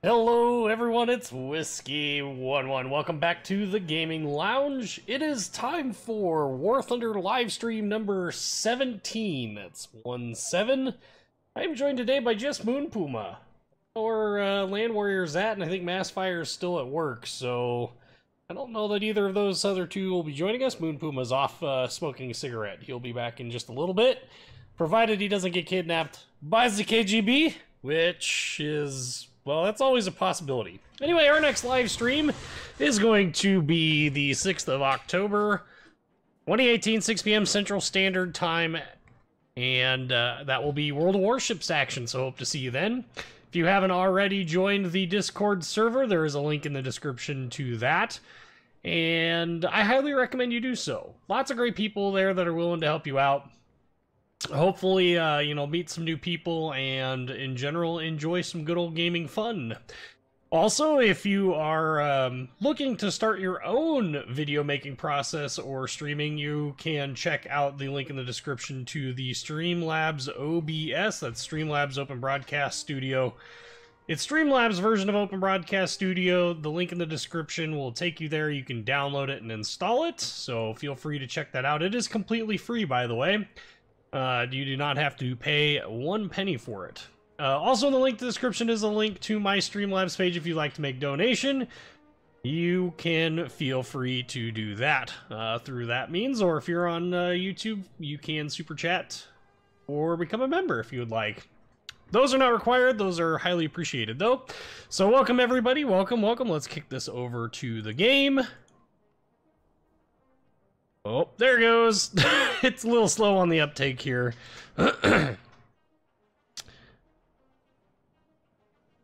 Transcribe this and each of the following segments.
Hello everyone, it's Whiskey11. Welcome back to the Gaming Lounge. It is time for War Thunder livestream number 17. That's 17. I am joined today by just Moon Puma. Where Land Warrior's at, and I think Massfire is still at work, so I don't know that either of those other two will be joining us. Moon Puma's off smoking a cigarette. He'll be back in just a little bit, provided he doesn't get kidnapped by the KGB, which is... well, that's always a possibility. Anyway, our next live stream is going to be the 6th of October, 2018, 6 p.m. Central Standard Time, and that will be World of Warships action, so hope to see you then. If you haven't already joined the Discord server, there is a link in the description to that, and I highly recommend you do so. Lots of great people there that are willing to help you out. Hopefully, you know, meet some new people and, in general, enjoy some good old gaming fun. Also, if you are looking to start your own video making process or streaming, you can check out the link in the description to the Streamlabs OBS. That's Streamlabs Open Broadcast Studio. It's Streamlabs' version of Open Broadcast Studio. The link in the description will take you there. You can download it and install it, so feel free to check that out. It is completely free, by the way. You do not have to pay 1 penny for it. Also in the link in the description is a link to my Streamlabs page if you'd like to make donation. You can feel free to do that through that means, or if you're on YouTube, you can super chat or become a member if you would like. Those are not required, those are highly appreciated though. So welcome everybody, welcome. Let's kick this over to the game. Oh, there it goes. It's a little slow on the uptake here.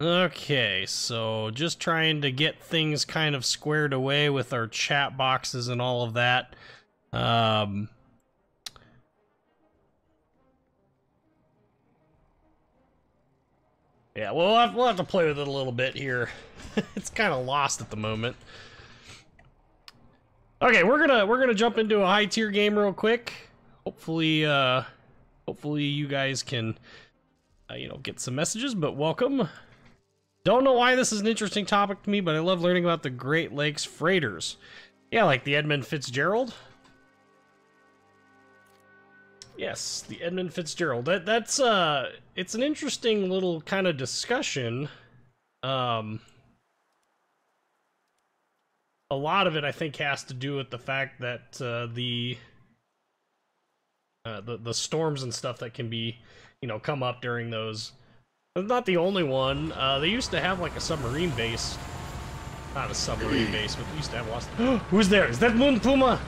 Okay, so just trying to get things kind of squared away with our chat boxes and all of that. Yeah, we'll have to play with it a little bit here. It's kind of lost at the moment. Okay, we're gonna jump into a high tier game real quick. Hopefully, hopefully you guys can, you know, get some messages. But welcome. Don't know why this is an interesting topic to me, but I love learning about the Great Lakes freighters. Yeah, like the Edmund Fitzgerald. Yes, the Edmund Fitzgerald. That's it's an interesting little kind of discussion. A lot of it, I think, has to do with the fact that the storms and stuff that can be, you know, come up during those. It's not the only one. They used to have like a submarine base. Not a submarine base, but they used to have lost. Who's there? Is that Moon Puma?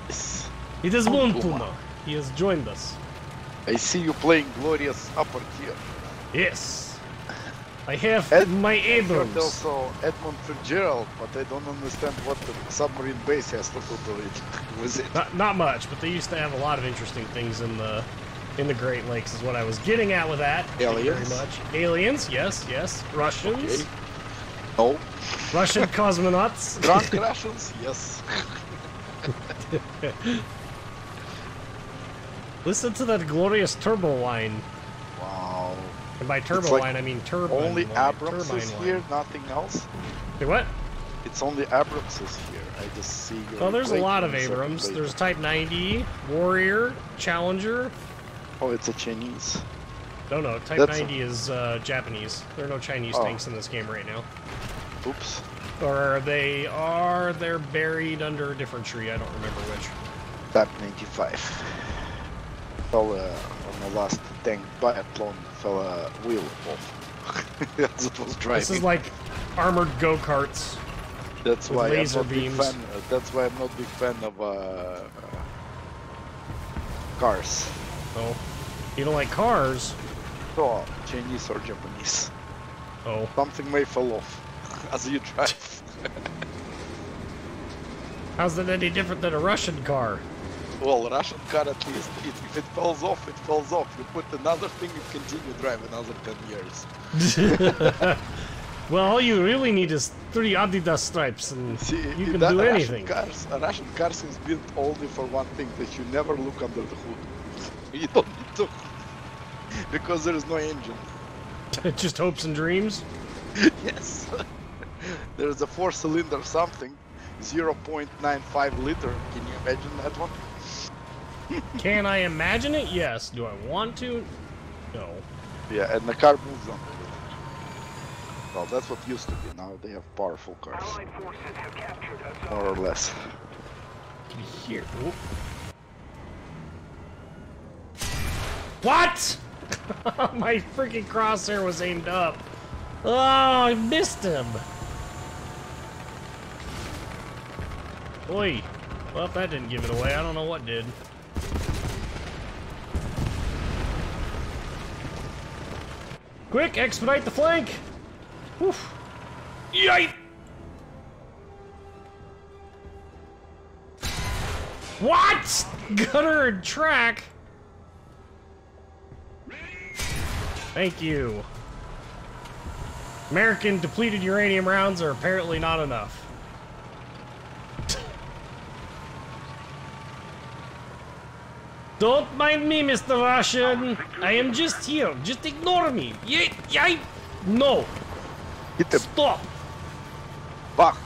Yes. It is Moon Puma. He has joined us. I see you playing glorious upper tier. Yes. I have my Abrams. Also Edmund Fitzgerald, but I don't understand what the submarine base has to do with it. Was it? Not much, but they used to have a lot of interesting things in the Great Lakes. Is what I was getting at with that. Aliens. Very much. Aliens. Yes. Yes. Russians. Okay. No. Russian cosmonauts. Drunk Russians. Yes. Listen to that glorious turbo line. Wow. And by turbo like line, I mean turbine. Only Abrams is here, line. Nothing else? Hey, what? It's only Abrams is here. I just see your... Oh, there's a lot of Abrams. There's Type 90, Warrior, Challenger. Oh, it's a Chinese. No, Type 90 is Japanese. There are no Chinese tanks in this game right now. Oops. Or they're buried under a different tree. I don't remember which. Type 95. Fell on the last tank biathlon, fell a wheel off. As it was driving. This is like armored go-karts. That's why laser I'm not beams. Big fan. That's why I'm not big fan of cars. Oh, you don't like cars? Oh, Chinese or Japanese. Oh, something may fall off as you drive. How's that any different than a Russian car? Well, Russian car at least, if it falls off, it falls off. You put another thing, you continue driving another 10 years. Well, all you really need is 3 Adidas stripes, and see, you can do anything. Russian cars is built only for one thing, that you never look under the hood. You don't need to, because there is no engine. Just hopes and dreams? Yes. There's a 4-cylinder something, 0.95 liter. Can you imagine that one? Can I imagine it? Yes. Do I want to? No. Yeah, and the car moves on the road. Well, that's what used to be. Now they have powerful cars. More or less. Here. Whoop. What? My freaking crosshair was aimed up. Oh, I missed him. Oi. Well, that didn't give it away. I don't know what did. Quick, expedite the flank. Woof. Yike. What? Gunner and track. Thank you. American depleted uranium rounds are apparently not enough. Don't mind me, Mr. Russian. I am just here. Just ignore me. Yay! No. Hit him. Stop. Fuck.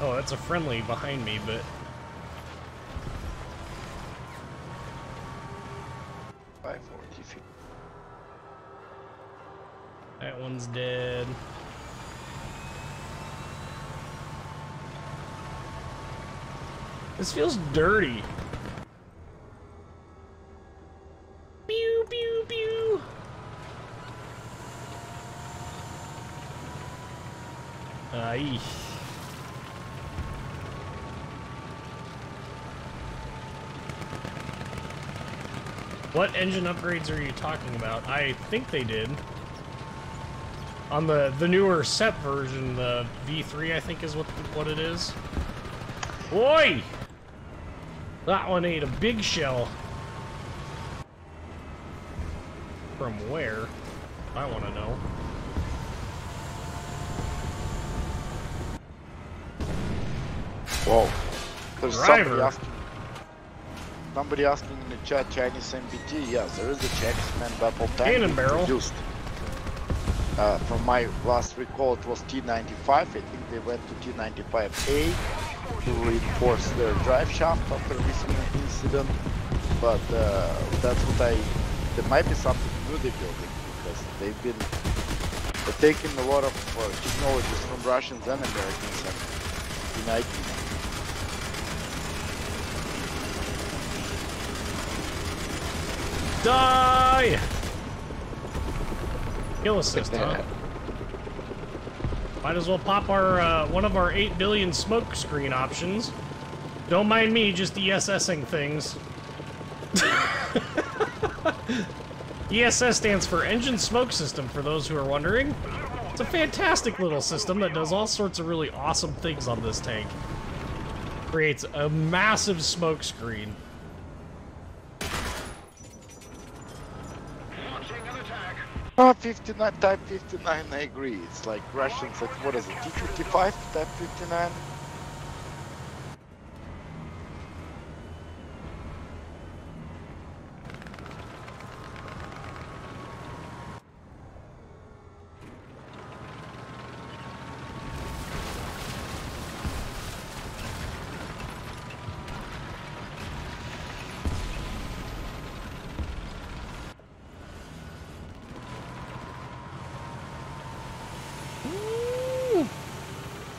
Oh, that's a friendly behind me, but... 540 feet. That one's dead. This feels dirty. Pew, pew, pew. Aye. What engine upgrades are you talking about? I think they did. On the newer set version, the V3, I think is what it is. Oi! That one ate a big shell. From where? I want to know. Whoa. There's Driver. somebody asking in the chat, Chinese MBT. Yes, there is a Chinese man battle tank Cannon barrel. introduced. From my last recall, it was T95. I think they went to T95A to reinforce their drive shaft after recent incident. But that's what there might be something new they're building, because they're taking a lot of technologies from Russians and Americans and uniting them. Die! Kill assist, huh? Might as well pop our one of our 8 billion smoke screen options. Don't mind me, just ESSing things. ESS stands for Engine Smoke System, for those who are wondering. It's a fantastic little system that does all sorts of really awesome things on this tank. Creates a massive smoke screen. Oh, 59, Type 59, I agree. It's like Russians, like, what is it, T-55, Type 59?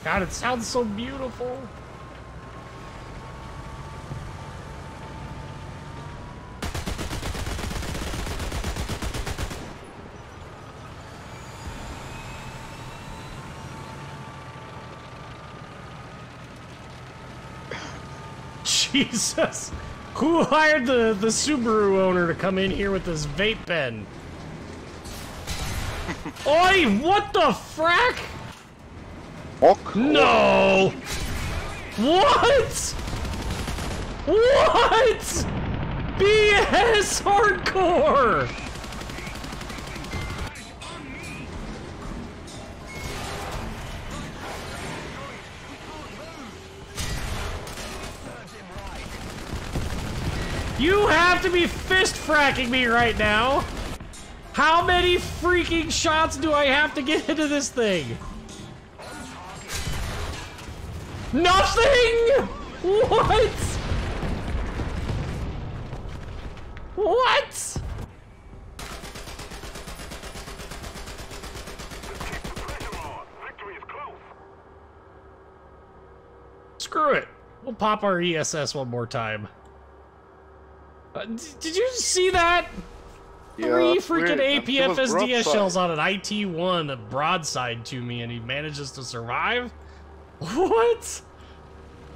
God, it sounds so beautiful. Jesus. Who hired the Subaru owner to come in here with this vape pen? Oi, what the frack? No! What? What? BS hardcore! You have to be fist fracking me right now! How many freaking shots do I have to get into this thing? Nothing! What? What? Screw it. We'll pop our ESS one more time. Did you see that? Yeah, 3 freaking APFSDS broadside. shells on an IT-1 broadside to me, and he manages to survive? What?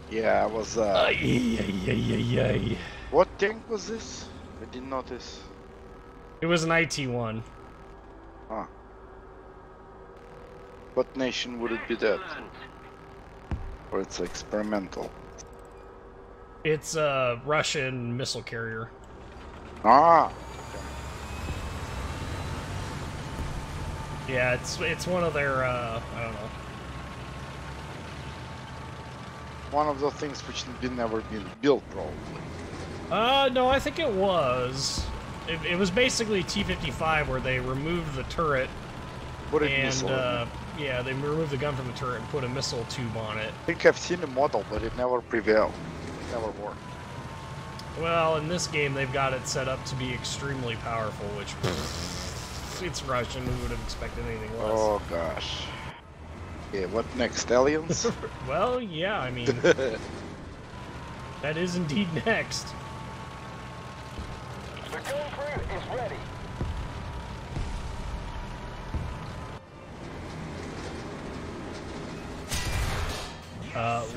Yeah, I was. Ay. What tank was this? I didn't notice. It was an IT-1. Huh. What nation would it be that? Or it's experimental? It's a Russian missile carrier. Ah! Yeah, it's one of their, I don't know. One of those things which never been built, probably. No, I think it was. It was basically T-55 where they removed the turret Put it and, missile. yeah, they removed the gun from the turret and put a missile tube on it. I think I've seen the model, but it never prevailed. It never worked. Well, in this game, they've got it set up to be extremely powerful, which, it's Russian, who would have expected anything less? Oh gosh. Okay, what next? Aliens? Well, yeah, I mean, that is indeed next. The gun crew is ready.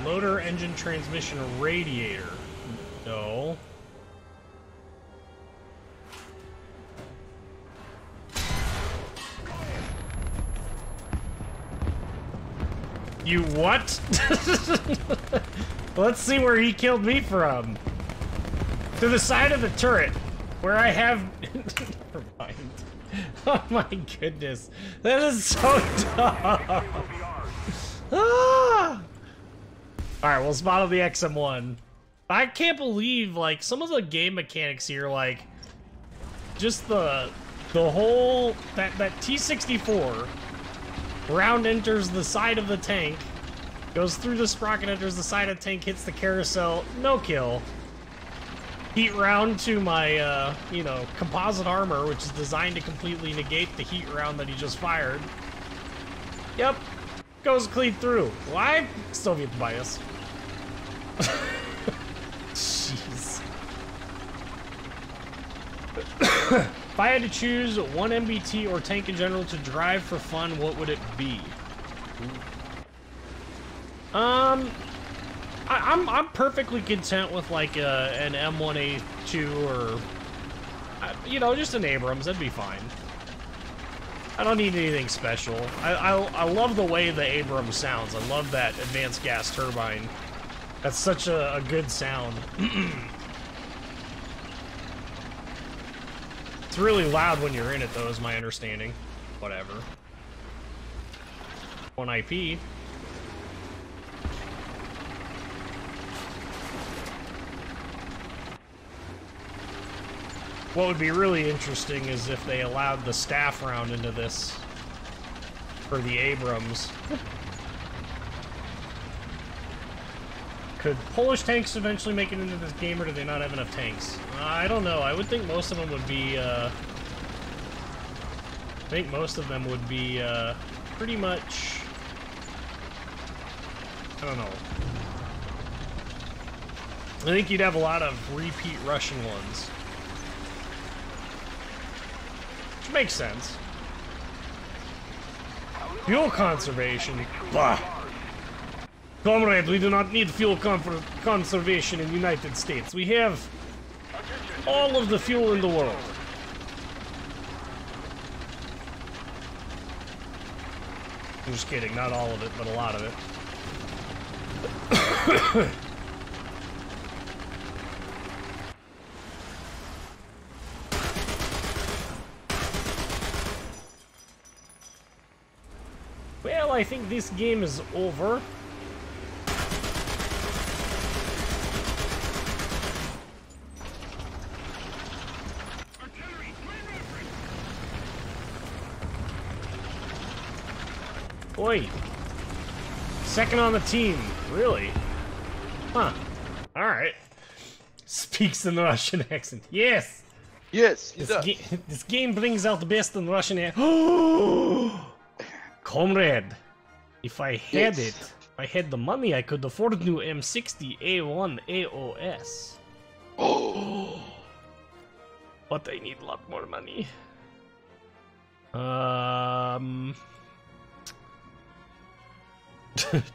Loader engine transmission radiator. No. You what? Let's see where he killed me from. To the side of the turret, where I have... Never mind. Oh my goodness. That is so dumb. Ah! Alright, we'll spot on the XM1. I can't believe, like, some of the game mechanics here, like, just the whole, that T-64, round enters the side of the tank, goes through the sprocket, enters the side of the tank, hits the carousel, no kill. Heat round to my, you know, composite armor, which is designed to completely negate the heat round that he just fired. Yep, goes clean through. Why? Soviet bias. Jeez. If I had to choose one MBT or tank in general to drive for fun, what would it be? I'm perfectly content with like an M1A2 or you know, just an Abrams. That'd be fine. I don't need anything special. I love the way the Abrams sounds. I love that advanced gas turbine. That's such a good sound. It's really loud when you're in it, though, is my understanding. Whatever. One IP. What would be really interesting is if they allowed the staff round into this for the Abrams. Could Polish tanks eventually make it into this game, or do they not have enough tanks? I don't know. I would think most of them would be, pretty much... I don't know. I think you'd have a lot of repeat Russian ones. Which makes sense. Fuel conservation? Bah! Comrade, we do not need fuel conservation in the United States. We have all of the fuel in the world. I'm just kidding, not all of it, but a lot of it. Well, I think this game is over. Oi. Second on the team. Really? Huh. Alright. Speaks in the Russian accent. Yes! Yes, he does. This game brings out the best in Russian accent. Comrade, if I had it, if I had the money, I could afford new M60 A1 AOS. Oh. But I need a lot more money.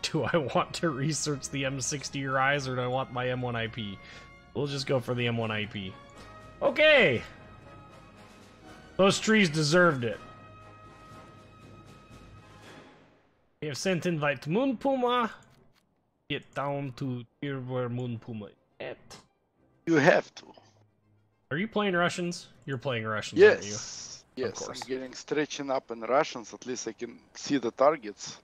Do I want to research the M60 Rise or do I want my M1 IP? We'll just go for the M1 IP. Okay! Those trees deserved it. We have sent invite to Moon Puma. Get down to here where Moon Puma is at. You have to. Are you playing Russians? You're playing Russians, Yes. aren't you? Yes, I'm getting stretching up in Russians. At least I can see the targets.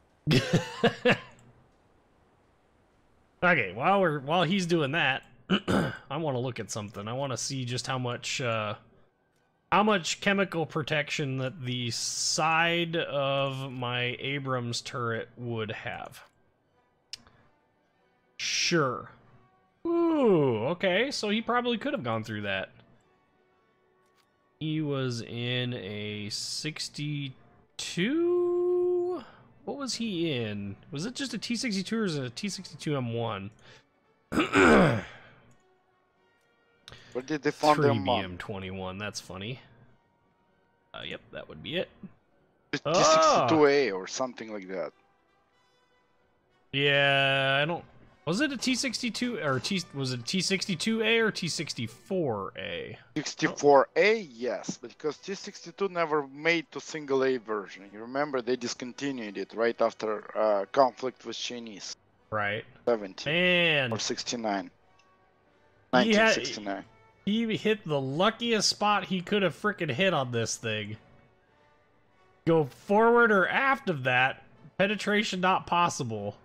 Okay, while he's doing that, I want to look at something. I want to see just how much chemical protection that the side of my Abrams turret would have. Sure. Ooh, okay, so he probably could have gone through that. He was in a 62? What was he in? Was it just a T-62 or was it a T-62 M1? Where did they find them? BM21, that's funny. Yep, that would be it. T-62A or something like that. Yeah, I don't... Was it a T-62 or was it T-62A or T-64A? 64A, yes, because T-62 never made to single A version. You remember they discontinued it right after conflict with Chinese. Right. 70 Man. or 69. 1969. He hit the luckiest spot he could have frickin' hit on this thing. Go forward or aft of that, penetration not possible.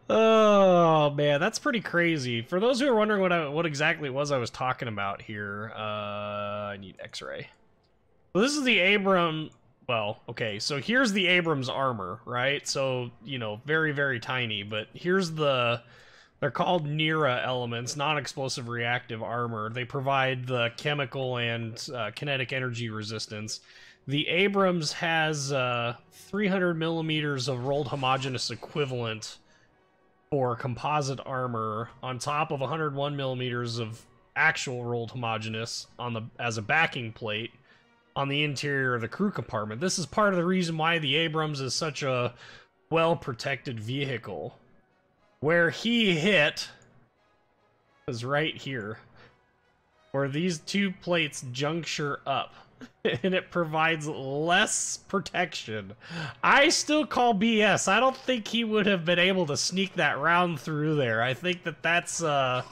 Oh man, that's pretty crazy. For those who are wondering what exactly it was I was talking about here, I need X-ray. So this is the Abrams. Well, okay, so here's the Abrams Armour, right? So you know, very very tiny, but here's the. They're called NERA elements, non-explosive reactive armor. They provide the chemical and kinetic energy resistance. The Abrams has 300 millimeters of rolled homogeneous equivalent for composite armor on top of 101 millimeters of actual rolled homogeneous as a backing plate on the interior of the crew compartment. This is part of the reason why the Abrams is such a well-protected vehicle. Where he hit is right here, where these two plates juncture up, and it provides less protection. I still call BS. I don't think he would have been able to sneak that round through there. I think that's a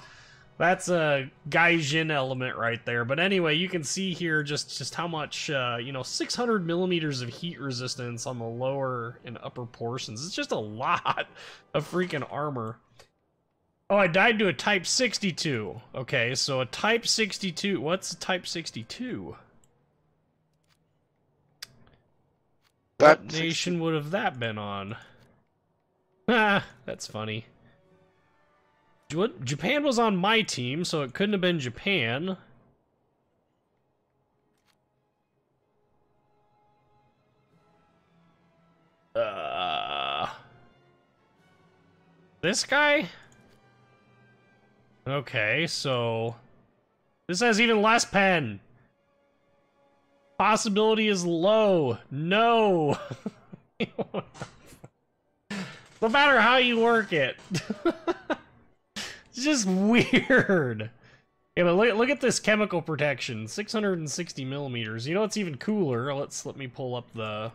Gaijin element right there. But anyway, you can see here just how much, 600 millimeters of heat resistance on the lower and upper portions. It's just a lot of freaking armor. Oh, I died to a Type 62. Okay, so a Type 62. What's a Type 62? What nation would have that been on? Ah, that's funny. Japan was on my team, so it couldn't have been Japan. This guy? Okay, so... This has even less pen! Possibility is low. No! No matter how you work it. It's just weird. Yeah, but look at this chemical protection. 660 millimeters. You know what's even cooler? Let me pull up the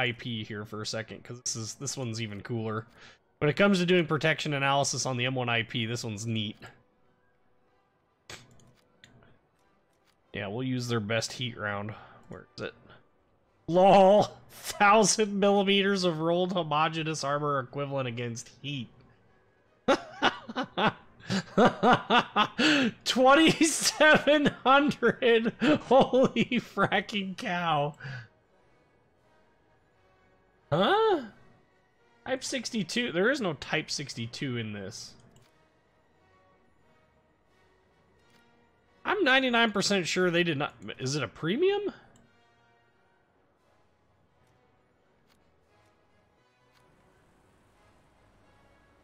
IP here for a second, because this one's even cooler. When it comes to doing protection analysis on the M1 IP, this one's neat. Yeah, we'll use their best heat round. Where is it? LOL! 1,000 millimeters of rolled homogeneous armor equivalent against heat. 2,700! Holy fracking cow! Huh? Type 62? There is no Type 62 in this. I'm 99% sure they did not... Is it a premium?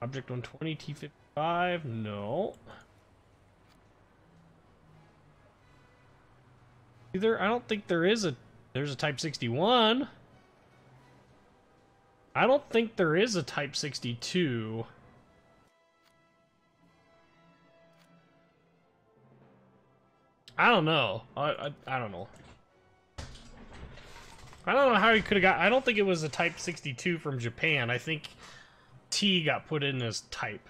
Object 120, T55? No. Either, I don't think there is a... There's a Type 61. I don't think there is a Type 62. I don't know. I don't know. I don't know how he could have got... I don't think it was a Type 62 from Japan. I think T got put in as Type.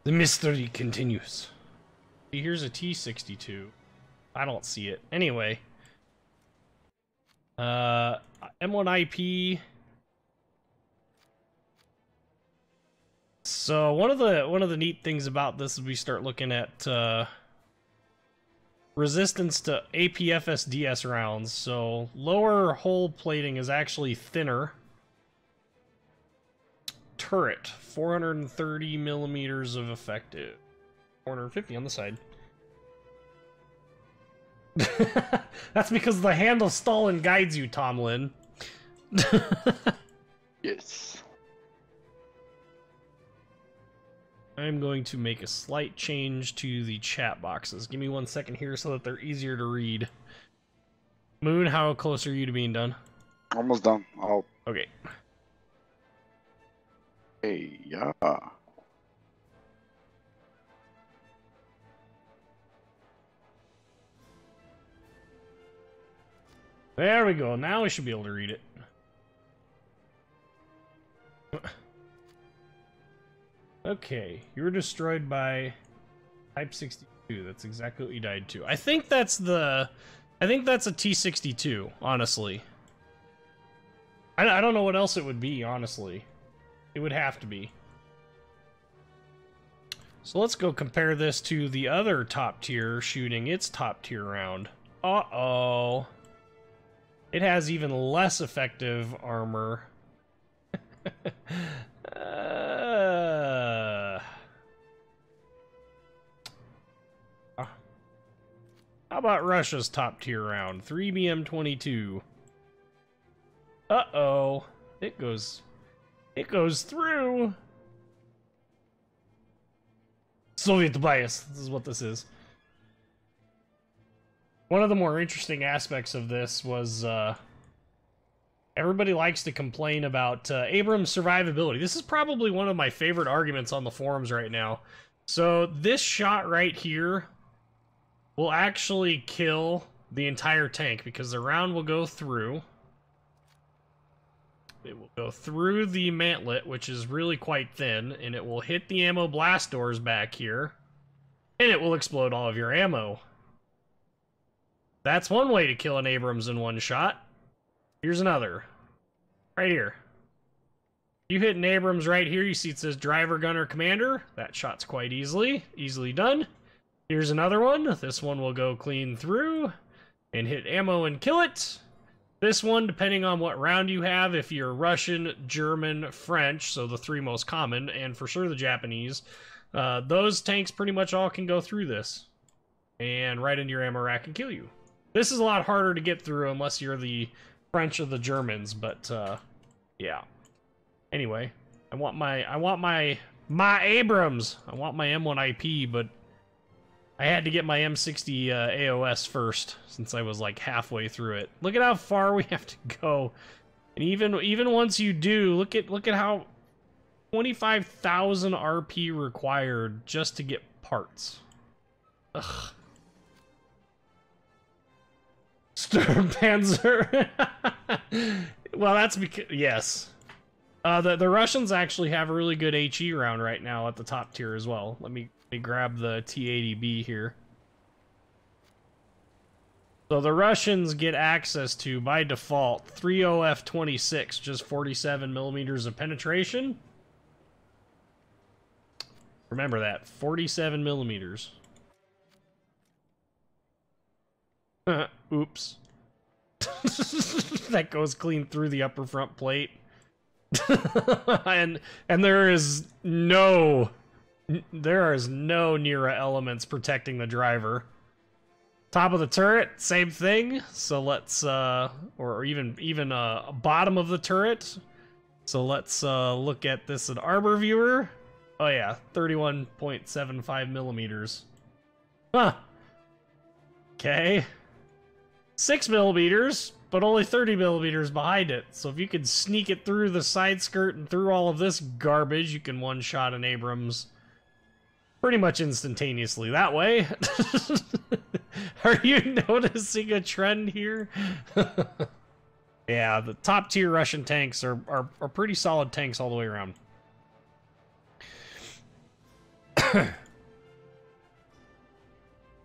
The mystery continues. Here's a T62. I don't see it. Anyway. M1IP. So one of the neat things about this is we start looking at resistance to APFSDS rounds. So lower hull plating is actually thinner. Turret, 430 millimeters of effective. 450 on the side. That's because the hand of Stalin guides you, Tomlin. Yes. I'm going to make a slight change to the chat boxes. Give me 1 second here so that they're easier to read. Moon, how close are you to being done? Almost done. Okay. Hey, yeah. There we go. Now we should be able to read it. Okay, you were destroyed by Type 62. That's exactly what you died to. I think that's a T-62, honestly. I don't know what else it would be, honestly. It would have to be. So let's go compare this to the other top tier shooting its top tier round. Uh-oh. It has even less effective armor. How about Russia's top tier round? 3BM22. Uh-oh. It goes through. Soviet bias. This is what this is. One of the more interesting aspects of this was everybody likes to complain about Abrams survivability. This is probably one of my favorite arguments on the forums right now. So this shot right here will actually kill the entire tank because the round will go through. It will go through the mantlet, which is really quite thin, and it will hit the ammo blast doors back here, and it will explode all of your ammo. That's one way to kill an Abrams in one shot. Here's another. Right here. You hit an Abrams right here, you see it says driver, gunner, commander. That shot's quite easily done. Here's another one. This one will go clean through and hit ammo and kill it. This one, depending on what round you have, if you're Russian, German, French, so the three most common, and for sure the Japanese, those tanks pretty much all can go through this and right into your ammo rack and kill you. This is a lot harder to get through unless you're the French or the Germans, but yeah. Anyway, I want my Abrams. I want my M1IP, but I had to get my M60 AOS first since I was like halfway through it. Look at how far we have to go, and even once you do, look at how 25,000 RP required just to get parts. Ugh. Sturmpanzer. Well, that's because yes. The Russians actually have a really good HE round right now at the top tier as well. Let me grab the T80B here. So the Russians get access to, by default, 30F26, just 47 millimeters of penetration. Remember that, 47 millimeters. Oops. that goes clean through the upper front plate. and there is no Nira elements protecting the driver. Top of the turret, same thing. So let's or even bottom of the turret. So let's look at this in Armor Viewer. Oh yeah, 31.75 millimeters. Huh. Okay. 6 millimeters, but only 30 millimeters behind it. So if you can sneak it through the side skirt and through all of this garbage, you can one-shot an Abrams pretty much instantaneously that way. Are you noticing a trend here? Yeah, the top-tier Russian tanks are pretty solid tanks all the way around.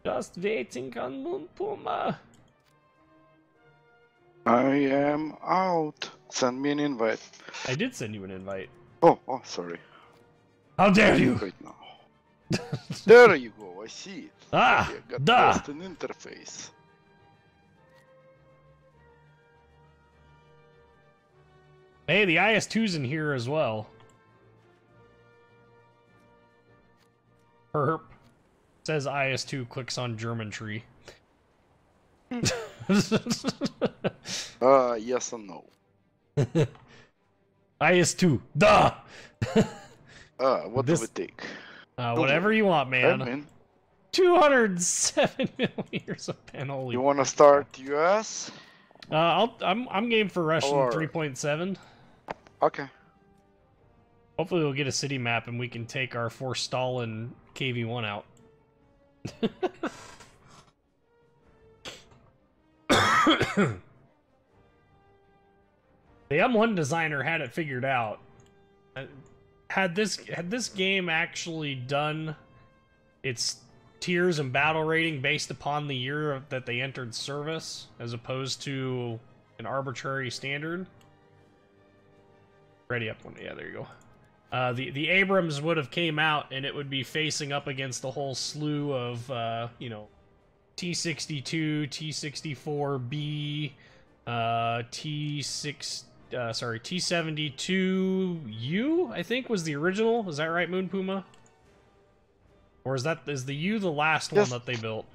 Just waiting on Moon Puma. I am out. Send me an invite. I did send you an invite. Oh, sorry. How dare you! Right now. There you go. I see it. Ah, Okay, I got duh. lost in interface. Hey, the IS-2's in here as well. Herp. Says IS-2 clicks on German tree. Yes and no. IS-2. Duh! What do we take? Whatever you want, man. I mean, 207 millimeters of pen. Holy. you want to start US? I'm game for Russian Or- 3.7. Okay. Hopefully we'll get a city map and we can take our Forstallin KV-1 out. The M1 designer had it figured out. Had this game actually done its tiers and battle rating based upon the year that they entered service, as opposed to an arbitrary standard. Ready up one, yeah, there you go. The Abrams would have came out and it would be facing up against a whole slew of you know, T-62, T-64B, T-72U, I think was the original. Is that right, Moon Puma? Or is the U the last one that they built?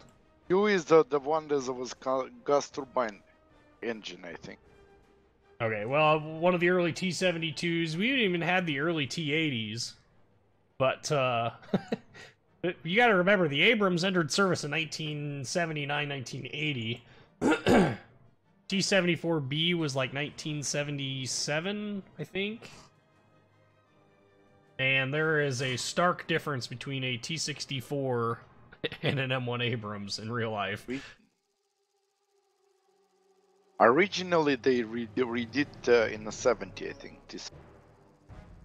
U is the one that was gas turbine engine, I think. Okay, well, one of the early T-72s. We even had the early T-80s. But, you gotta remember, the Abrams entered service in 1979, 1980. T-74B was like 1977, I think. And there is a stark difference between a T-64 and an M1 Abrams in real life. Originally, they redid in the 70, I think.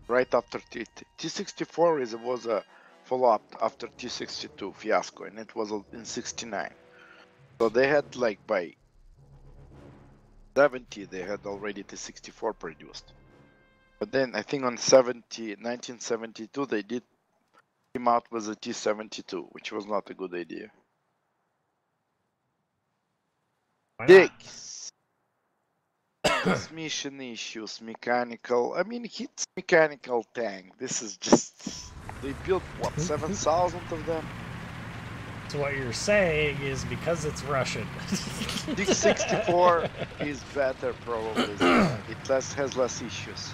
Right after T-64 was a follow-up after T-62 fiasco, and it was in 69. So they had, like, by 70, they had already T-64 produced. But then I think on 1972, they did came out with a T-72, which was not a good idea. Transmission issues, mechanical. I mean, it's mechanical tank. This is just. They built, what, 7,000 of them? So what you're saying is because it's Russian. T-64 is better, probably. It has less issues.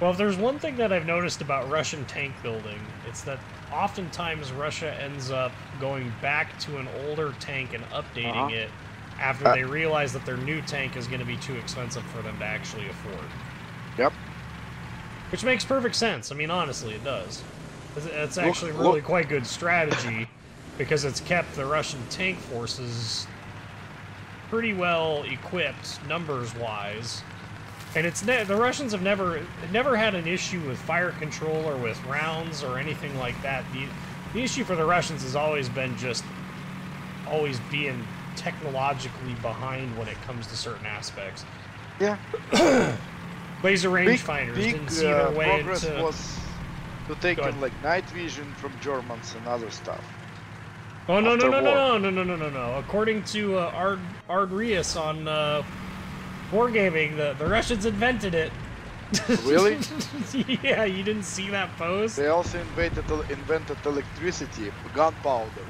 Well, if there's one thing that I've noticed about Russian tank building, it's that oftentimes Russia ends up going back to an older tank and updating it after they realize that their new tank is going to be too expensive for them to actually afford. Yep. Which makes perfect sense. I mean, honestly, it does. It's actually really quite good strategy because it's kept the Russian tank forces pretty well equipped, numbers-wise. And it's the Russians have never had an issue with fire control or with rounds or anything like that. The issue for the Russians has always been just always being technologically behind when it comes to certain aspects. Yeah. Laser rangefinders didn't see their way progress into... was to take in like night vision from Germans and other stuff. Oh no. According to Ard Rias on Wargaming, the Russians invented it. Really? Yeah, you didn't see that post? They also invented electricity, gunpowder.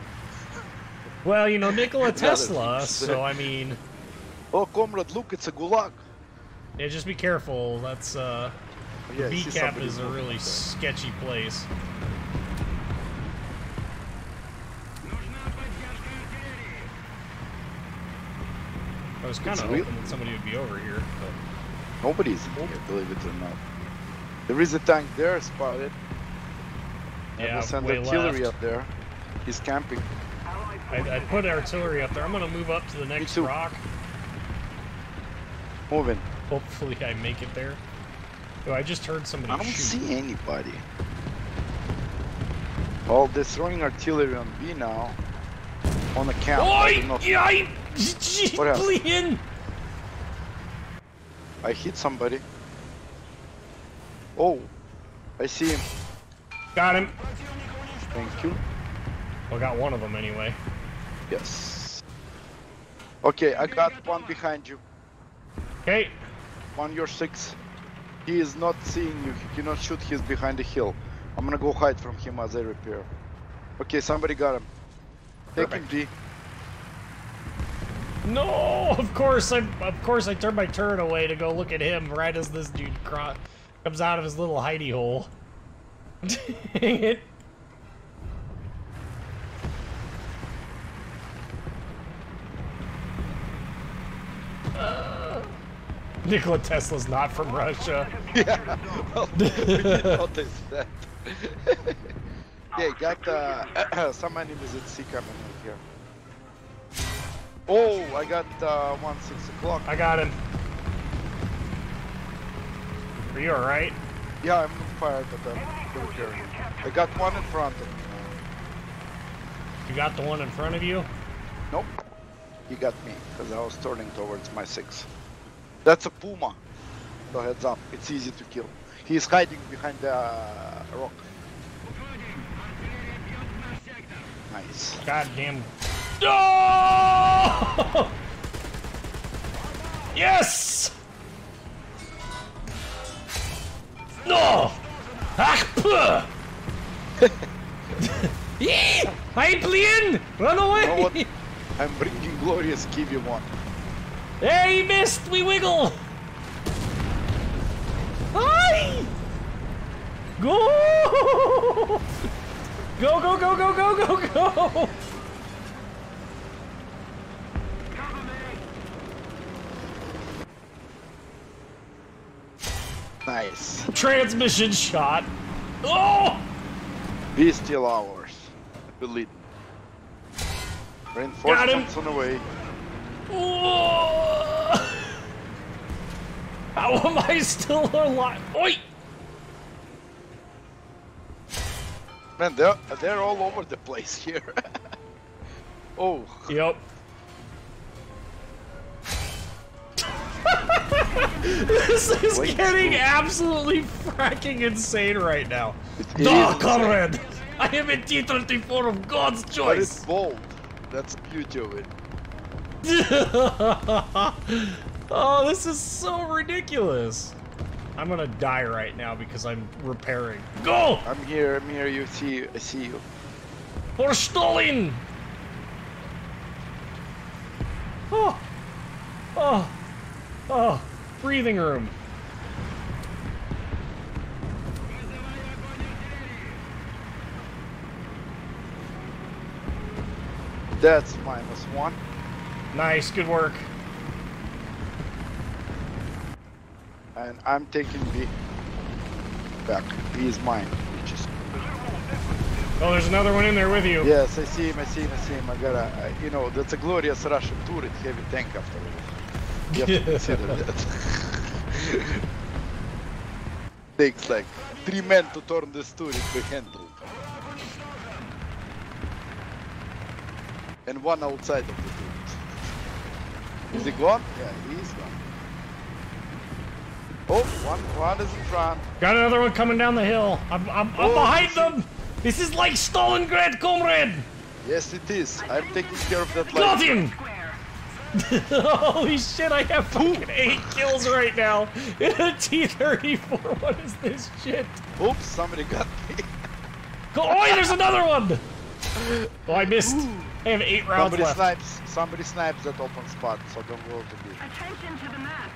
Well, you know, Nikola Tesla, things. so I mean... Oh, comrade, look, it's a gulag. Yeah, just be careful. That's, Yeah, I see VCAP somebody is a moving really there. sketchy place. I was kind It's of real. hoping that somebody would be over here, but... Nobody's in here, believe it or not. There is a tank there spotted. Yeah, I send way artillery left. up there. He's camping. I put artillery up there. I'm gonna move up to the next too. rock. Moving. Hopefully I make it there. Oh, I just heard somebody I don't shoot. see anybody. Oh, they're throwing artillery on B now. On the camp. I don't know. Oi! What else? Bleeding! I hit somebody. Oh, I see him. Got him. Thank you. Well, got one of them anyway. Yes. Okay, I got one behind you. Okay. On your 6. He is not seeing you. He cannot shoot. He's behind the hill. I'm gonna go hide from him as I repair. Okay, somebody got him. Take him, D. No, of course I turned my turret away to go look at him right as this dude comes out of his little hidey hole. Dang it. Nikola Tesla's not from Russia. Yeah, well, we did notice that. Yeah, got some enemies at sea coming in here. Oh, I got one 6 o'clock. I got him. Are you alright? Yeah, I'm fired, but I'm repairing. I got one in front of me. You got the one in front of you? Nope. He got me, because I was turning towards my 6. That's a Puma. So heads up, it's easy to kill. He's hiding behind the rock. Nice. Goddamn. Oh! Yes! No! Ach, puh! Hey, Blien! Run away! You know what? I'm bringing glorious Kiwi one. Hey, he missed! We wiggle! Hi! Go! Go, go, go, go, go, go, go! Nice. Transmission shot. Oh! Be still ours. Believe me. Reinforcements on the way. Oh! How am I still alive? Oi! Man, they're all over the place here. Oh. Yep. This is getting absolutely fracking insane right now. It Conrad! I am in T-34 of God's But choice! it's bold. That's the beauty of it. Oh, this is so ridiculous. I'm gonna die right now because I'm repairing. Go! I'm here, I see you. For Stalin! Oh! Oh! Oh! Breathing room. That's -1. Nice, good work. And I'm taking B back. B is mine. Just... Oh, there's another one in there with you. Yes, I see him. I gotta, you know, that's a glorious Russian turret heavy tank after all. You have to consider that. Takes like 3 men to turn this turret to handle. And one outside of the turret. Is he gone? Yeah, he's gone. Oh, one is in front. Got another one coming down the hill. I'm behind them. This is like Stalingrad, comrade. Yes, it is. I'm taking care of that Got light. him. Holy shit, I have fucking 8 kills right now in a T-34. What is this shit? Oops, somebody got me. Oh, there's another one! Oh, I missed. I have 8 rounds left. Somebody snipes that open spot, so don't go to B. Attention to the map.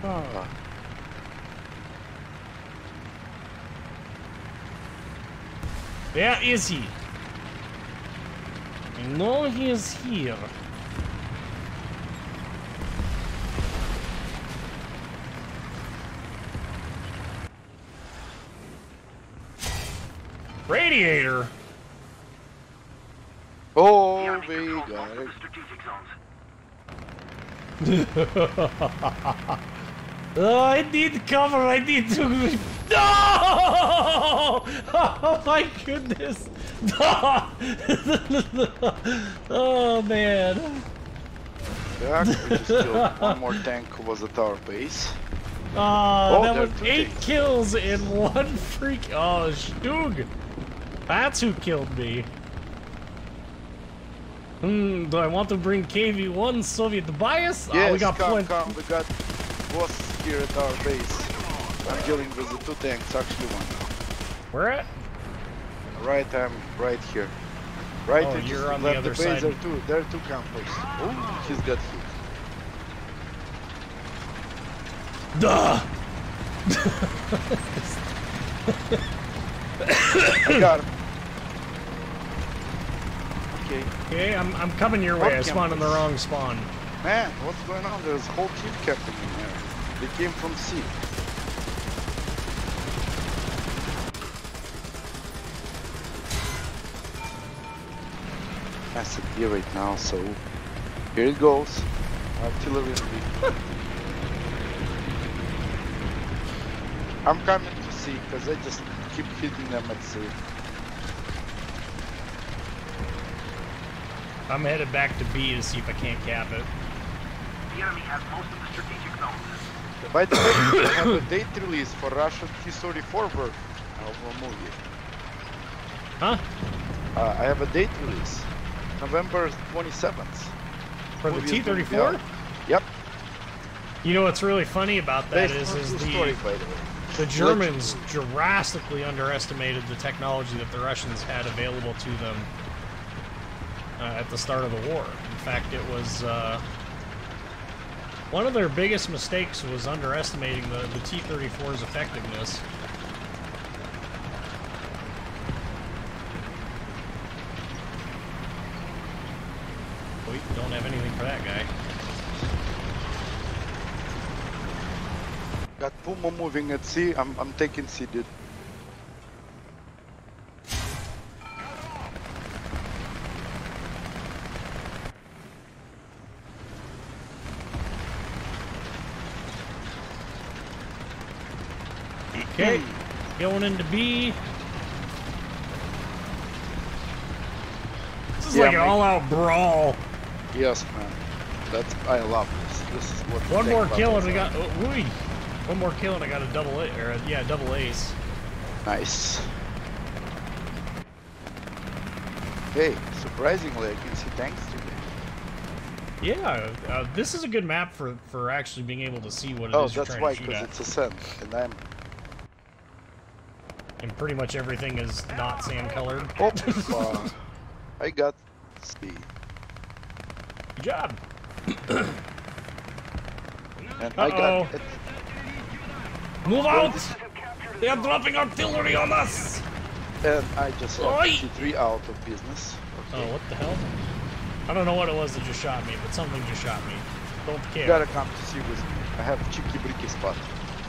Oh. Where is he? I know he is here. Radiator? Oh, we got it. Oh, I need cover. I need to. No! Oh my goodness! No! Oh man! Yeah, we just killed one more tank who was at our base. Oh, that was 8 kills in one freak. Oh, Stug! That's who killed me. Do I want to bring KV-1 Soviet bias? Yes, oh, we got come. plenty. We got bosses here at our base. I'm dealing with the 2 tanks, actually 1 now. Where at? Right, I'm right here. Right, oh, you're on the other side. There are 2 campers. Oh, he's got hit. Duh! I got him. Okay. Okay, I'm coming your way. I spawned in the wrong spawn. Man, what's going on? There's a whole team captain in there. They came from sea. Massive gear right now, so here it goes. Artillery. I'm coming to sea because I just keep hitting them at sea. I'm headed back to B to see if I can't cap it. The enemy has most of the strategic zones. By the way, I have a date release for Russian T-34 version of a movie. Huh? I have a date release. November 27th. For the T-34? Yep. You know what's really funny about that is the Germans drastically underestimated the technology that the Russians had available to them at the start of the war. In fact, it was one of their biggest mistakes was underestimating the T-34's effectiveness. We don't have anything for that guy. Got Puma moving at sea. I'm taking sea, dude. Okay, going into B. This is like an all-out brawl. Yes, man. I love this. This is what. One more kill and we got. One more kill and I got a double double ace. Nice. Hey, surprisingly, I can see tanks today. Yeah, this is a good map for actually being able to see what it is you're trying to shoot at. Oh, that's why, because it's a sand, and pretty much everything is not sand colored. Oh, I got speed. Good job. And I got it. Move out! They are dropping artillery on us! And I just got T3 out of business. Okay. Oh, what the hell? I don't know what it was that just shot me, but something just shot me. Don't care. You gotta come to see with me. I have a cheeky bricky spot.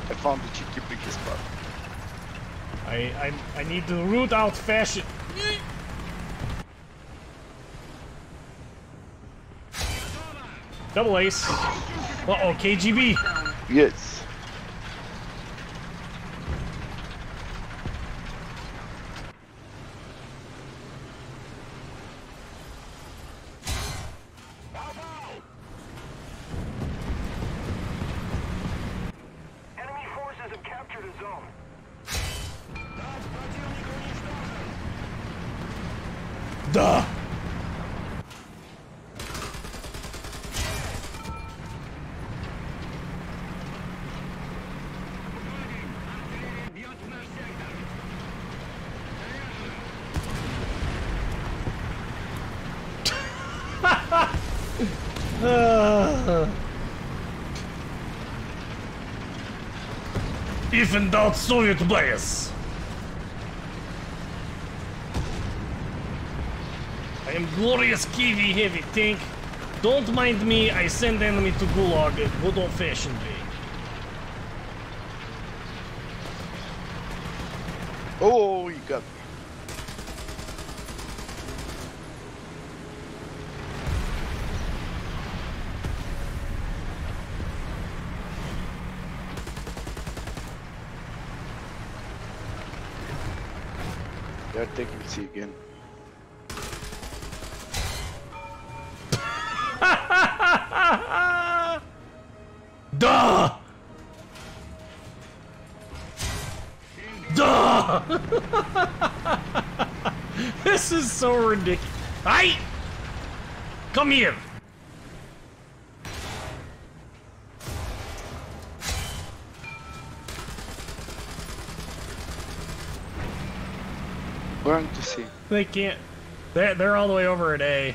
I found the cheeky bricky spot. I need to root out fashion. Double ace. Uh-oh, KGB. Yes. Enemy forces have captured a zone. Duh! If in doubt, Soviet bias. I am glorious Kiwi heavy tank. Don't mind me, I send enemy to Gulag, good old-fashioned way. Oh, you got me. They're taking C again. Duh! Duh! This is so ridiculous. Hey! Come here! Going to see. They can't. They're all the way over at A.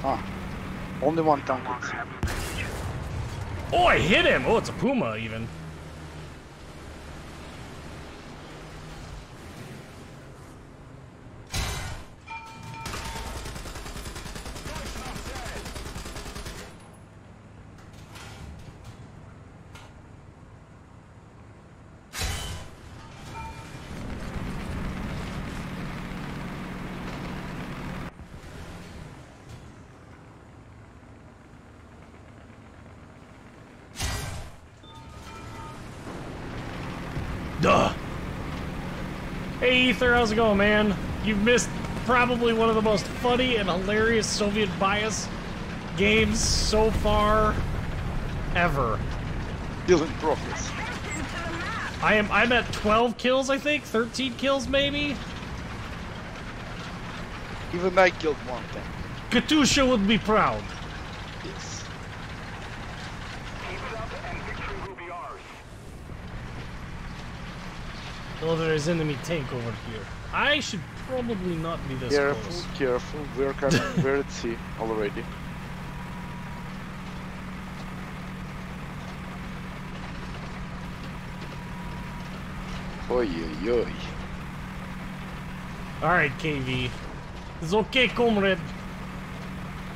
Ah, only one tank. Oh, I hit him! Oh, it's a Puma, even. Duh! Hey Ether, how's it going, man? You've missed probably one of the most funny and hilarious Soviet bias games so far ever. Still in progress. I'm at 12 kills, I think? 13 kills, maybe? Even I killed one tank. Katusha would be proud. Yes. Keep it up and victory will be ours. Oh, there's enemy tank over here. I should probably not be this Careful, close. careful. We're coming. We're at sea already. Oi, oi, oi. Alright, KV. It's okay, comrade.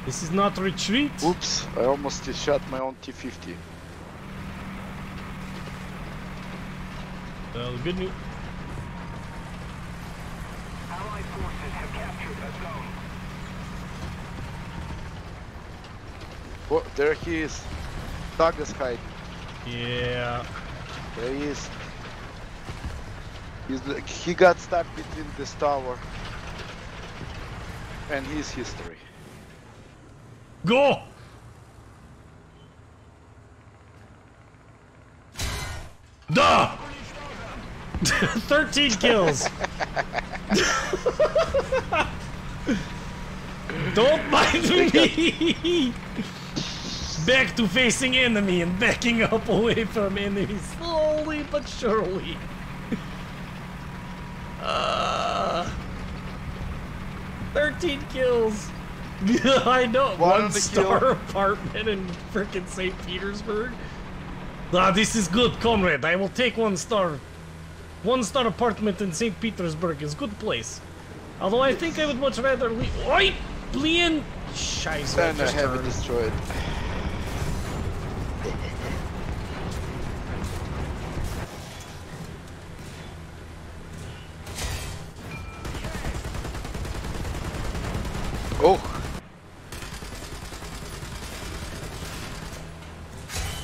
This is not retreat. Oops, I almost shot my own T-50. Well, good news. Allied forces have captured a zone. Oh, there he is. Doug is hiding. Yeah. There he is. He got stuck between this tower and his history. Go! Duh! 13 kills. Don't mind me. Back to facing enemy and backing up away from enemy slowly but surely. 13 kills. I know. One star apartment in frickin' St. Petersburg. Ah, this is good, comrade. I will take 1 star. 1 star apartment in St. Petersburg is good place. Although I think I would much rather leave. Oi! Blien! Scheiße. And I have it destroyed. Oh!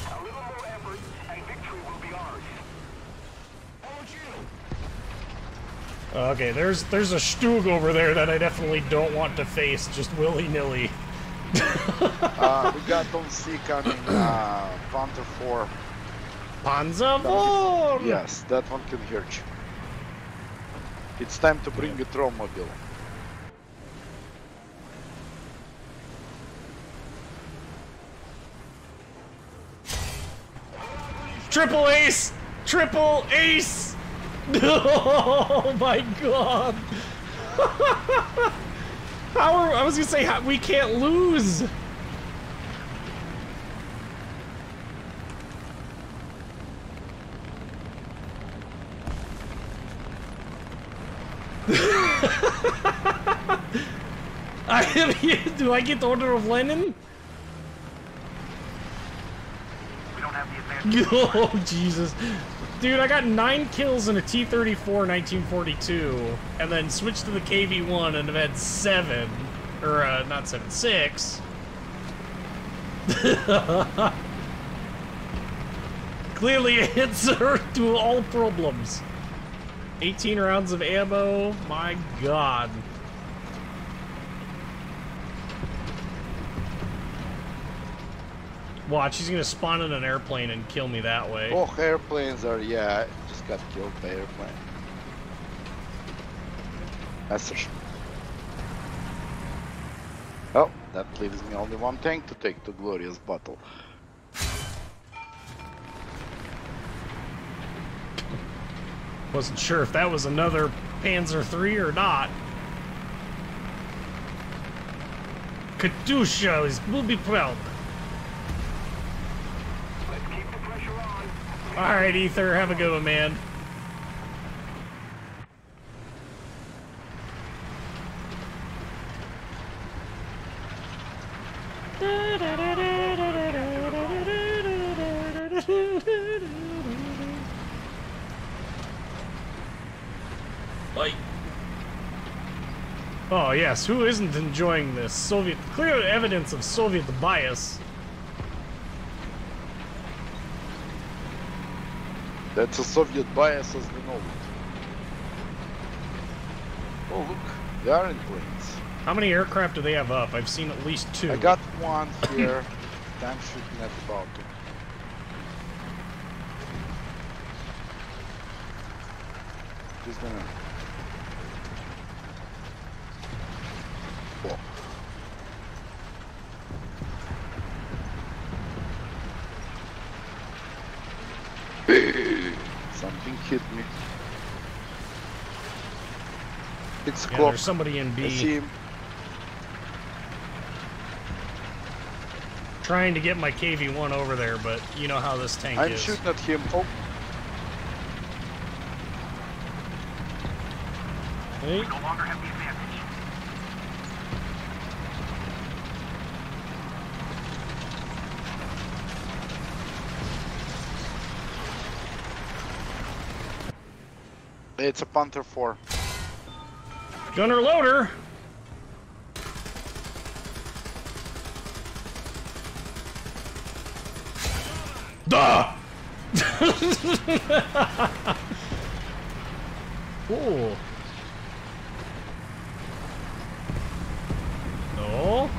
A little more effort and victory will be ours. Okay, there's a Stug over there that I definitely don't want to face just willy-nilly. We got on C coming, Panther 4. Panzer IV! Yes, that one can hurt you. It's time to bring a drone mobile. Triple ace! Triple ace! Oh my god! I was gonna say, we can't lose! Do I get the Order of Lenin? We don't have the advantage. Oh, Jesus. Dude, I got 9 kills in a T-34 1942, and then switched to the KV-1 and have had 7. Or, not 7, 6. Clearly it hits her to all problems. 18 rounds of ammo, my god. Watch, he's gonna spawn in an airplane and kill me that way. Oh, airplanes are, yeah, I just got killed by airplane. That's a Oh, that leaves me only one tank to take to glorious battle. Wasn't sure if that was another Panzer III or not. Katusha will be proud. Let's keep the pressure on. Alright, Ether, have a good one, man. Bye. Oh yes, who isn't enjoying this? Soviet, clear evidence of Soviet bias. That's a Soviet bias as we know it. Oh look, they are in planes. How many aircraft do they have up? I've seen at least 2. I got one here. I'm shooting at about it. He's gonna... Oh. Something hit me. It's Yeah, close. there's somebody in I B see him. trying to get my KV-1 over there, but you know how this tank I'm is. shooting at him. Oh, Hey. No longer have the advantage. it's a Panther 4. Gunner loader. Duh! Ooh. No.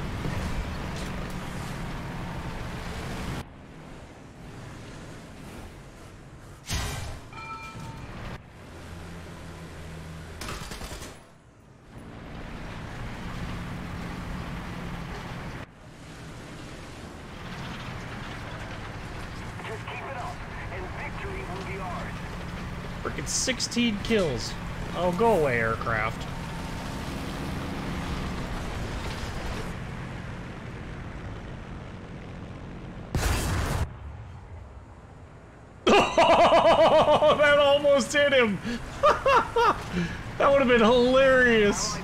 Just keep it up, and victory will be ours. Freaking 16 kills. Oh, go away, aircraft. Oh, that almost hit him. That would have been hilarious.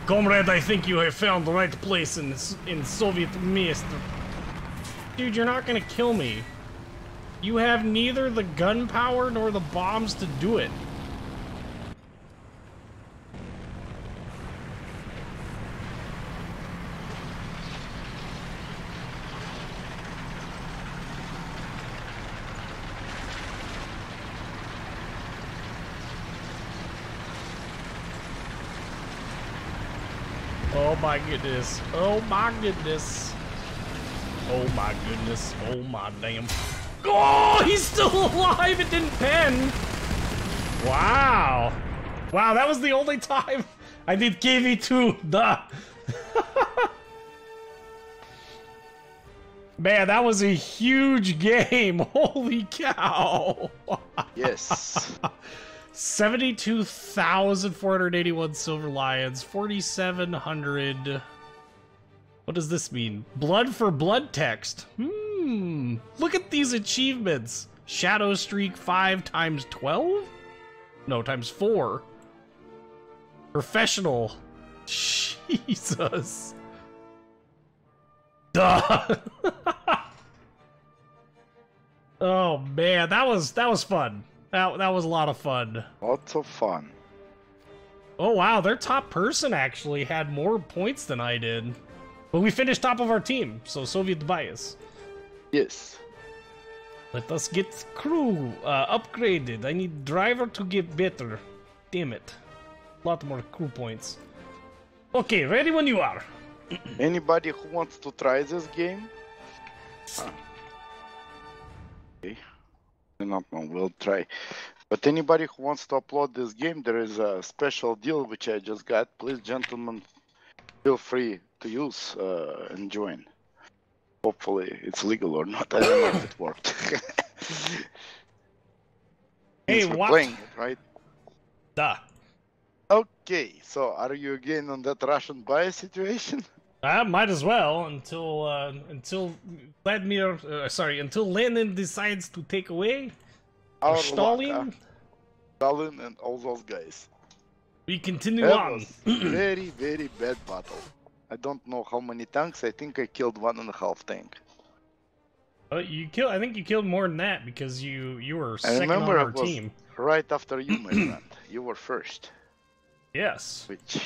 Comrade, I think you have found the right place in Soviet mist. Dude, you're not gonna kill me. You have neither the gunpowder nor the bombs to do it. Oh my goodness. Oh my goodness. Oh my goodness. Oh my damn. Oh, he's still alive. It didn't pen. Wow. Wow, that was the only time I did KV2. Duh. Man, that was a huge game. Holy cow. Yes. 72,481 silver lions, 4,700. What does this mean? Blood for blood text. Look at these achievements. Shadow streak 5 times 12? No, times 4. Professional. Jesus. Duh. Oh man, that was fun. That was a lot of fun. Lots of fun. Oh wow, their top person actually had more points than I did. But we finished top of our team, so Soviet bias. Yes. Let us get crew upgraded. I need driver to get better. Damn it. A lot more crew points. Okay, ready when you are. Anybody who wants to try this game? Okay. I don't know, we'll try. But anybody who wants to upload this game, there is a special deal which I just got. Please, gentlemen, feel free to use and join. Hopefully it's legal or not. I don't know if it worked. Hey, we're what? Playing it, right? Duh. Okay, so are you again on that Russian bias situation? I might as well until Vladimir, until Lenin decides to take away Our Stalin. luck, Stalin and all those guys. We continue That on. was very, very bad battle. I don't know how many tanks. I think I killed 1.5 tank. I think you killed more than that because you were second on remember our it was team. right after you, my friend. You were first. Yes. Which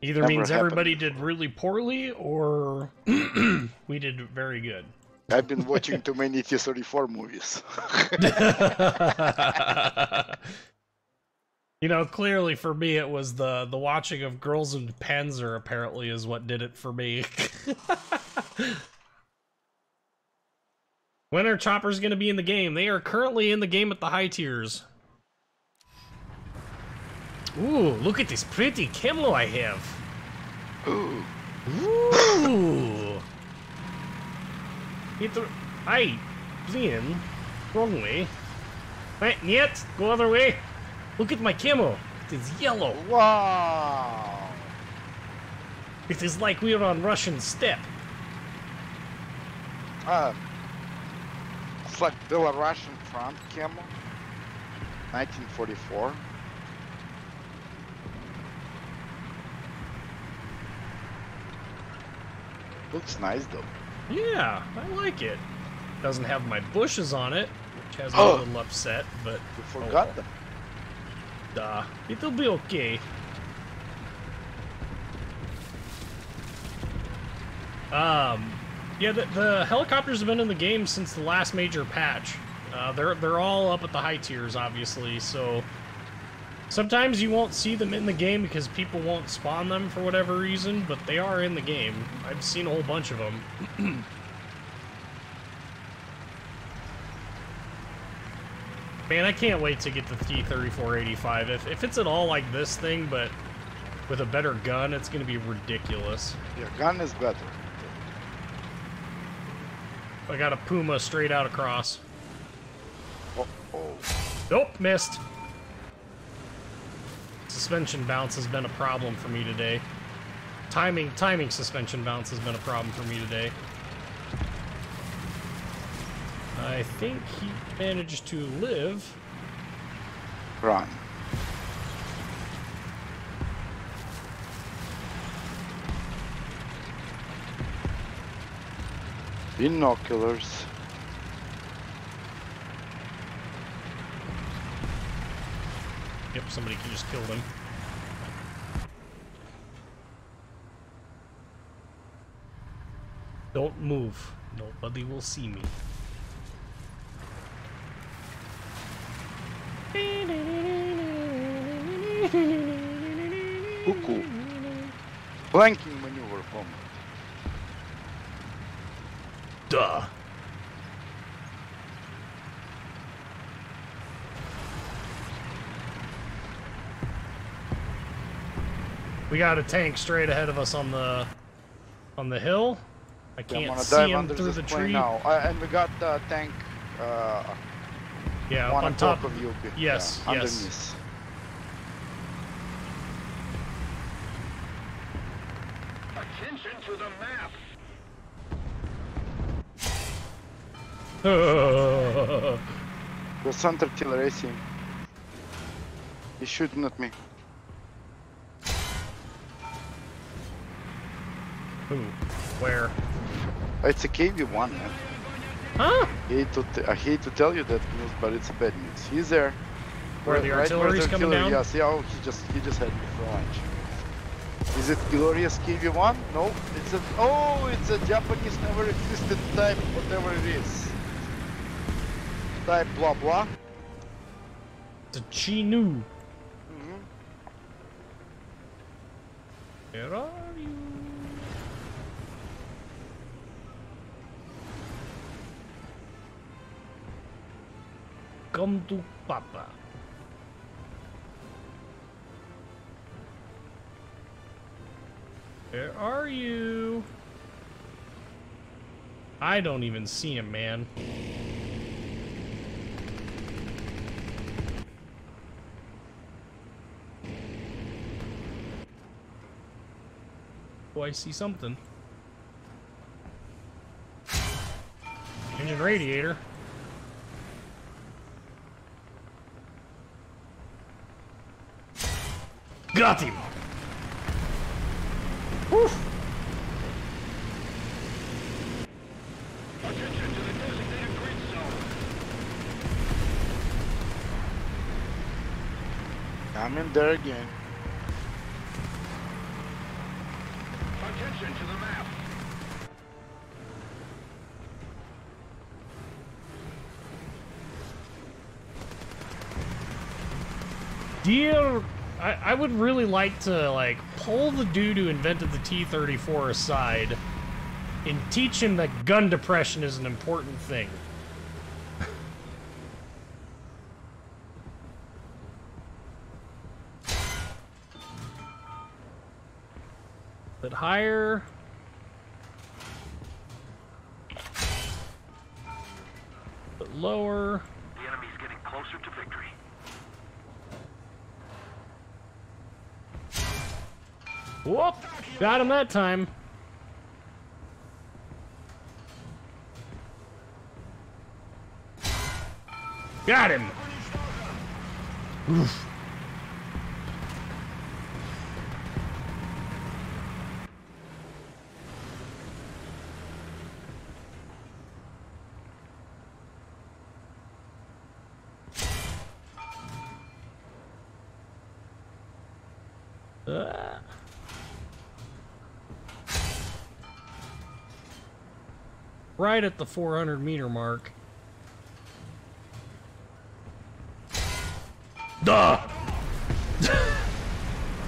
Either never means happened everybody before. did really poorly or we did very good. I've been watching too many T-34 movies. You know, clearly for me it was the watching of Girls in Panzer apparently is what did it for me. When are choppers going to be in the game? They are currently in the game at the high tiers. Ooh, look at this pretty camo I have. Ooh. Ooh. Aye, Blian. Wrong way. Right, niet, go other way. Look at my camo. It is yellow. Wow. It is like we are on Russian steppe. It's like Belarusian front camo. 1944. Looks nice though. Yeah, I like it. Doesn't have my bushes on it, which has me a little upset, but You forgot them. it'll be okay. Yeah, the helicopters have been in the game since the last major patch. They're all up at the high tiers, obviously, so sometimes you won't see them in the game because people won't spawn them for whatever reason, but they are in the game. I've seen a whole bunch of them. Man, I can't wait to get the T-3485. If it's at all like this thing, but with a better gun, it's going to be ridiculous. Your gun is better. I got a Puma straight out across. Oh. Nope, missed. Suspension bounce has been a problem for me today. Timing suspension bounce has been a problem for me today. I think he managed to live. Run. Binoculars. Yep, somebody just killed him. Don't move. Nobody will see me. Cuckoo. Flanking maneuver home. Duh. We got a tank straight ahead of us on the hill. I I'm can't gonna see dive him under through this the plane tree. now. And we got the tank. Yeah, one on top of you. Yes, yeah, yes. underneath. Attention to the map. The center killer, I see him. He's shooting at me. Who? Where? It's a KV-1, man. Huh? I hate to tell you that news, but it's a bad news. He's there. Where the artillery's coming down? Yes, yeah, oh, he just had me for lunch. Is it glorious KV-1? No, it's a Japanese never existed type, whatever it is. Type blah blah. It's a Chinook. Mm-hmm. Where are you? Come to Papa. Where are you? I don't even see him, man. Oh, I see something. Engine radiator. Got him! Woof! Attention to the designated grid zone. I'm in there again. Attention to the map. Dear, I would really like to, like, pull the dude who invented the T-34 aside and teach him that gun depression is an important thing. But higher. But lower. The enemy's getting closer to victory. Whoop! Got him that time. Got him! Oof. Right at the 400-meter mark. Duh!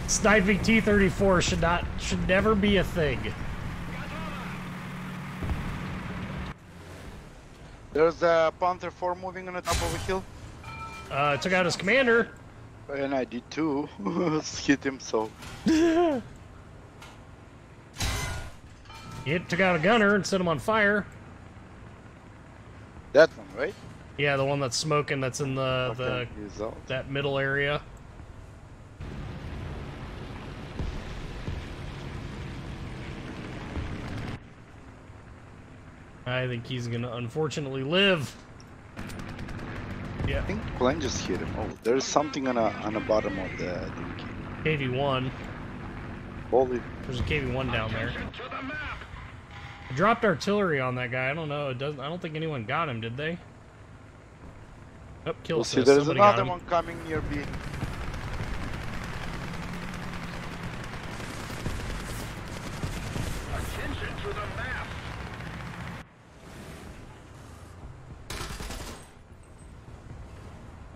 Sniping T-34 should never be a thing. There's a Panther 4 moving on the top of a hill. Took out his commander. And I did too. Hit him so. It took out a gunner and set him on fire. That one, right? Yeah, the one that's smoking, that's in Okay, he's out. that middle area. I think he's gonna unfortunately live. Yeah. I think plane just hit him. Oh, there's something on the bottom of the KV-1. Holy. There's a KV-1 down there. Attention to the map. I dropped artillery on that guy. I don't know. I don't think anyone got him, did they? Oh, kill We'll see. assist. There's Somebody got another him. one coming near B. Attention to the map.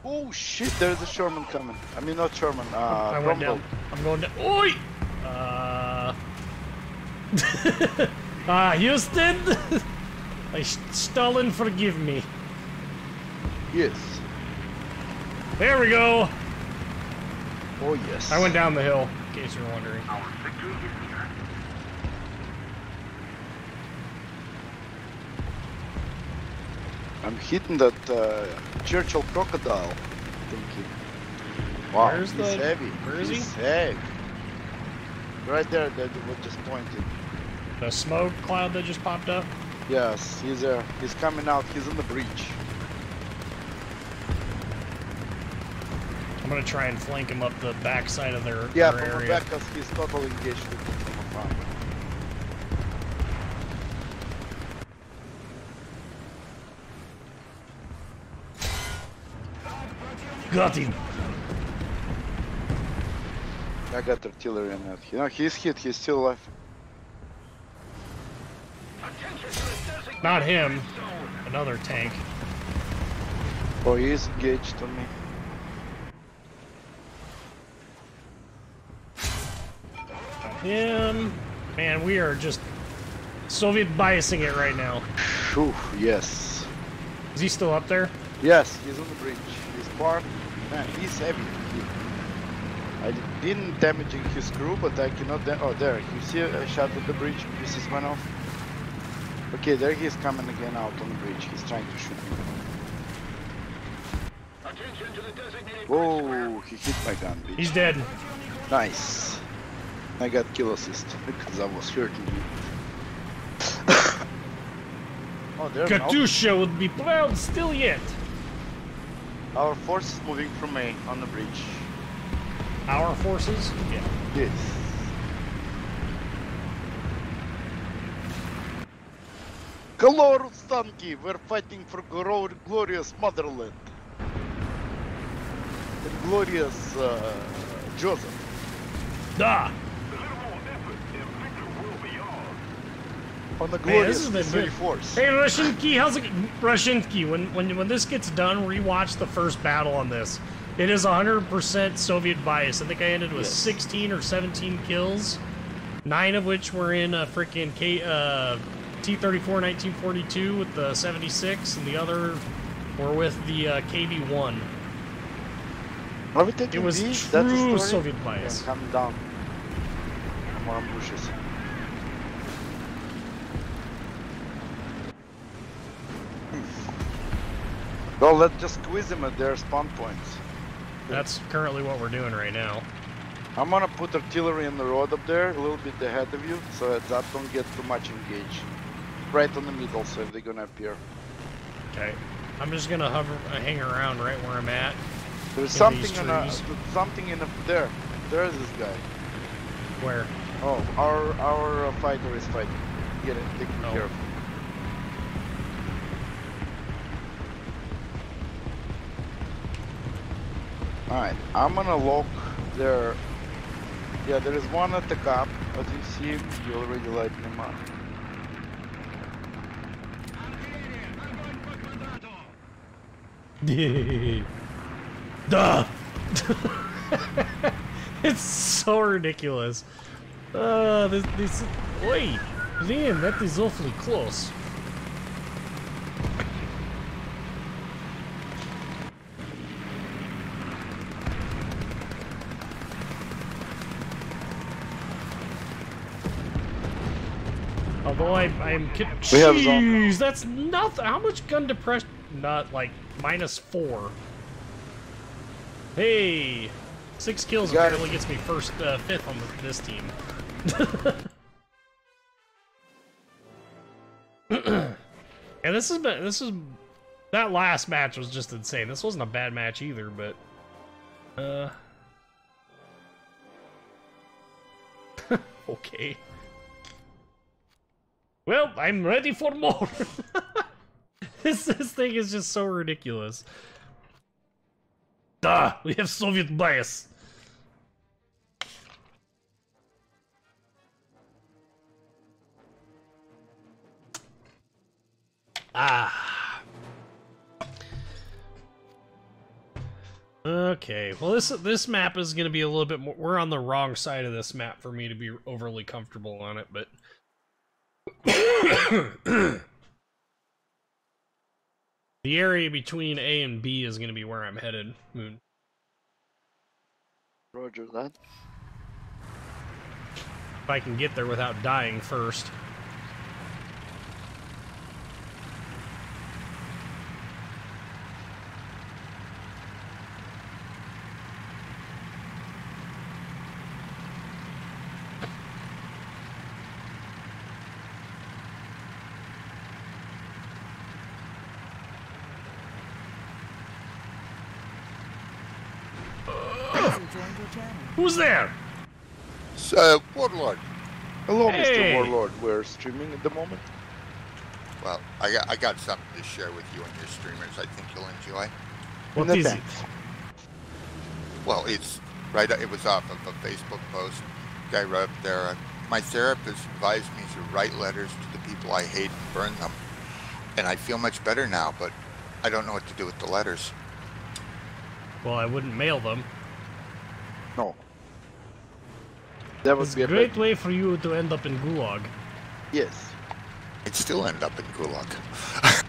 Oh shit! There's a Sherman coming. I mean, not Sherman. I went Cromwell. down. I'm going down. Oi! Houston! Stalin, forgive me. Yes. There we go! Oh yes. I went down the hill, in case you're wondering. Our victory is I'm hitting that Churchill crocodile. Thinking. Wow, Where's he's heavy. Where is He's heavy. Right there, that was just pointed. The smoke cloud that just popped up? Yes, he's there. He's coming out. He's in the breach. I'm gonna try and flank him up the backside of their Yeah, area. from the back, because he's totally engaged with the from front. Got him. I got artillery on that. You know, he's hit. He's still alive. Not him. Another tank. Oh, he's engaged on me. Not him. Man, we are just Soviet biasing it right now. Phew, yes. Is he still up there? Yes, he's on the bridge. He's parked. Man, he's heavy. I didn't damaging his crew, but I cannot. Oh, there. You see a shot at the bridge. Pieces went off. Okay, there he is coming again out on the bridge. He's trying to shoot me. Whoa, he hit my gun, bitch. He's dead. Nice. I got kill assist because I was hurting you. Oh, there. Katusha would be proud still yet. Our force is moving from A on the bridge. Our forces? Yeah. Yes. Hello, Stanky. We're fighting for glorious motherland. And glorious Joseph. Da! On the Man, glorious this has been Missouri good. force. Hey, Rushinsky, how's it? Rushinsky, when this gets done, rewatch the first battle on this. It is 100% Soviet bias. I think I ended with 16 or 17 kills, 9 of which were in a freaking T-34 1942 with the 76, and the other were with the KB-1. Are we taking It was these? That's the true story? Soviet bias. Yeah, coming down. More ambushes. Well, let's just squeeze them at their spawn points. That's currently what we're doing right now. I'm gonna put artillery on the road up there, a little bit ahead of you, so that don't get too much engaged. Right on the middle, so if they're gonna appear. Okay. I'm just gonna hang around right where I'm at. There's In something these in trees. something in there. There's this guy. Where? Oh, our fighter is fighting. Get it, take Oh. care of. Alright, I'm gonna lock their... Yeah, there is one at the cap. As you see, you already light him up. Duh! It's so ridiculous. This. Wait, Liam, that is awfully close. Although I'm We have zone. jeez, that's nothing. How much gun depression? Not like -4. Hey, 6 kills Got it. apparently gets me fifth on this team. Yeah, this is that last match was just insane. This wasn't a bad match either, but okay. Well, I'm ready for more. This thing is just so ridiculous. Duh, we have Soviet bias. Ah. Okay, well this map is going to be a little bit more... We're on the wrong side of this map for me to be overly comfortable on it, but... The area between A and B is going to be where I'm headed, Moon. Roger that. If I can get there without dying first. Who's there? Warlord. Hello, Hey. Mr. Warlord. We're streaming at the moment. Well, I got something to share with you and your streamers. I think you'll enjoy. What In the is it? tanks. Well, it's right. It was off of a Facebook post. Guy wrote up there. My therapist advised me to write letters to the people I hate and burn them, and I feel much better now. But I don't know what to do with the letters. Well, I wouldn't mail them. No. That would It's be a a great bad- way for you to end up in Gulag. Yes. I'd still end up in Gulag.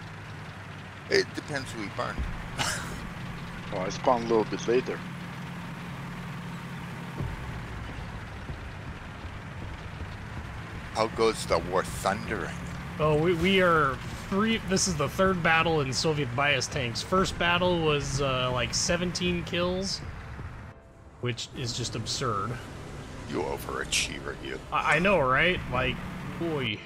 It depends who we burn. Oh, I spawned a little bit later. How goes the war thundering? Oh, we are three. This is the third battle in Soviet bias tanks. First battle was like 17 kills, which is just absurd. You overachiever, you. I know, right? Like, boy.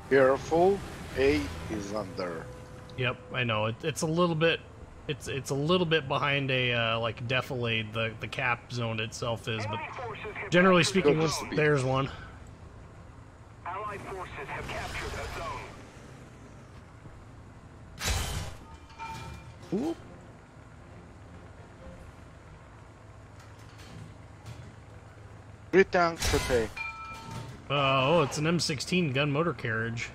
Careful. A is under. Yep, I know. It's a little bit. It's a little bit behind a like defilade. The cap zone itself is, but generally speaking, Good once speed. there's one. Allied forces have captured a zone. Ooh. Three tanks at A. Oh, it's an M16 gun motor carriage.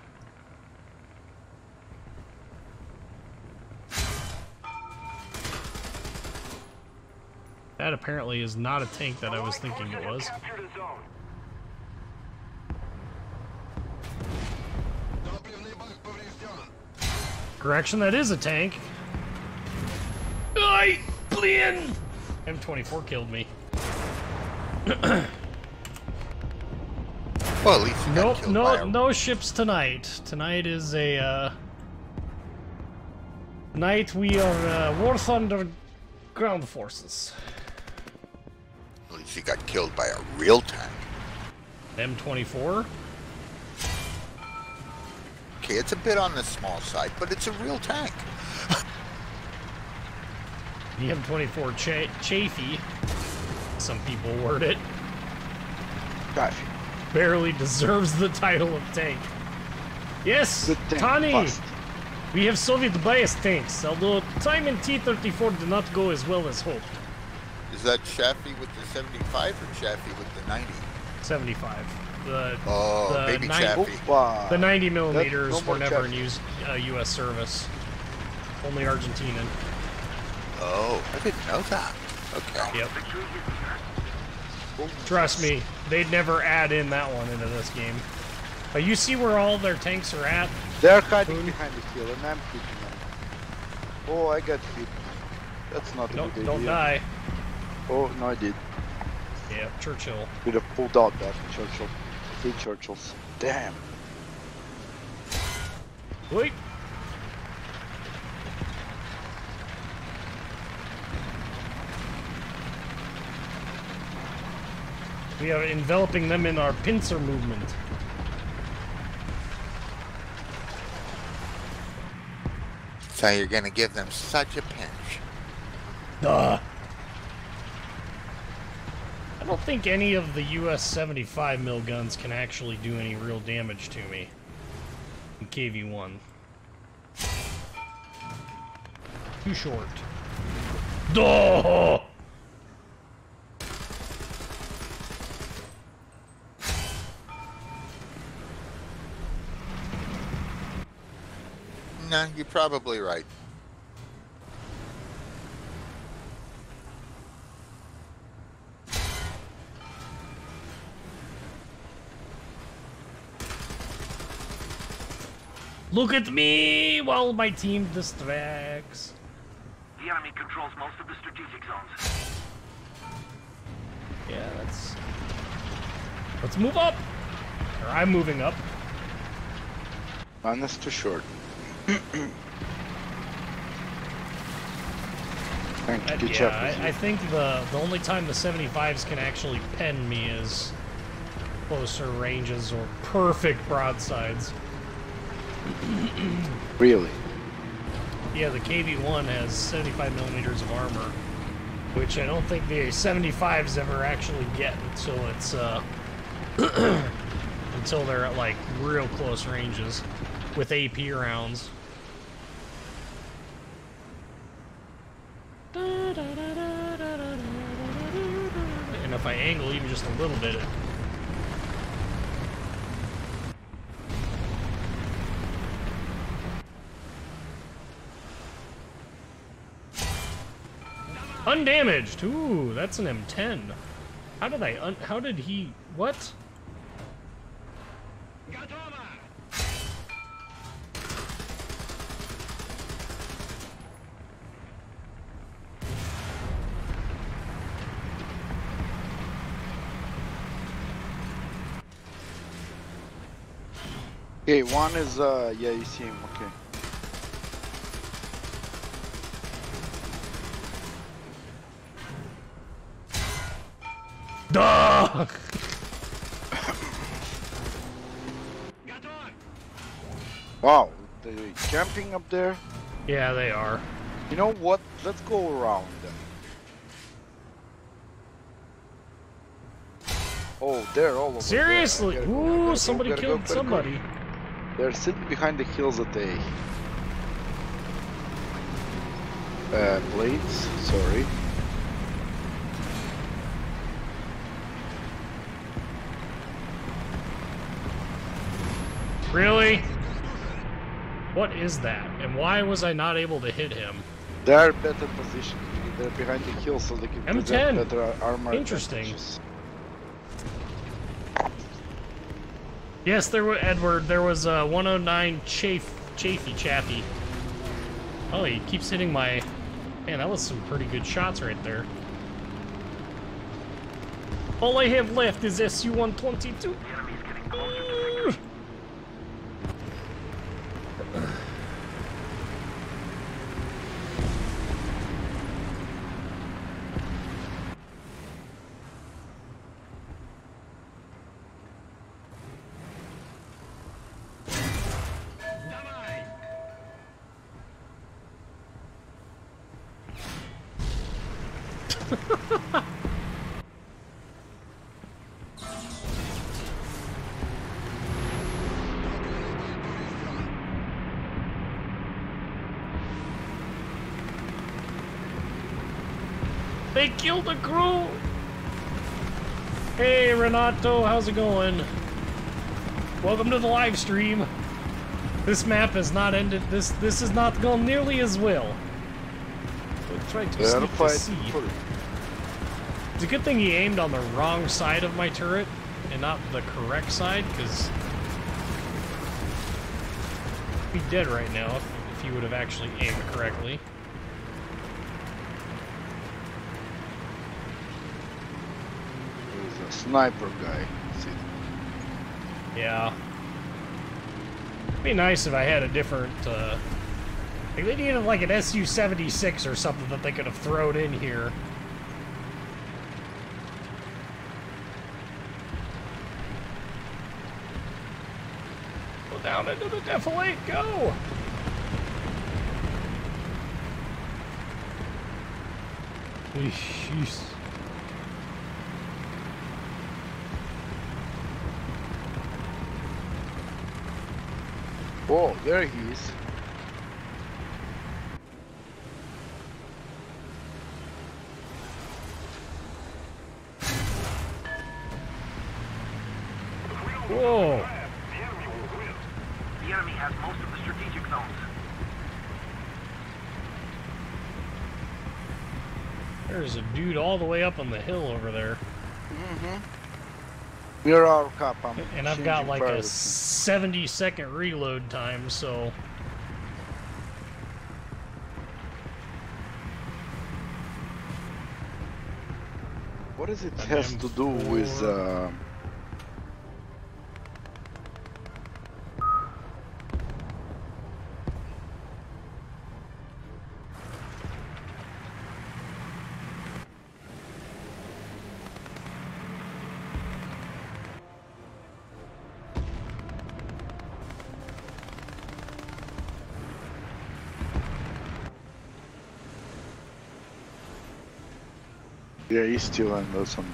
That apparently is not a tank that I was thinking it was. Captured a zone. Correction, that is a tank. I plane. M24 killed me. Well, at least you got killed by a... No ships tonight. Tonight is a night we are War Thunder ground forces. At least you got killed by a real tank. M24. Okay, it's a bit on the small side, but it's a real tank. The M24 Chafee, some people word it, Gosh. barely deserves the title of tank. Yes, Good tank. Tani, Fast. we have Soviet bias tanks, although time in T-34 did not go as well as hoped. Is that Chaffee with the 75 or Chaffee with the 90? 75. The Baby 90 Chaffee. Opa. The 90 millimeters no more were never in Chaffee. U.S. service. Only Argentinian. Oh, I didn't know that. Okay. Yep. Trust me, they'd never add in that one into this game. But you see where all their tanks are at? They're hiding Boom. behind the hill and I'm hitting them. Oh, I got hit. That's not a good idea. Don't die. Oh, no, I did. Yeah, Churchill. Could have pulled out that Churchill. Three Churchills. Damn. Wait. We are enveloping them in our pincer movement. So you're gonna give them such a pinch. Duh. I don't think any of the US 75 mil guns can actually do any real damage to me in KV-1. Too short. Duh! No, you're probably right. Look at me while my team distracts. The enemy controls most of the strategic zones. Yeah, let's move up. Or I'm moving up. Mine is too short. Thank you, Yeah, I think the only time the 75s can actually pen me is closer ranges or perfect broadsides. Really? Yeah, the KV-1 has 75 millimeters of armor. which I don't think the 75s ever actually get until it's until they're at like real close ranges with AP rounds. And if I angle even just a little bit, undamaged. Ooh, that's an M10. How did how did he, what? Okay, one is, yeah, you see him, okay. Duh! Wow, they camping up there? Yeah, they are. You know what? Let's go around them. Oh, they're all over Seriously? there. Ooh, somebody killed somebody. They're sitting behind the hills at the blades, sorry. Really? What is that? And why was I not able to hit him? They're better positioned. They're behind the hill so they can present M10. better armor. Interesting. Advantages. Yes, there was Edward. There was 109 Chaffy. Oh, he keeps hitting my. Man, that was some pretty good shots right there. All I have left is SU-122. They killed the crew! Hey, Renato, how's it going? Welcome to the live stream. This map has not ended. This has not gone nearly as well. We'll try to sneak to C. It's a good thing he aimed on the wrong side of my turret and not the correct side, because I'd be dead right now if he would have actually aimed correctly. There's a sniper guy. See? Yeah. It'd be nice if I had a different, like they needed like an SU-76 or something that they could have thrown in here. Go down into the defilade, go! Jeez. Oh, there he is. Whoa! The enemy has most of the strategic zones. There's a dude all the way up on the hill over there. We're our cop. And I've got like a 70-second reload time, so... What does it has to do with Yeah, he's still under some.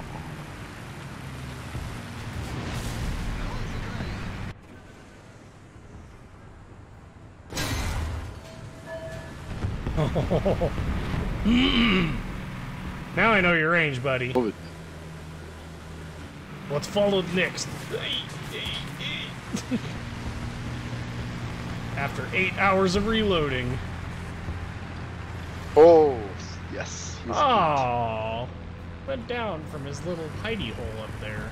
Now I know your range, buddy. Move it. What's followed next? After 8 hours of reloading. Oh, yes. He's Oh, went down from his little hidey hole up there.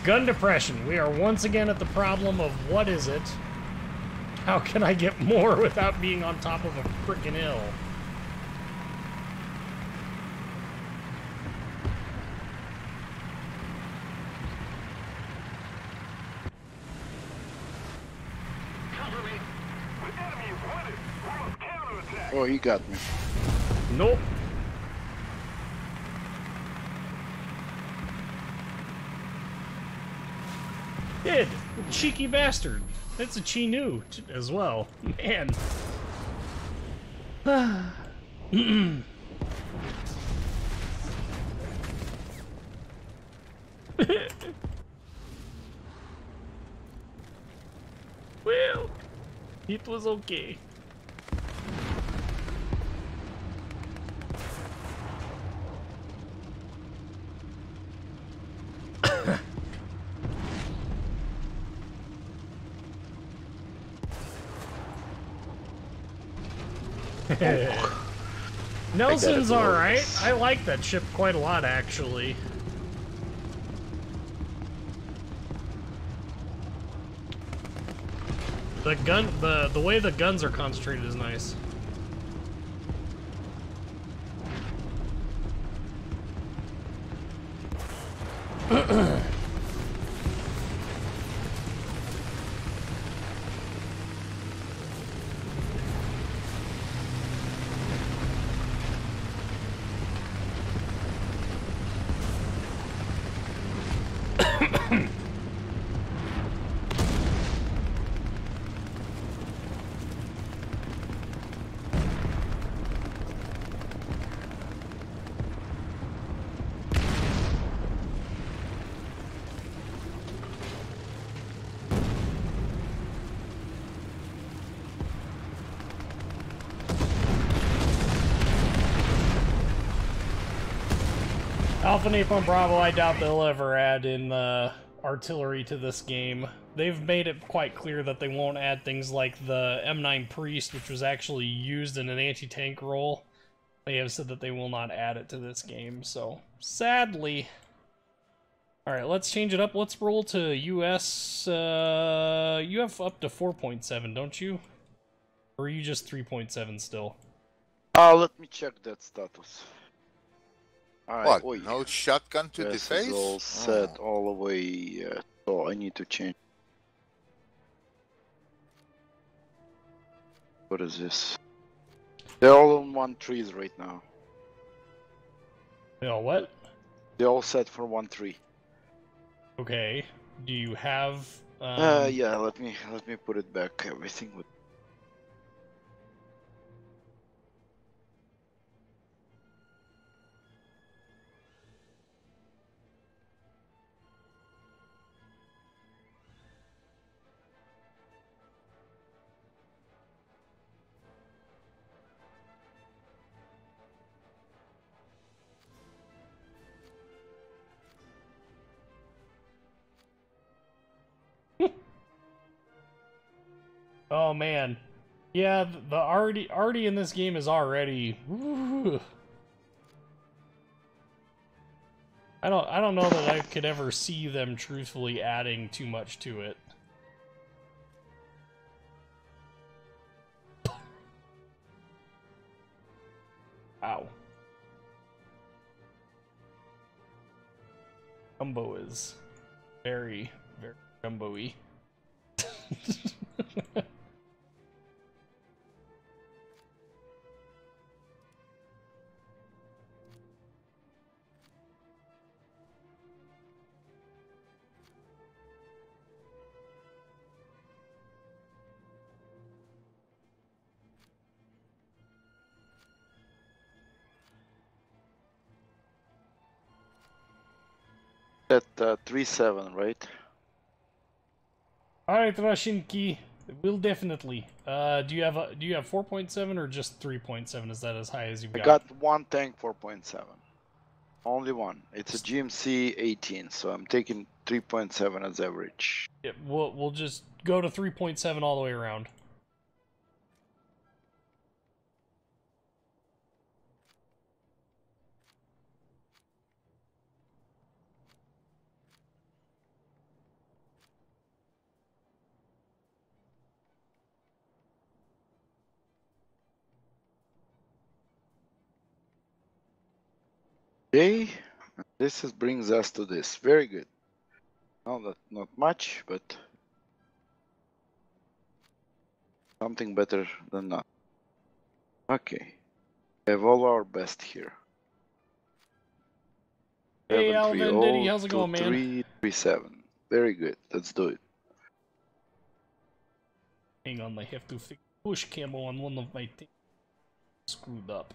Gun depression. We are once again at the problem of what is it? How can I get more without being on top of a frickin' hill? Cover me. The enemy is winning. We must counterattack. Oh, he got me. Nope. Did. Cheeky bastard. That's a Chinu as well. Man. Well, it was okay. Nelson's alright. I like that ship quite a lot, actually. The gun, the way the guns are concentrated is nice. Alpha Napalm Bravo, I doubt they'll ever add in artillery to this game. They've made it quite clear that they won't add things like the M9 Priest, which was actually used in an anti-tank role. They have said that they will not add it to this game, so sadly. Alright, let's change it up. Let's roll to US. You have up to 4.7, don't you? Or are you just 3.7 still? Let me check that status. What? Oi. No shotgun to the Yes, face? it's all set all the way. So I need to change. What is this? They're all on 1.3s right now. You know what? They're all set for 1.3. Okay. Do you have? Yeah. Let me put it back. Everything would. Oh man, yeah. The arty in this game is already. Woo. I don't know that I could ever see them truthfully adding too much to it. Ow. Jumbo is very, very jumbo-y. At 3-7, right? Alright, Rashinki. Will definitely. Do you have 4.7 or just 3.7? Is that as high as you've I got? got one tank 4.7. Only one. It's a GMC 18, so I'm taking 3.7 as average. Yeah, we'll just go to 3.7 all the way around. Okay, this brings us to this. Very good. Not much, but something better than not. Okay, we have all our best here. Hey, 730 Alvin Diddy, how's it going, man? 2337. Very good. Let's do it. Hang on, I have to fix push camo on one of my things. Screwed up.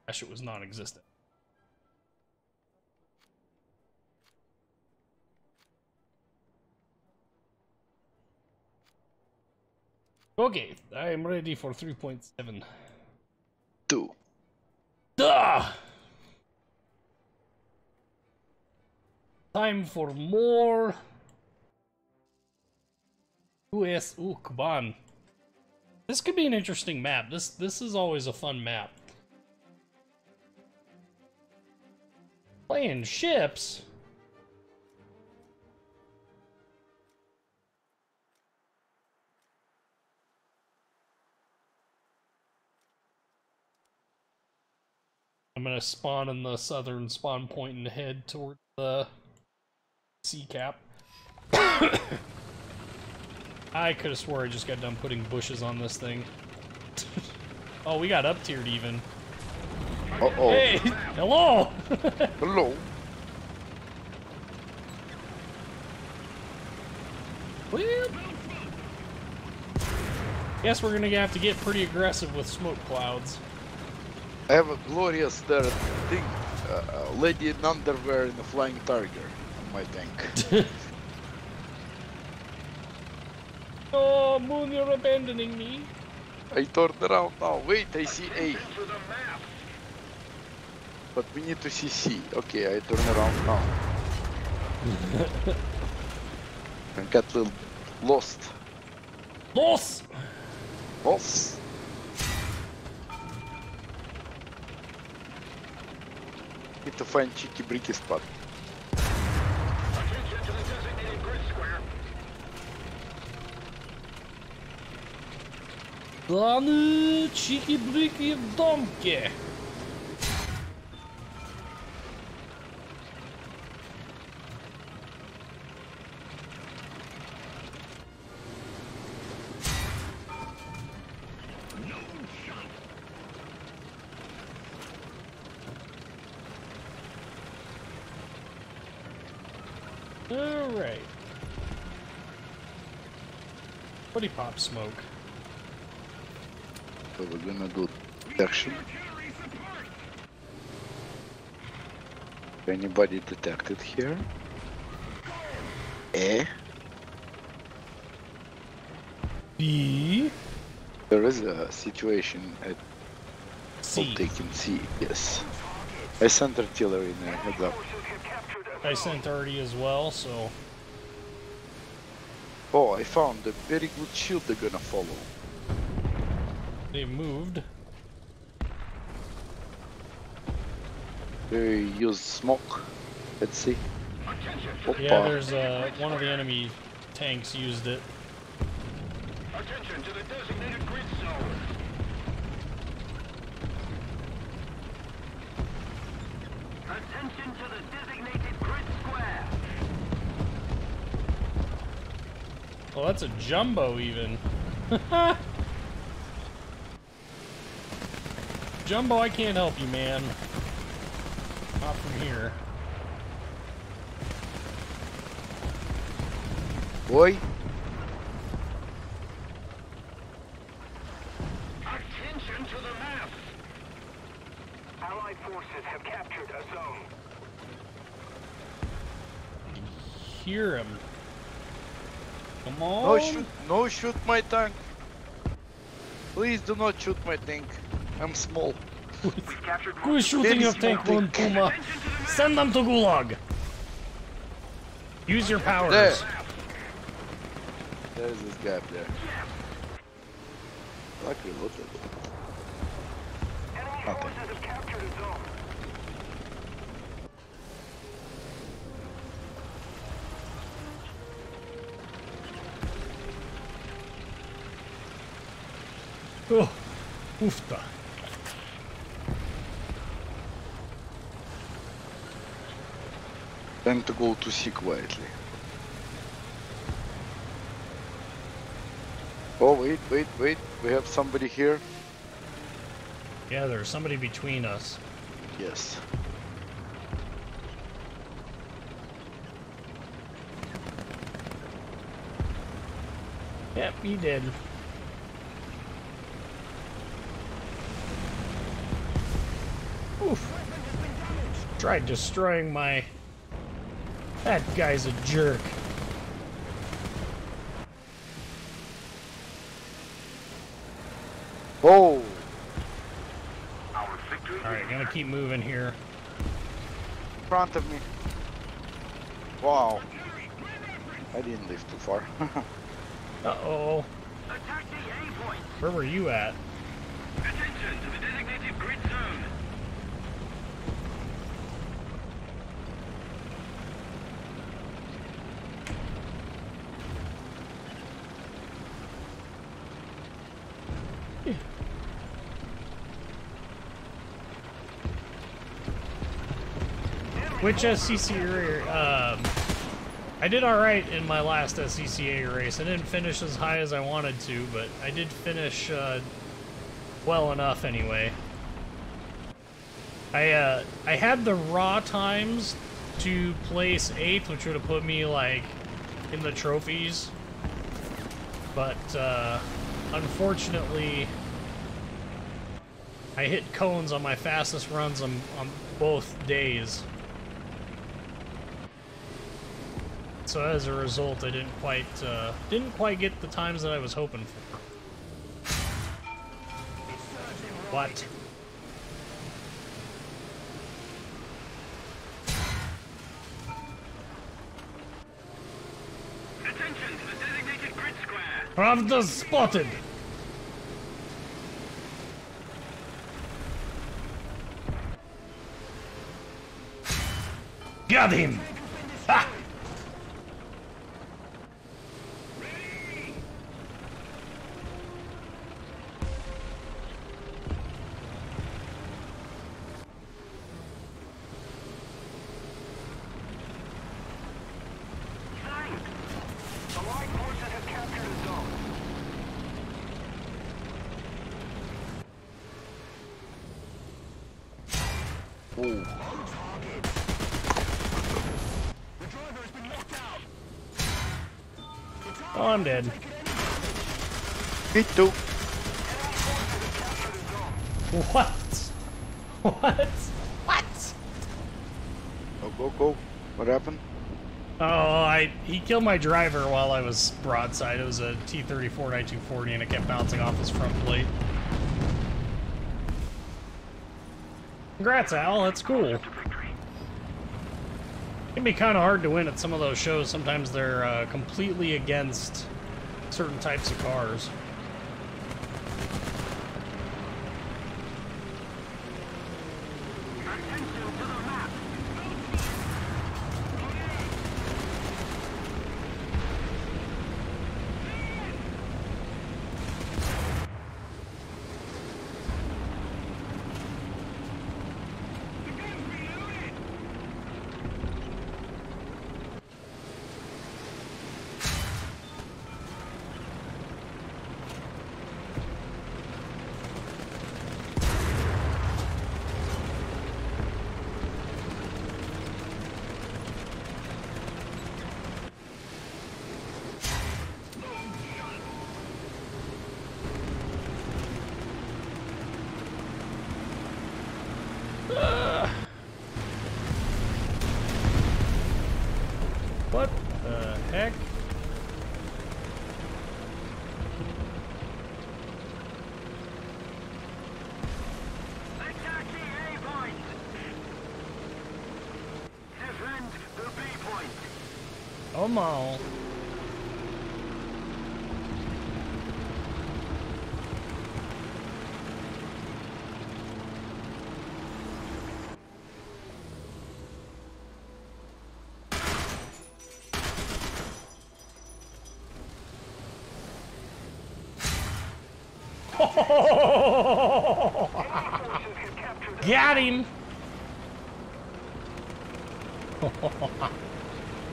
That shit was non-existent. Okay, I am ready for 3.7. 2. Duh! Time for more US. Ooh, Kuban. This could be an interesting map. This is always a fun map. Playing ships. I'm gonna spawn in the southern spawn point and head toward the sea cap. I could have swore I just got done putting bushes on this thing. Oh, we got up-tiered even. Uh-oh. Hey! Hello! Hello. Well, guess we're gonna have to get pretty aggressive with smoke clouds. I have a glorious thing, lady in underwear in a flying tiger on my tank. Oh, Moon, you're abandoning me. I turned around now. Wait, I see A. But we need to see C. Okay, I turn around now. I got a little lost. Lost! Lost. Need to find cheeky bricky spot. Attention to the designated grid square. Dane cheeky bricky donkey. Alright. What do you pop smoke? So we're gonna do detection. Anybody detected here? A. B. There is a situation at C. taking C. Yes. I sent artillery in there. Heads up. I sent already as well, so Oh, I found a very good shield they're gonna follow. they moved. They use smoke. Let's see. Opa. Yeah, there's one of the enemy tanks used it. Attention to the designated grid zone. Attention to the designated grid square. Oh, that's a jumbo even. Jumbo, I can't help you, man. Not from here. Boy. Attention to the map. Allied forces have captured a zone. Hear him. Come on. No shoot my tank. Please do not shoot my tank. I'm small. We've captured Who is shooting your tank, Lone Puma? Send them to Gulag. Use your powers. There. There's this guy up there. Luckily, look at it. enemy forces have captured a zone. Oh, oofta. Time to go to sea quietly. Oh, wait. We have somebody here. Yeah, there's somebody between us. Yes. Yep, he did. Oof. Tried destroying my... That guy's a jerk. Oh! Our victory. Alright, gonna keep moving here. In front of me. Wow. I didn't live too far. Uh-oh. Attack the A point. Where were you at? Attention to the designated grid zone. Which SCCA, I did alright in my last SCCA race. I didn't finish as high as I wanted to, but I did finish, well enough anyway. I had the raw times to place 8th, which would have put me, like, in the trophies. But, unfortunately, I hit cones on my fastest runs on both days. So as a result, I didn't quite get the times that I was hoping for. What? Attention to the designated grid square. Pravda spotted! Got him! Ha! Allied forces have captured a zone. Oh. The driver has been knocked out. Oh, I'm dead. Me too. What? What? What? Go. What happened? Oh, he killed my driver while I was broadside. It was a T-34-9240 and it kept bouncing off his front plate. Congrats, Al. That's cool. It can be kind of hard to win at some of those shows. Sometimes they're completely against certain types of cars. Come on. Got him!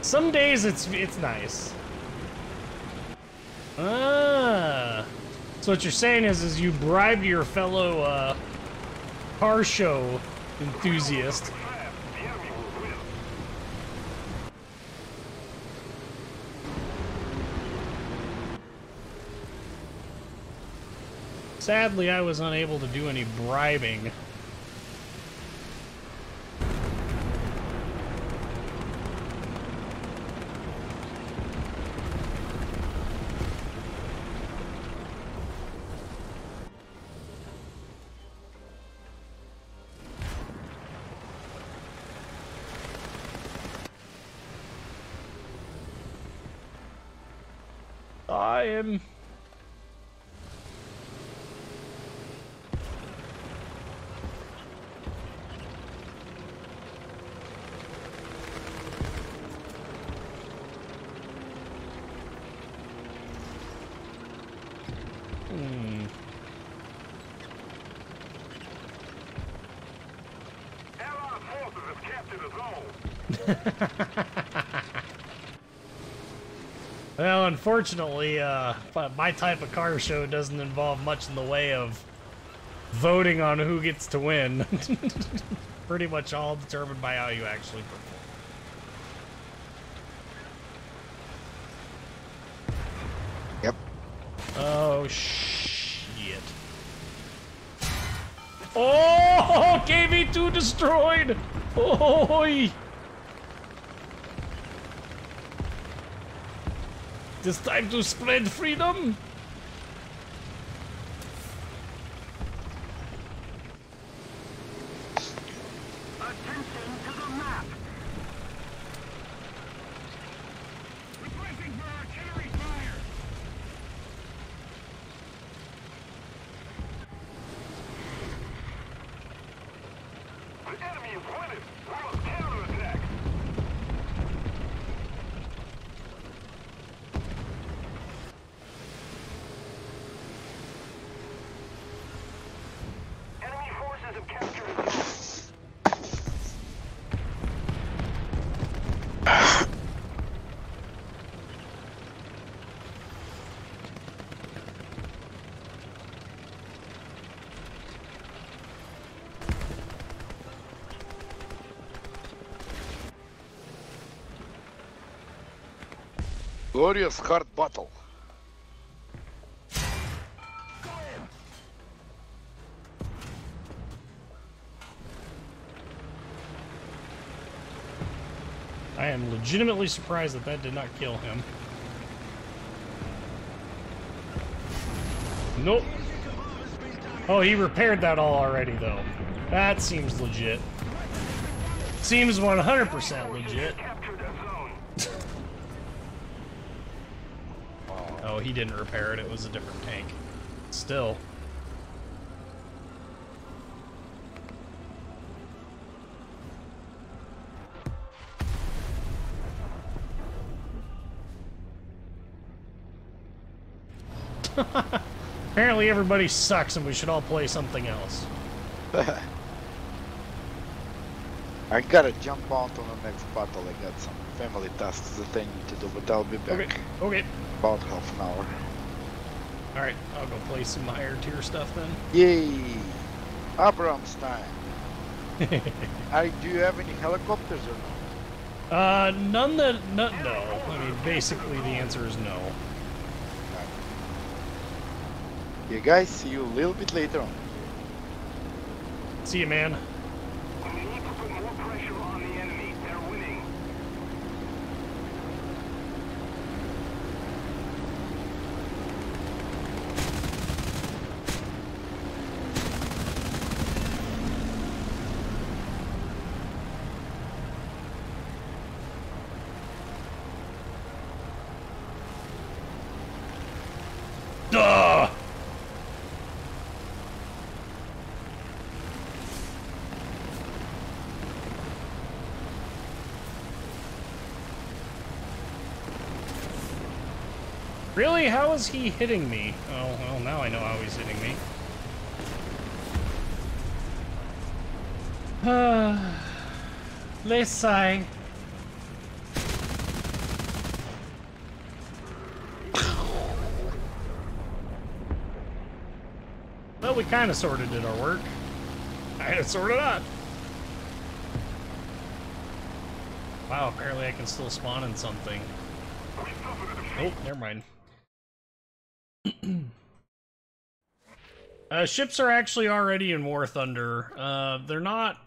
Some days it's nice. Ah. So what you're saying is you bribed your fellow car show enthusiast. Sadly, I was unable to do any bribing. I am... Allied forces have captured a zone. Well, unfortunately, my type of car show doesn't involve much in the way of voting on who gets to win. Pretty much all determined by how you actually perform. Yep. Oh, shit. Oh, KV2 destroyed! Oh, it's time to spread freedom! Attention to the map. Requesting for artillery fire. The enemy is winning. We must counterattack. Enemy forces have captured a zone. Glorious hard battle. I am legitimately surprised that that did not kill him. Nope. Oh, he repaired that all already, though. That seems legit. Seems 100% legit. Captured a zone. Oh, he didn't repair it. It was a different tank. Still. Apparently everybody sucks and we should all play something else. I gotta jump out on the next battle. I got some family tasks that I need to do, but I'll be back Okay, okay. about half an hour. Alright, I'll go play some higher tier stuff then. Yay! Abrams time. Do you have any helicopters or no? None that, no. I mean, basically the answer is no. You guys, see you a little bit later on. See you, man. We need to put more pressure on the enemy. They're winning. Really? How is he hitting me? Oh, well, now I know how he's hitting me. Let's sigh. Well, we kind of sorta did our work. Kinda sorta not. Wow, apparently I can still spawn in something. Oh, never mind. Ships are actually already in War Thunder. They're not...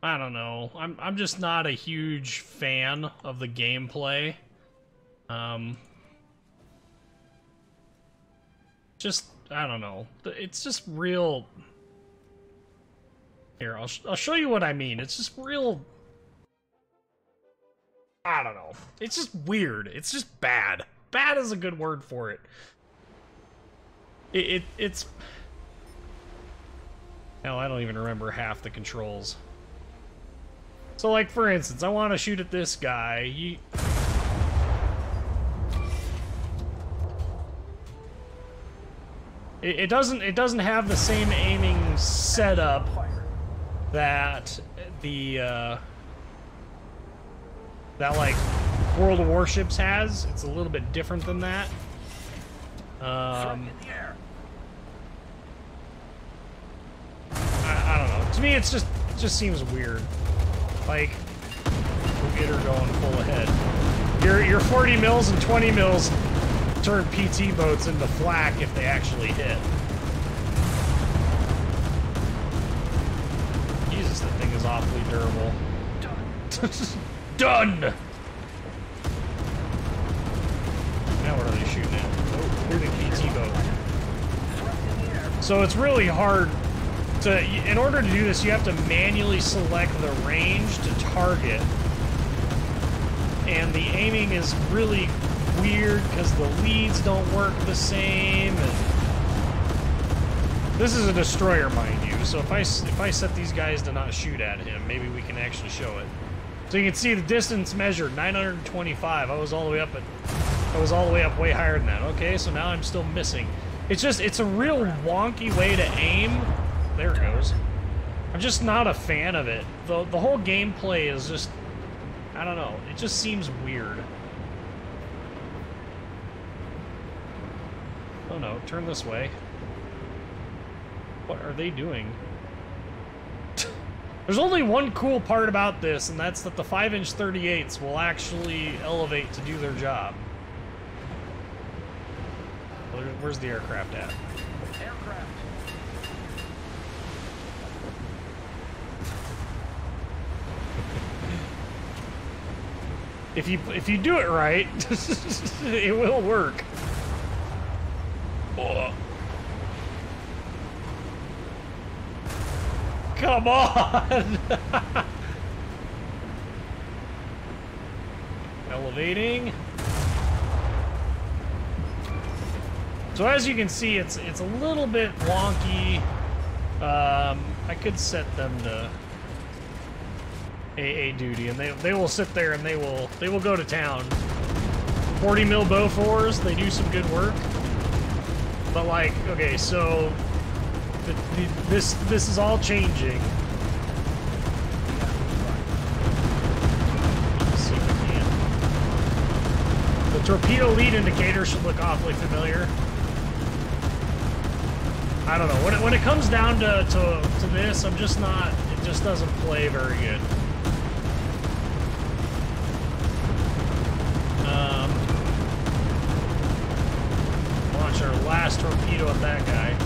I don't know. I'm just not a huge fan of the gameplay. Just, I don't know. It's just real... Here, I'll show you what I mean. It's just real... I don't know. It's just weird. It's just bad. Bad is a good word for it. It's... Hell, I don't even remember half the controls. So, like, for instance, I want to shoot at this guy. It doesn't have the same aiming setup that the that like World of Warships has. It's a little bit different than that. I don't know. To me, it just seems weird. Like, we'll get her going full ahead. Your 40 mils and 20 mils turn PT boats into flak if they actually hit. Jesus, that thing is awfully durable. Done! Now what are they shooting at? Oh, they're the PT boat. So it's really hard to... In order to do this, you have to manually select the range to target. And the aiming is really weird because the leads don't work the same. And this is a destroyer, mind you. So if I set these guys to not shoot at him, maybe we can actually show it. So you can see the distance measured, 925. I was all the way up way higher than that. Okay, so now I'm still missing. It's a real wonky way to aim. There it goes. I'm just not a fan of it. The whole gameplay is just, I don't know. It just seems weird. Oh no, turn this way. What are they doing? There's only one cool part about this, and that's that the 5-inch 38s will actually elevate to do their job. Where's the aircraft at? Aircraft. If you do it right, it will work. Oh. Come on! Elevating. So as you can see, it's a little bit wonky. I could set them to AA duty, and they will sit there and they will go to town. 40 mil Bofors, they do some good work. But like, okay, so this is all changing. Let's see if we can. The torpedo lead indicator should look awfully familiar. I don't know. When it comes down to this, I'm just not. It just doesn't play very good. Launch our last torpedo at that guy.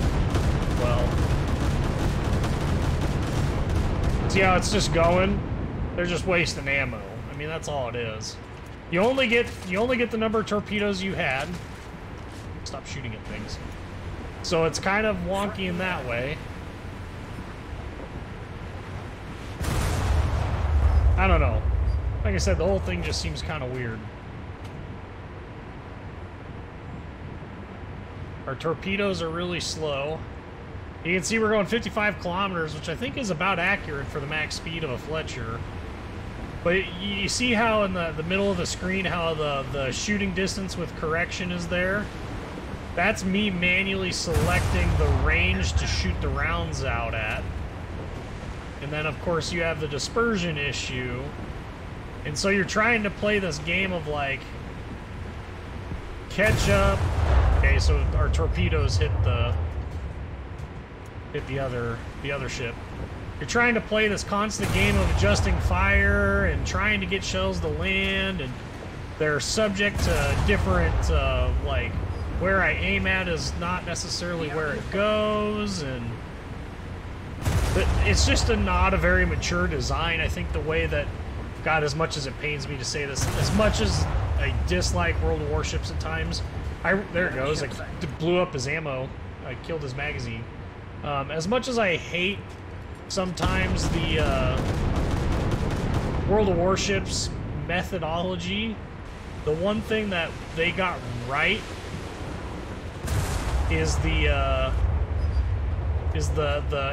Well, see how it's just going? They're just wasting ammo. I mean, that's all it is. You only get the number of torpedoes you had. Stop shooting at things. So it's kind of wonky in that way. I don't know. Like I said, the whole thing just seems kind of weird. Our torpedoes are really slow. You can see we're going 55 kilometers, which I think is about accurate for the max speed of a Fletcher. But you see how in the middle of the screen, how the shooting distance with correction is there? That's me manually selecting the range to shoot the rounds out at. And then, of course, you have the dispersion issue. And so you're trying to play this game of, like, catch up. Okay, so our torpedoes hit the other ship. You're trying to play this constant game of adjusting fire and trying to get shells to land, and they're subject to different, like, where I aim at is not necessarily where it goes, and it's just not a very mature design. I think the way that, God, as much as it pains me to say this, as much as I dislike World of Warships at times, there it goes, I blew up his ammo, I killed his magazine. As much as I hate sometimes the World of Warships methodology, the one thing that they got right is the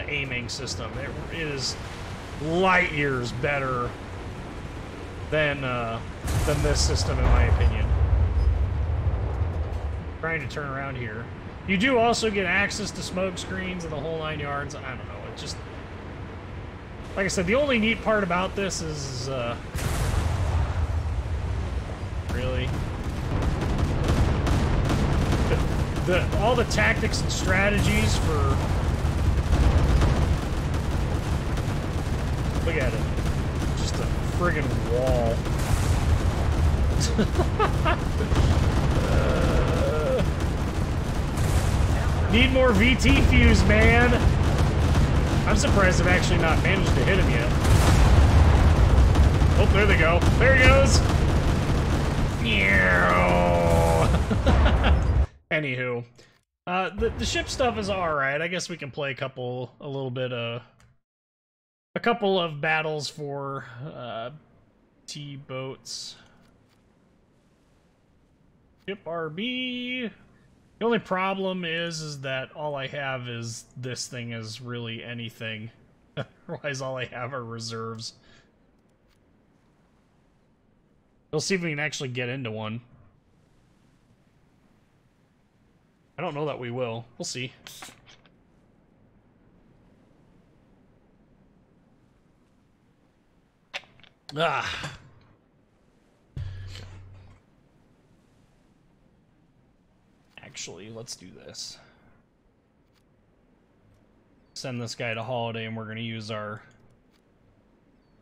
aiming system. It is light years better than this system, in my opinion. Trying to turn around here. You do also get access to smoke screens and the whole 9 yards. I don't know. It just, like I said, the only neat part about this is really all the tactics and strategies for. Look at it. Just a friggin' wall. Need more VT fuse, man. I'm surprised I've actually not managed to hit him yet. Oh, there they go. There he goes. Anywho, the ship stuff is all right. I guess we can play a couple of battles for T-boats. Ship RB. The only problem is that all I have is this thing is really anything. Otherwise, all I have are reserves. We'll see if we can actually get into one. I don't know that we will. We'll see. Ah. Actually, let's do this. Send this guy to holiday, and we're going to use our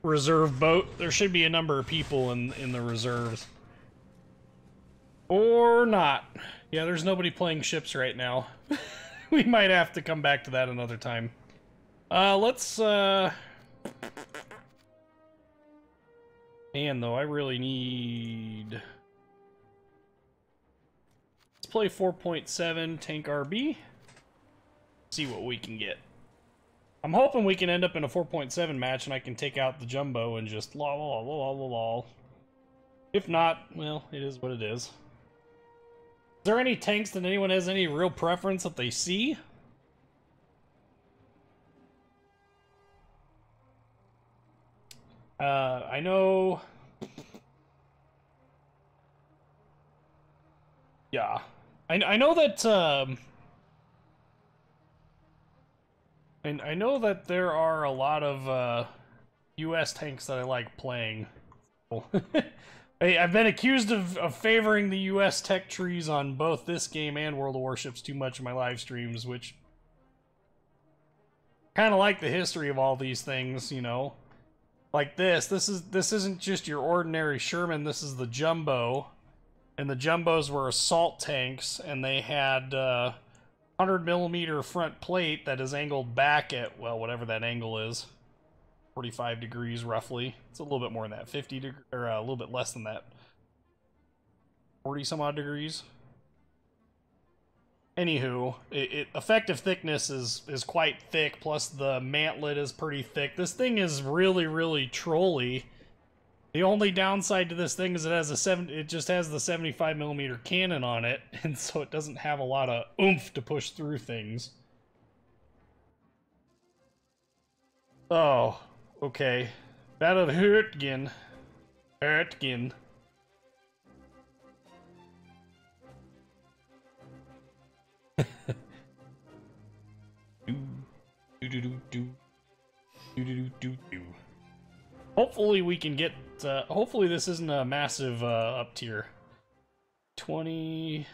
reserve boat. There should be a number of people in the reserves. Or not. Yeah, there's nobody playing ships right now. We might have to come back to that another time. Let's, man, though, I really need... Let's play 4.7 Tank RB. See what we can get. I'm hoping we can end up in a 4.7 match and I can take out the jumbo and just lol. If not, well, it is what it is. Is there any tanks that anyone has any real preference that they see? I know... Yeah. I know that, and I know that there are a lot of, US tanks that I like playing. I've been accused of favoring the US tech trees on both this game and World of Warships too much in my live streams, which... kind of like the history of all these things, you know? Like this isn't just your ordinary Sherman, this is the Jumbo. And the Jumbos were assault tanks, and they had 100mm front plate that is angled back at, well, whatever that angle is. 45 degrees, roughly. It's a little bit more than that. 50 degrees, or a little bit less than that. 40-some-odd degrees. Anywho, effective thickness is quite thick, plus the mantlet is pretty thick. This thing is really, really trolly. The only downside to this thing is it just has the 75mm cannon on it, and so it doesn't have a lot of oomph to push through things. Oh, okay. That'll hurt again. Atkin. Hopefully we can get, hopefully this isn't a massive, up tier. 20...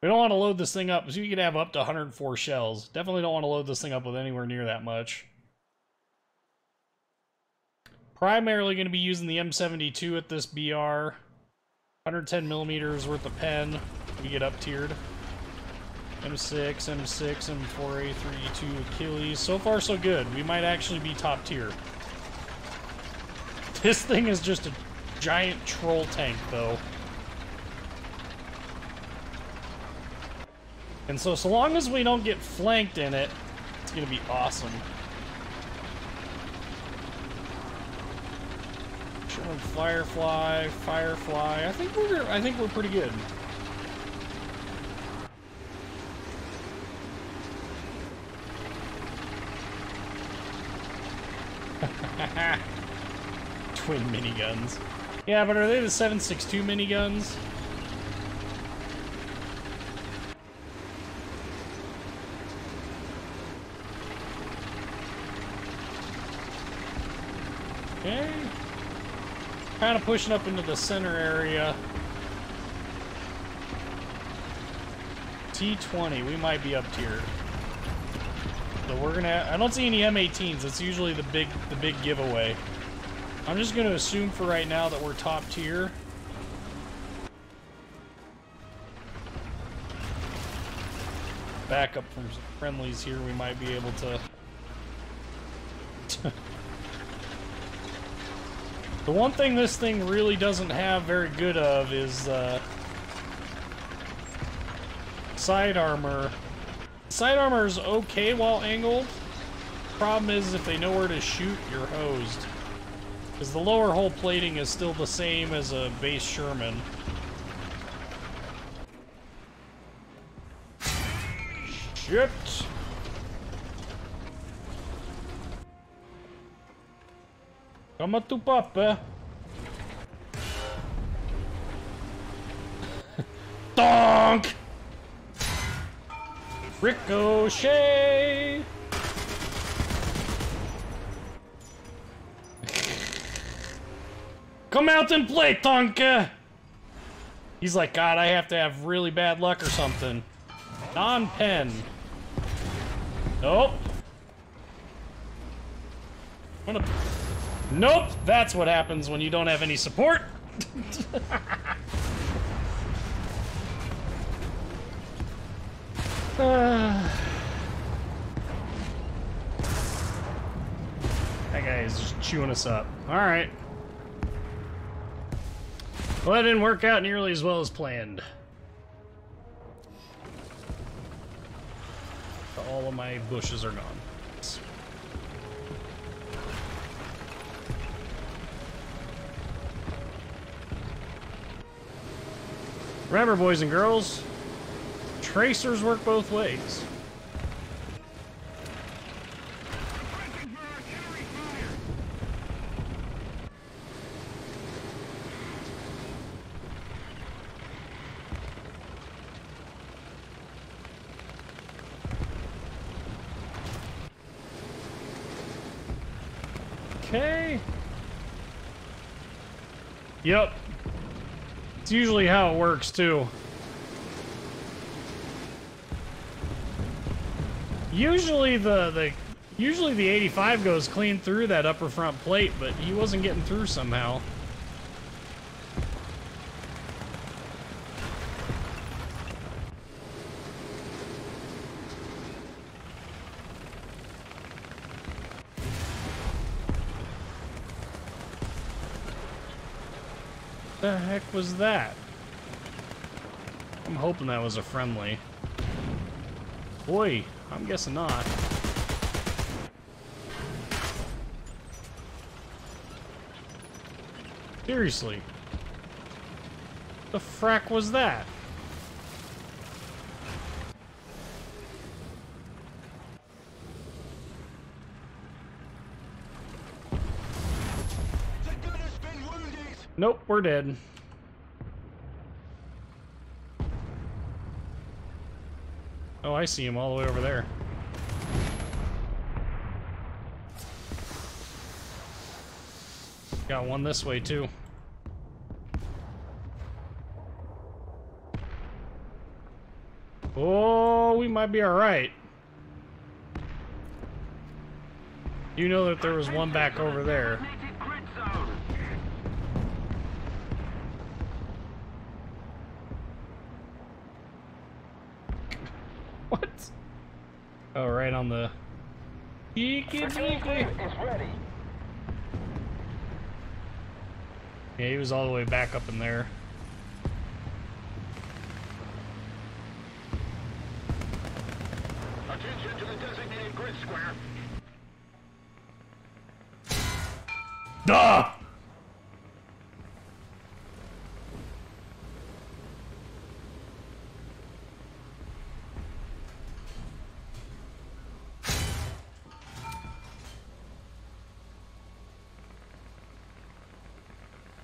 We don't want to load this thing up, so you could have up to 104 shells. Definitely don't want to load this thing up with anywhere near that much. Primarily going to be using the M72 at this BR. 110 millimeters worth of pen. We get up tiered. M6, M6, M4A3, 2 Achilles. So far, so good. We might actually be top tier. This thing is just a giant troll tank, though. And so long as we don't get flanked in it, it's gonna be awesome. Showing Firefly. I think we're pretty good. Twin miniguns. Yeah, but are they the 7.62 miniguns? Okay. Kind of pushing up into the center area. T20, we might be up tiered. So we're gonna. I don't see any M18s. It's usually the big giveaway. I'm just gonna assume for right now that we're top tier. Back up from some friendlies here, we might be able to. The one thing this thing really doesn't have very good of is side armor. Side armor is okay while angled. Problem is, if they know where to shoot, you're hosed. Because the lower hull plating is still the same as a base Sherman. Shit! Come tu papa! Donk! Ricochet! Come out and play, Tonka! He's like, God, I have to have really bad luck or something. Non-pen. Nope. Nope! That's what happens when you don't have any support! That guy is just chewing us up. Alright. Well, that didn't work out nearly as well as planned. All of my bushes are gone. Remember, boys and girls, tracers work both ways. Okay. Yep. It's usually how it works, too. Usually the 85 goes clean through that upper front plate, but he wasn't getting through somehow. The heck was that? I'm hoping that was a friendly. Boy, I'm guessing not. Seriously. The frack was that? Nope, we're dead. Oh, I see him all the way over there. Got one this way, too. Oh, we might be alright. You know that there was one back over there. What? Oh, right on the... Yeah, he was all the way back up in there. Attention to the designated grid square. Duh!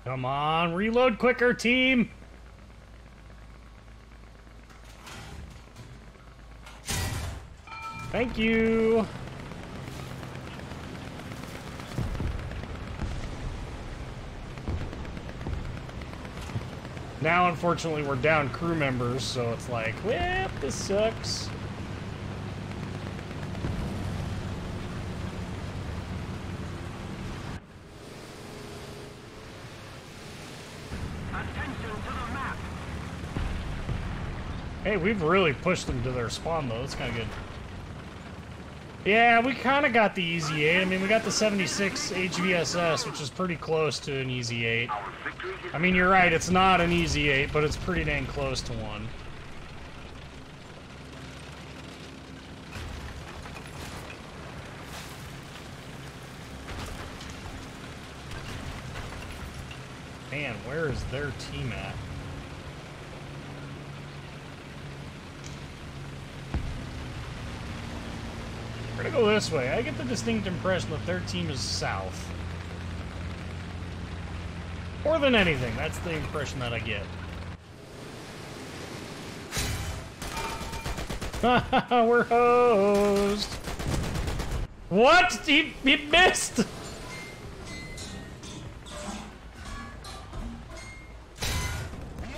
Come on, reload quicker, team! Thank you! Now, unfortunately, we're down crew members, so it's like, well, this sucks. Hey, we've really pushed them to their spawn, though. That's kind of good. Yeah, we kind of got the easy 8. I mean, we got the 76 HVSS, which is pretty close to an easy 8. I mean, you're right, it's not an easy 8, but it's pretty dang close to one. Man, where is their team at? We're gonna go this way. I get the distinct impression that their team is south. More than anything, that's the impression that I get. We're hosed. What? He missed!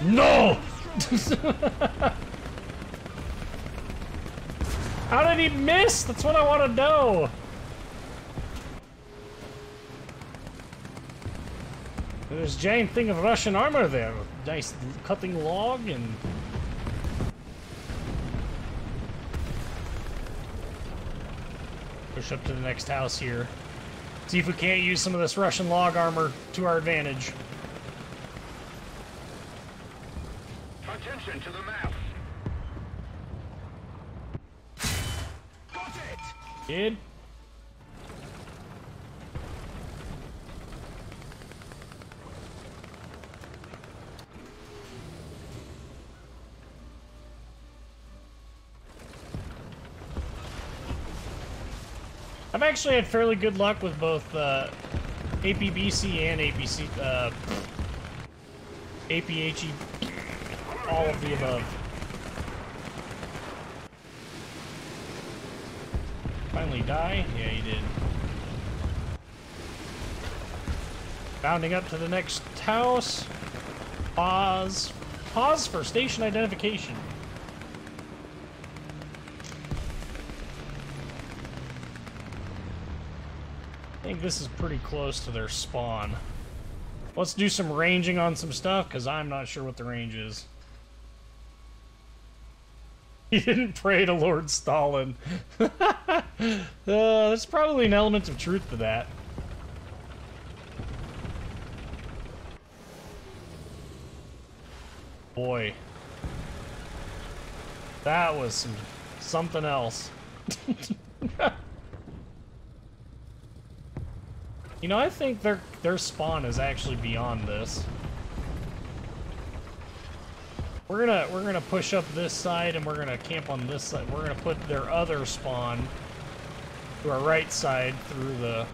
No! How did he miss? That's what I want to know. There's a giant thing of Russian armor there. Nice cutting log and... Push up to the next house here. See if we can't use some of this Russian log armor to our advantage. Attention to the map. Got it. Kid. I've actually had fairly good luck with both APBC and APC, APHE, all of the above. Finally die? Yeah, you did. Bounding up to the next house. Pause. Pause for station identification. I think this is pretty close to their spawn. Let's do some ranging on some stuff, because I'm not sure what the range is. He didn't pray to Lord Stalin. There's probably an element of truth to that. Boy. That was something else. You know, I think their spawn is actually beyond this. We're gonna push up this side and we're gonna camp on this side. We're gonna put their other spawn to our right side through the...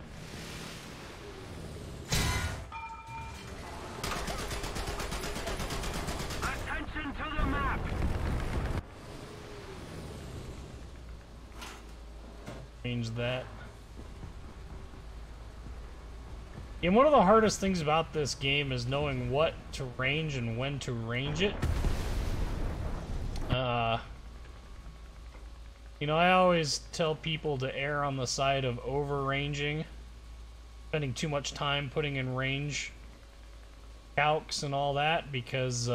Change that. And one of the hardest things about this game is knowing what to range and when to range it. You know, I always tell people to err on the side of over-ranging, spending too much time putting in range calcs and all that, because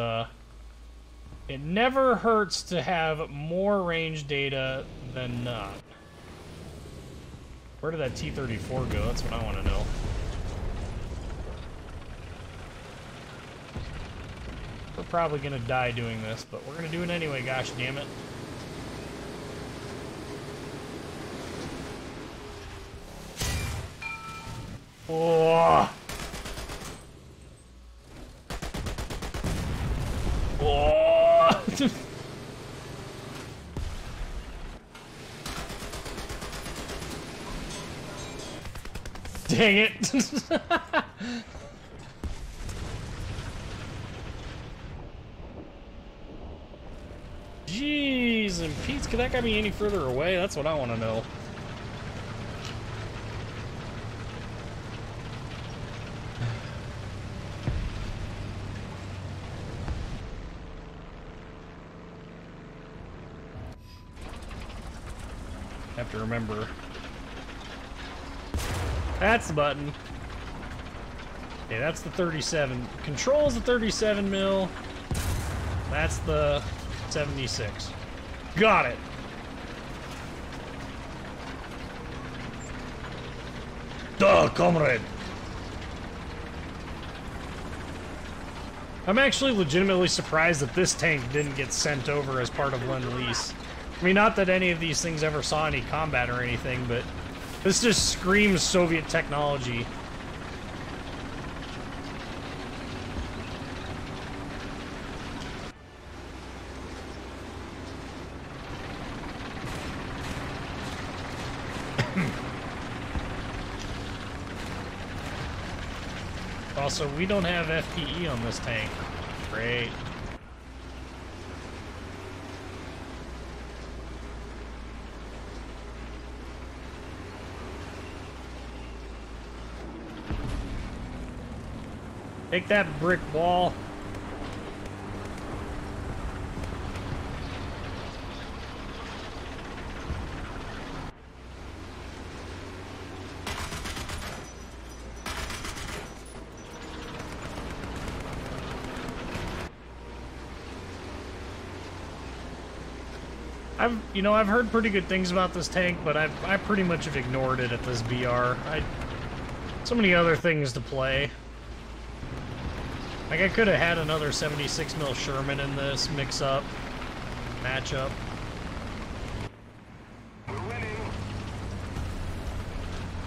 it never hurts to have more range data than not. Where did that T-34 go? That's what I want to know. We're probably gonna die doing this, but we're gonna do it anyway, gosh damn it. Oh! Oh! Dang it! Jeez, and Pete, could that guy be any further away? That's what I want to know. Have to remember. That's the button. Okay, that's the 37. Controls the 37 mil. That's the 76. Got it. Duh, comrade. I'm actually legitimately surprised that this tank didn't get sent over as part of Lend-Lease. I mean, not that any of these things ever saw any combat or anything, but this just screams Soviet technology. Also, we don't have FPE on this tank. Great. Take that brick wall. I've heard pretty good things about this tank, but I pretty much have ignored it at this BR. So many other things to play. Like, I could have had another 76 mil Sherman in this mix-up, matchup.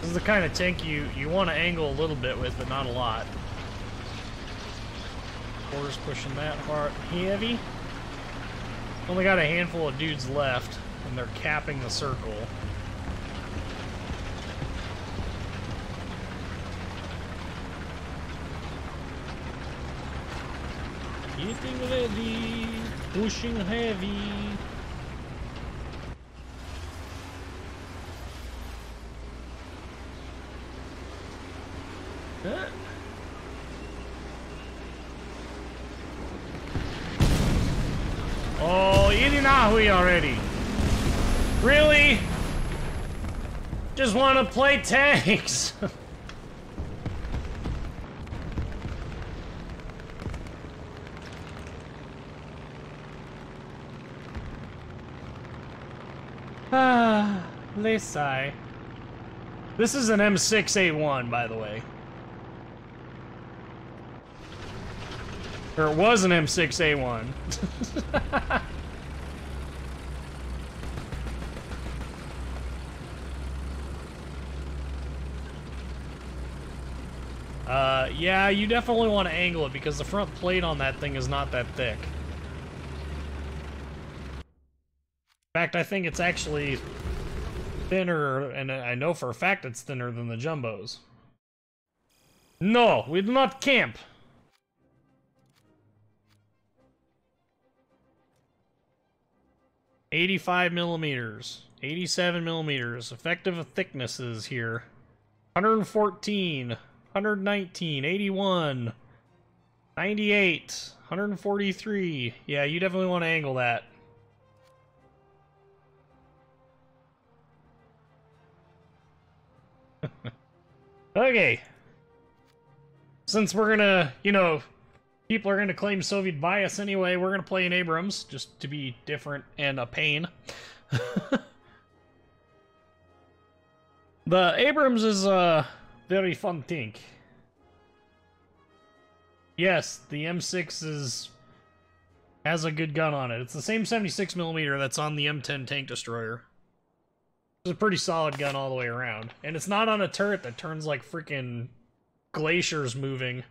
This is the kind of tank you want to angle a little bit with, but not a lot. Four's pushing that hard, heavy. Only got a handful of dudes left, and they're capping the circle. Getting ready, pushing heavy. Huh? Oh, Irinahui already. Really? Just want to play tanks. Ah, they sigh. This is an M6A1, by the way. Or it was an M6A1. Yeah, you definitely want to angle it because the front plate on that thing is not that thick. In fact, I think it's actually thinner, and I know for a fact it's thinner than the Jumbos. No, we do not camp. .85 millimeters. 87 millimeters. Effective thicknesses here. 114, 119, 81, 98, 143. Yeah, you definitely want to angle that. Okay. Since we're gonna, you know, people are gonna claim Soviet bias anyway, we're gonna play an Abrams, just to be different and a pain. The Abrams is a very fun tank. Yes, the M6 has a good gun on it. It's the same 76mm that's on the M10 tank destroyer. It's a pretty solid gun all the way around. And it's not on a turret that turns like freaking glaciers moving.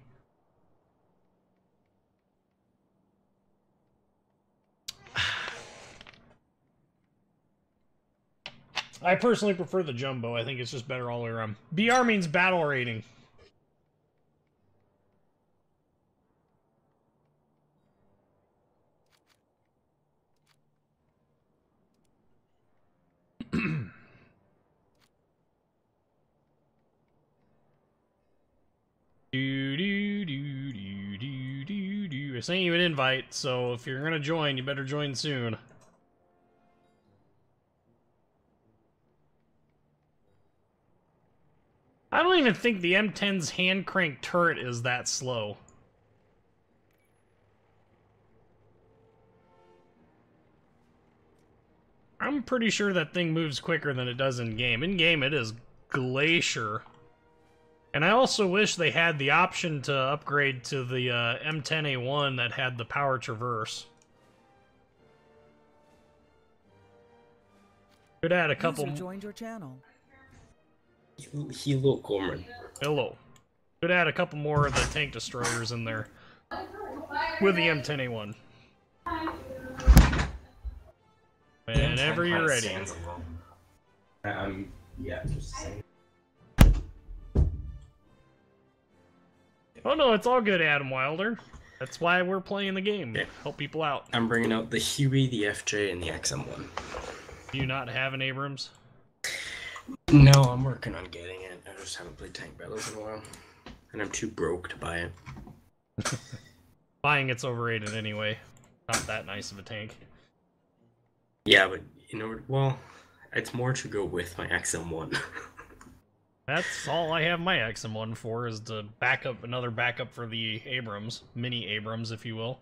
I personally prefer the jumbo. I think it's just better all the way around. BR means battle rating. I sent you an invite, so if you're gonna join, you better join soon. I don't even think the M10's hand crank turret is that slow. I'm pretty sure that thing moves quicker than it does in game. In game, it is glacier. And I also wish they had the option to upgrade to the M10A1 that had the power traverse. Could add a couple. User joined your channel. Hello, Corman. Hello. Could add a couple more of the tank destroyers in there with the M10A1. Whenever you're ready. Yeah, just saying. Oh no, it's all good, Adam Wilder. That's why we're playing the game. Yeah. Help people out. I'm bringing out the Huey, the FJ, and the XM1. Do you not have an Abrams? No, I'm working on getting it. I just haven't played tank battles in a while. And I'm too broke to buy it. Buying it's overrated anyway. Not that nice of a tank. Yeah, but, you know, well, it's more to go with my XM1. That's all I have my XM1 for, is to backup, another backup for the Abrams. Mini Abrams, if you will.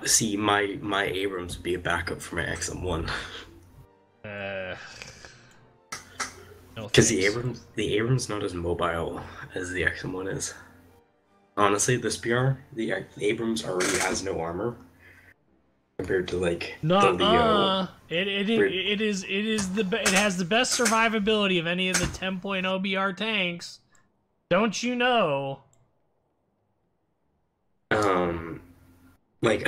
See, my Abrams would be a backup for my XM1. No, because the Abrams not as mobile as the XM1 is. Honestly, this BR, the Abrams already has no armor compared to like the Leo. It has the best survivability of any of the 10.0 BR tanks. Don't you know? Like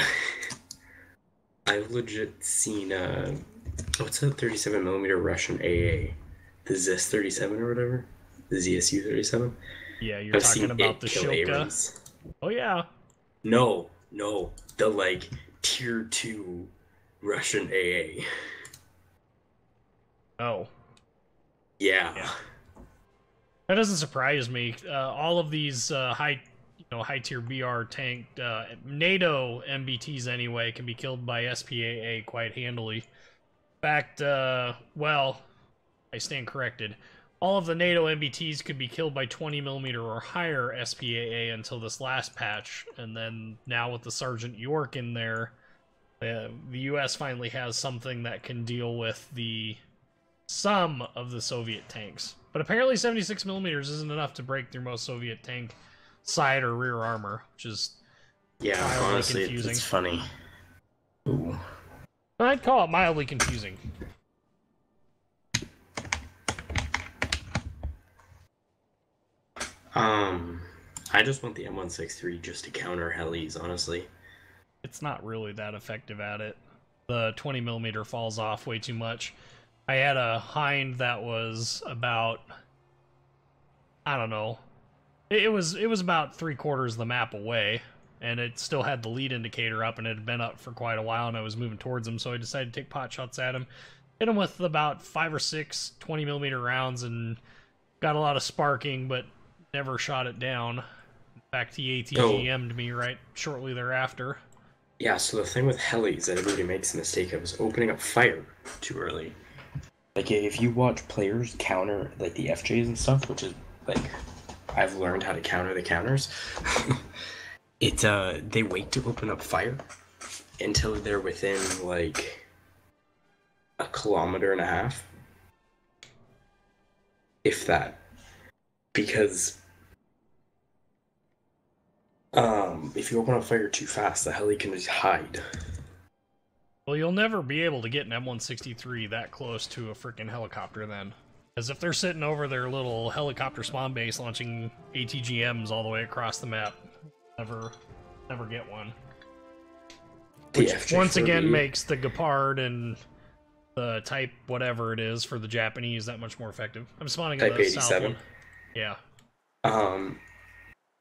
I've legit seen what's that 37mm Russian AA? The ZIS 37 or whatever? The ZSU 37? Yeah, you're talking about the Shilka. Abrams. Oh yeah. No, the like tier 2 Russian AA. Oh. Yeah. That doesn't surprise me. All of these high tier BR tank NATO MBTs anyway can be killed by SPAA quite handily. In fact, well, I stand corrected. All of the NATO MBTs could be killed by 20mm or higher SPAA until this last patch, and then now with the Sergeant York in there, the US finally has something that can deal with some of the Soviet tanks. But apparently 76mm isn't enough to break through most Soviet tank side or rear armor, which is honestly confusing. It's funny. Ooh. I'd call it mildly confusing. I just want the M163 just to counter helis, honestly. It's not really that effective at it. The 20mm falls off way too much. I had a Hind that was about, I don't know, it was about 3/4 of the map away, and it still had the lead indicator up, and it had been up for quite a while, and I was moving towards him, so I decided to take pot shots at him. Hit them with about 5 or 6 20mm rounds and got a lot of sparking, but never shot it down. In fact, he ATGM'd me right shortly thereafter. Yeah, so the thing with helis that everybody makes a mistake of is opening up fire too early. Like, if you watch players counter, like, the FJs and stuff, which is, like, I've learned how to counter the counters, they wait to open up fire until they're within, like, 1.5 kilometers. If that. Because if you open up fire too fast, the heli can just hide. Well, you'll never be able to get an M163 that close to a freaking helicopter then. Because if they're sitting over their little helicopter spawn base launching ATGMs all the way across the map, never get one. Which once again makes the Gepard and the Type whatever it is for the Japanese that much more effective. I'm spawning Type in the 87. south one. Yeah.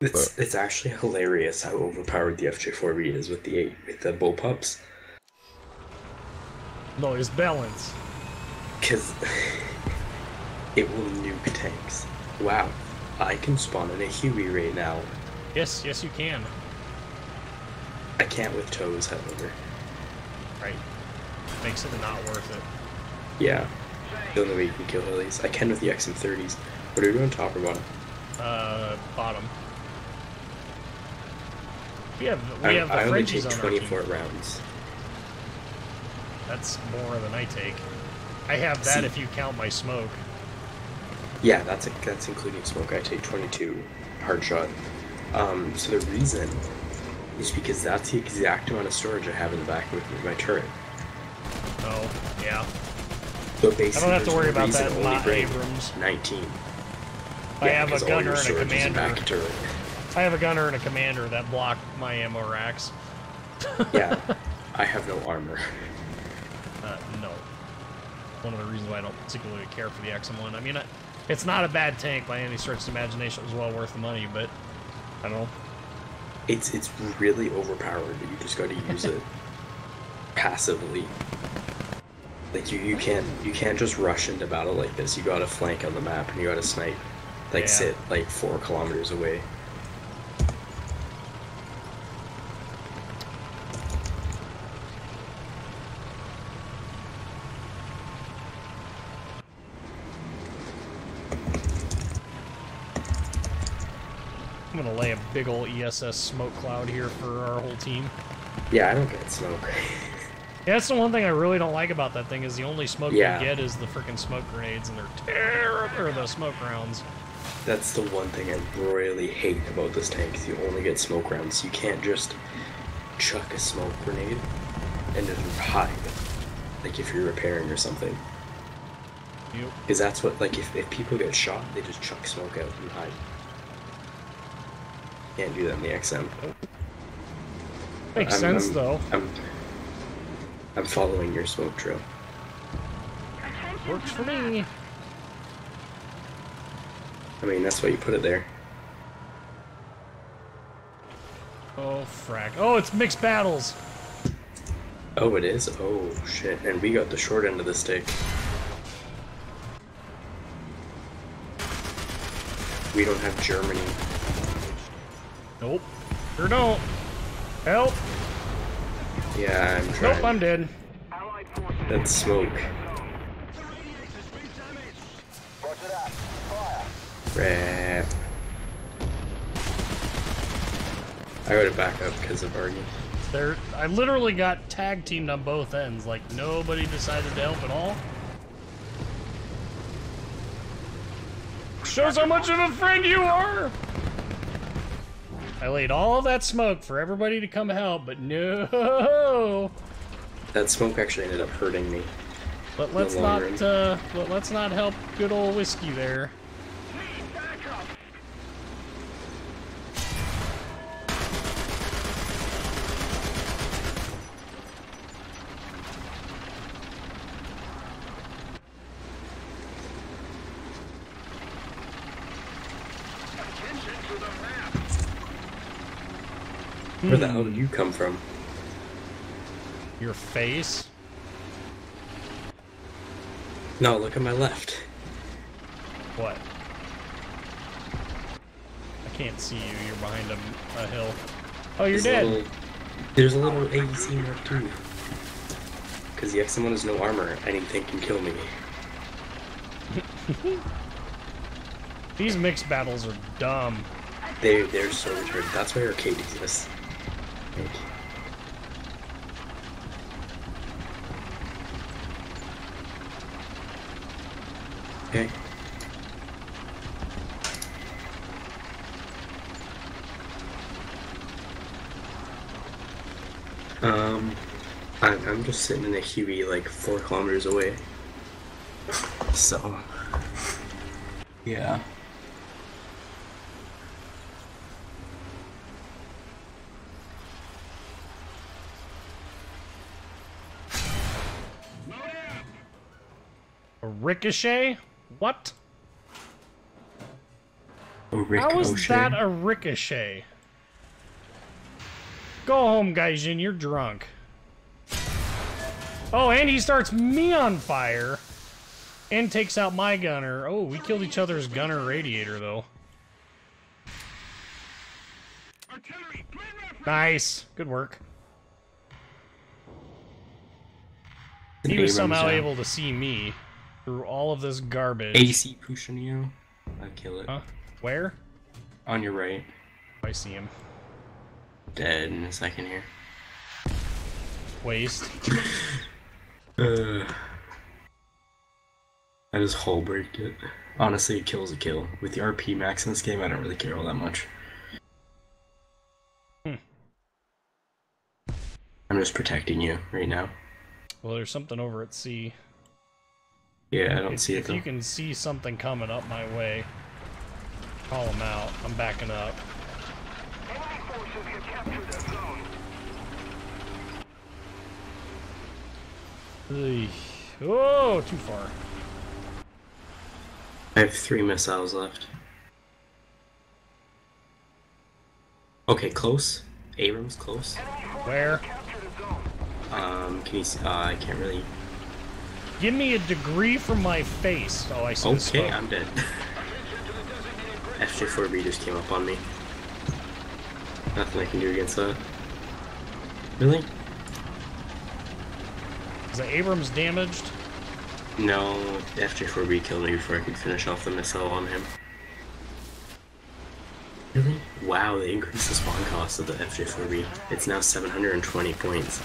It's actually hilarious how overpowered the FJ4B is with the bullpups. No, it's balance. Because it will nuke tanks. Wow, I can spawn in a Huey right now. Yes, you can. I can't with toes, however. Right. Makes it not worth it. Yeah. The only way you can kill helis. I can with the XM30s. What are we doing, top or bottom? Bottom. We have the I only Frenchies take on our 24 team. rounds. That's more than I take. I have that if you count my smoke. Yeah, that's including smoke. I take 22 hard shot. So the reason is because that's the exact amount of storage I have in the back of my turret. Oh, yeah. So basically, I don't have to worry about that in in my Abrams. 19. I have a gunner and a commander. Turret. I have a gunner and a commander that block my ammo racks. Yeah, I have no armor. No. One of the reasons why I don't particularly care for the XM1. I mean, it's not a bad tank by any stretch of the imagination. It was well worth the money, but I don't know. It's really overpowered. You just got to use it passively. Like you can't just rush into battle like this. You got to flank on the map and you got to snipe. Like sit like 4 kilometers away. I'm gonna lay a big ol' ESS smoke cloud here for our whole team. Yeah, I don't get smoke. Yeah, that's the one thing I really don't like about that thing is the only smoke you get is the freaking smoke grenades and they're terrible, or the smoke rounds. That's the one thing I really hate about this tank is you only get smoke rounds. You can't just chuck a smoke grenade and just hide. Like if you're repairing or something. Yep. Because that's what, like if people get shot, they just chuck smoke out and hide. Can't do that in the XM. Makes sense though. I'm following your smoke trail. Works for me. I mean, that's why you put it there. Oh, frack. Oh, it's mixed battles. Oh, it is? Oh, shit. And we got the short end of the stick. We don't have Germany. Nope. Sure don't. Help. Yeah, I'm trying. Nope, I'm dead. That's smoke. Crap. I gotta back up because of Argy. I literally got tag teamed on both ends. Like, nobody decided to help at all. Shows how much of a friend you are! I laid all of that smoke for everybody to come help, but no! That smoke actually ended up hurting me. But let's not help good old whiskey there. Where the hell did you come from? Your face? No, look at my left. What? I can't see you. You're behind a hill. Oh, you're dead. There's a little AEC Mark II. Because the XM1 has no armor. Anything can kill me. These mixed battles are dumb. They're so retarded. That's why arcade exists. Like, okay. I'm just sitting in a Huey like 4 kilometers away. So, yeah. A ricochet? What? How is that a ricochet? Go home, Gaijin, you're drunk. Oh, and he starts me on fire. And takes out my gunner. Oh, we killed each other's gunner radiator, though. Nice. Good work. He was somehow able to see me through all of this garbage. AC pushing you. I'd kill it. Huh? Where? On your right. I see him. Dead in a second here. Waste. I just hull breaked it. Honestly, a kill's a kill. With the RP max in this game, I don't really care all that much. I'm just protecting you right now. Well, there's something over at sea. Yeah, I don't see it though. If you can see something coming up my way, call them out. I'm backing up. Enemy forces have captured that zone. Oh, too far. I have 3 missiles left. Okay, close. Abrams, close. Where? Can you see? I can't really. Give me a degree from my face. Oh, I see. Okay, I'm dead. FJ4B just came up on me. Nothing I can do against that. Really? Is the Abrams damaged? No, FJ4B killed me before I could finish off the missile on him. Really? Wow, they increased the spawn cost of the FJ4B. It's now 720 points.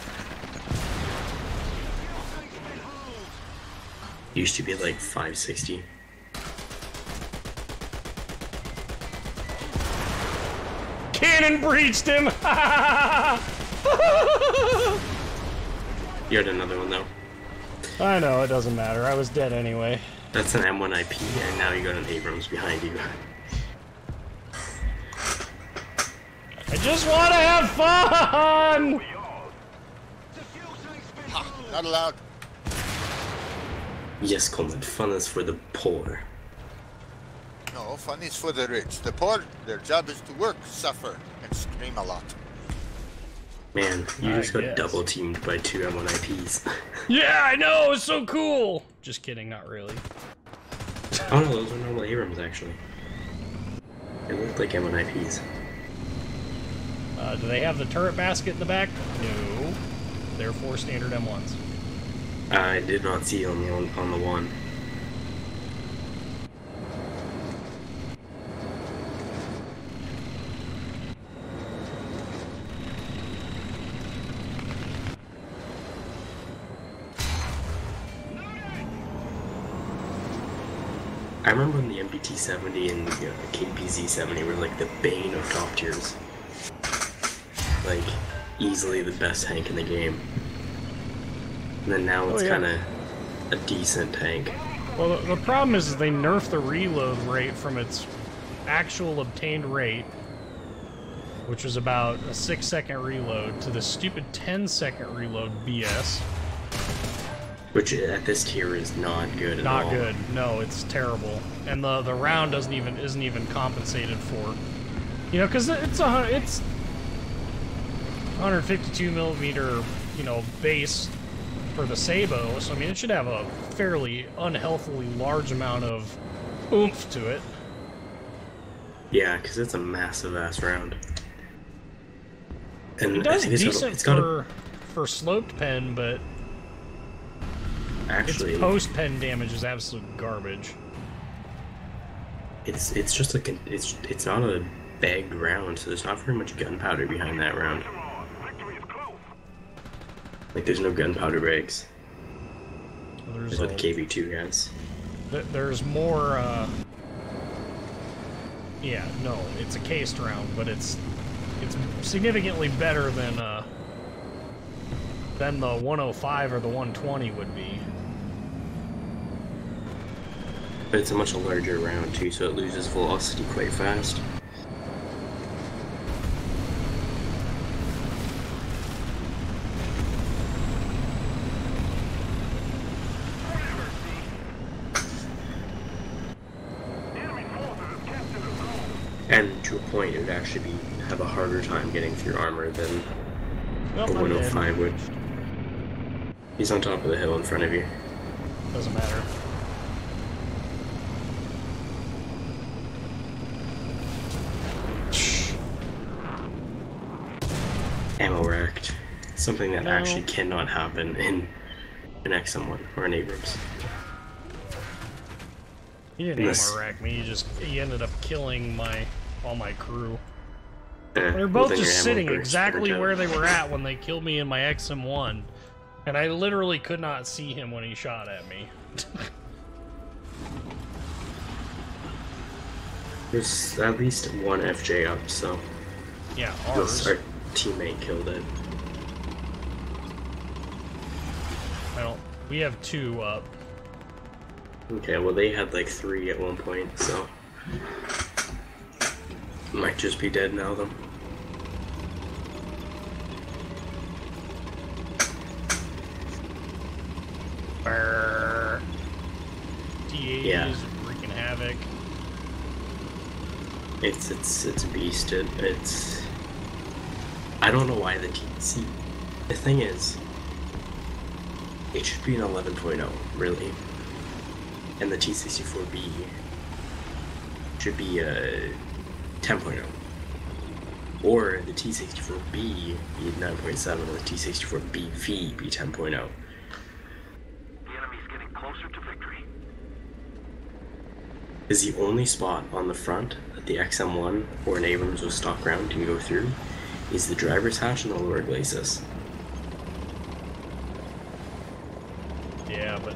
Used to be like 560. Cannon breached him! You had another one though. I know, it doesn't matter. I was dead anyway. That's an M1 IP, and now you got an Abrams behind you. I just want to have fun! Ha, not allowed. Yes, Coleman, fun is for the poor. No, fun is for the rich. The poor, their job is to work, suffer, and scream a lot. Man, you just got guess. double teamed by 2 M1 IPs. Yeah, I know, it's so cool! Just kidding, not really. Oh no, those are normal Abrams actually. They look like M1 IPs. Do they have the turret basket in the back? No. They're 4 standard M1s. I did not see on the one. I remember when the MBT-70 and the KPZ-70 were like the bane of top tiers. Like, easily the best tank in the game. And then now it's kind of a decent tank. Well, the problem is they nerfed the reload rate from its actual obtained rate, which was about a 6-second reload, to the stupid 10-second reload BS. Which at this tier is not good at all. Not good. No, it's terrible. And the round isn't even compensated for. You know, because it's 152 millimeter, you know, base for the Sabo, so I mean, it should have a fairly unhealthily large amount of oomph to it. Yeah, because it's a massive-ass round. And it does decent it's got a for sloped pen, but actually, its post-pen damage is absolute garbage. It's just like it's not a bagged round, so there's not very much gunpowder behind that round. Like there's no gunpowder bags. There's like KV2 guys. There's more. Yeah, no, it's a cased round, but it's significantly better than the 105 or the 120 would be. But it's a much larger round too, so it loses velocity quite fast. And to a point, it would actually have a harder time getting through armor than the 105 would. He's on top of the hill in front of you. Doesn't matter. Ammo wrecked. Something that actually cannot happen in an XM1 or an Abrams. He didn't ammo wreck me, he ended up killing all my crew. They're both just sitting exactly where they were at when they killed me in my XM1. And I literally could not see him when he shot at me. There's at least one FJ up, so... Yeah, ours. Our teammate killed it. We have 2 up. Okay, well they had like 3 at one point, so... Might just be dead now, though. Brrr. D80 Yeah. is wreaking havoc. It's a beast. It's... I don't know why see, the thing is, it should be an 11.0, really. And the T64B should be a 10.0. Or the T64B be 9.7 and the T64BV be 10.0. The enemy's getting closer to victory. Is the only spot on the front that the XM1 or an Abrams with stock round can go through is the driver's hatch and the lower glacis. Yeah, but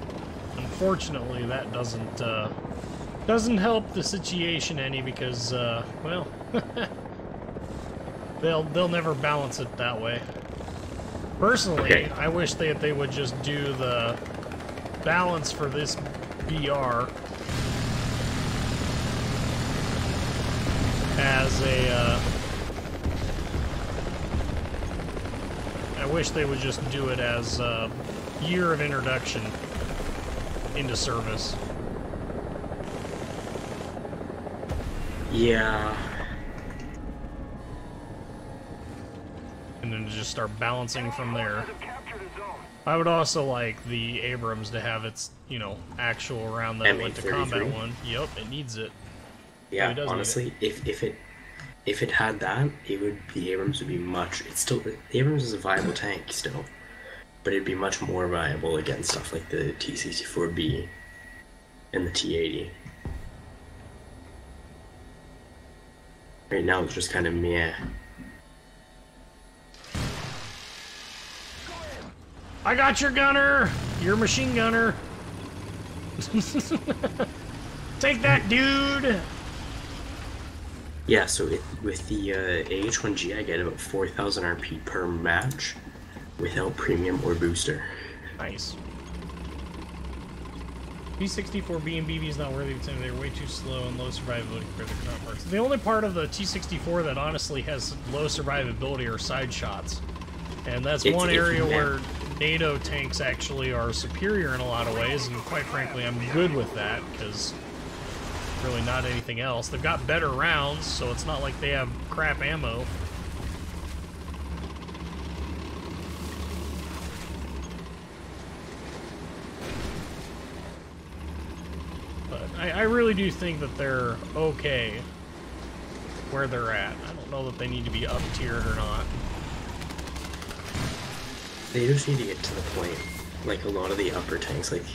unfortunately that doesn't help the situation any because well they'll never balance it that way. Personally, I wish that they would just do the balance for this BR as a I wish they would just do it as a year of introduction into service. Yeah. And then just start balancing from there. I would also like the Abrams to have its, actual round that went to combat one. Yup, it needs it. Yeah, honestly, if it had that, the Abrams would be much. The Abrams is a viable tank still, but it'd be much more viable against stuff like the T64B and the T80. Right now, it's just kind of meh. I got your gunner! Your machine gunner! Take that, dude! Yeah, so with the AH-1G, I get about 4,000 RP per match without premium or booster. Nice. T64B and BB is not worthy of attention. They're way too slow and low survivability compared to counterparts. The only part of the T64 that honestly has low survivability are side shots. And that's one area where NATO tanks actually are superior in a lot of ways, and quite frankly, I'm good with that, because really not anything else. They've got better rounds, so it's not like they have crap ammo. I really do think that they're okay where they're at. I don't know that they need to be up-tiered or not. They just need to get to the point, like a lot of the upper tanks, like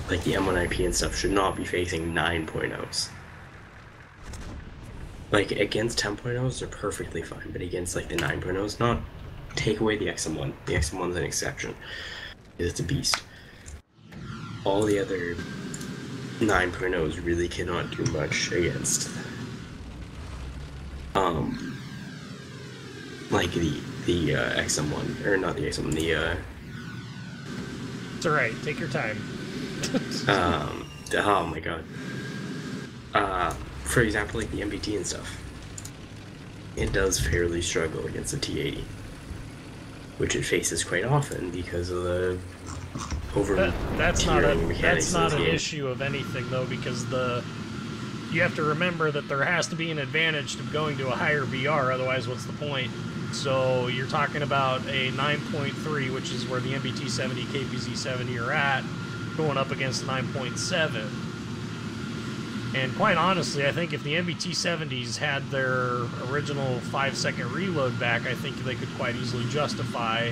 the M1IP and stuff, should not be facing 9.0s. Like, against 10.0s, they're perfectly fine, but against, like, the 9.0s, not take away the XM1. The XM1's an exception. It's a beast. All the other 9.0s really cannot do much against, like, the XM1, or not the XM1, the, It's alright, take your time. oh my god. For example, like the MBT and stuff, it does fairly struggle against the T80, which it faces quite often because of the that's not an game. issue of anything though, because you have to remember that there has to be an advantage to going to a higher BR, otherwise what's the point? So you're talking about a 9.3, which is where the MBT 70, KPZ 70 are at, going up against 9.7. And quite honestly, I think if the MBT 70s had their original 5-second reload back, I think they could quite easily justify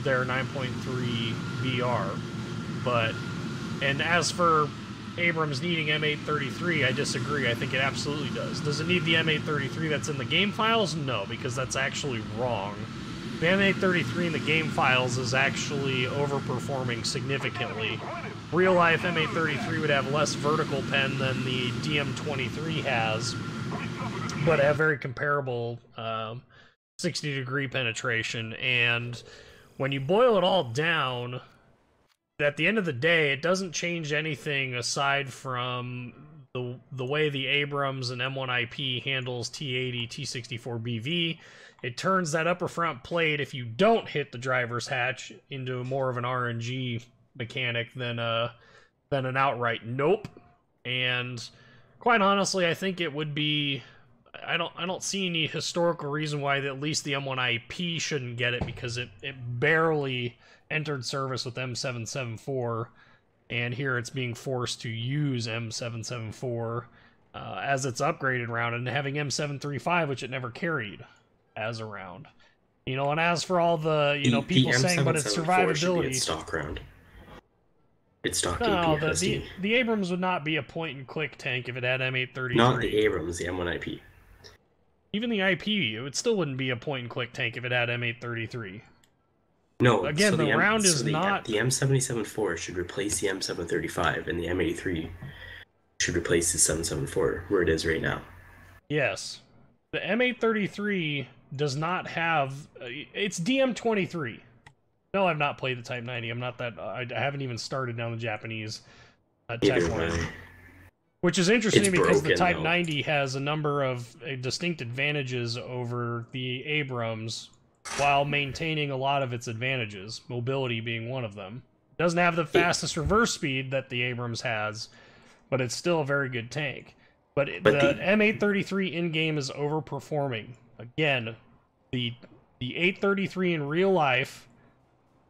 their 9.3 BR. And as for Abrams needing M833, I disagree. I think it absolutely does. Does it need the M833 that's in the game files? No, because that's actually wrong. The M833 in the game files is actually overperforming significantly. Real life M833 would have less vertical pen than the DM23 has, but have very comparable 60-degree penetration. And when you boil it all down, at the end of the day, it doesn't change anything aside from the way the Abrams and M1IP handles T80, T64BV. It turns that upper front plate, if you don't hit the driver's hatch, into more of an RNG mechanic than an outright nope. And quite honestly, I think it would be... I don't see any historical reason why at least the M1IP shouldn't get it, because it barely entered service with M774, and here it's being forced to use M774 as its upgraded round, and having M735, which it never carried as a round. You know, and as for all the, people saying, but it's survivability. It's stock round. It's stock no, APSD. the Abrams would not be a point-and-click tank if it had M833. Not the Abrams, the M1IP. Even the IP, it still wouldn't be a point-and-click tank if it had M833. No, again, so the round is not... The M774 should replace the M735, and the M83 should replace the 774, where it is right now. Yes. The M833 does not have... It's DM23. No, I've not played the Type 90. I'm not that... I haven't even started down the Japanese Type 1. Which is interesting because the Type 90 has a number of distinct advantages over the Abrams, while maintaining a lot of its advantages, mobility being one of them. It doesn't have the fastest reverse speed that the Abrams has, but it's still a very good tank. But the M833 in-game is overperforming. Again, the 833 in real life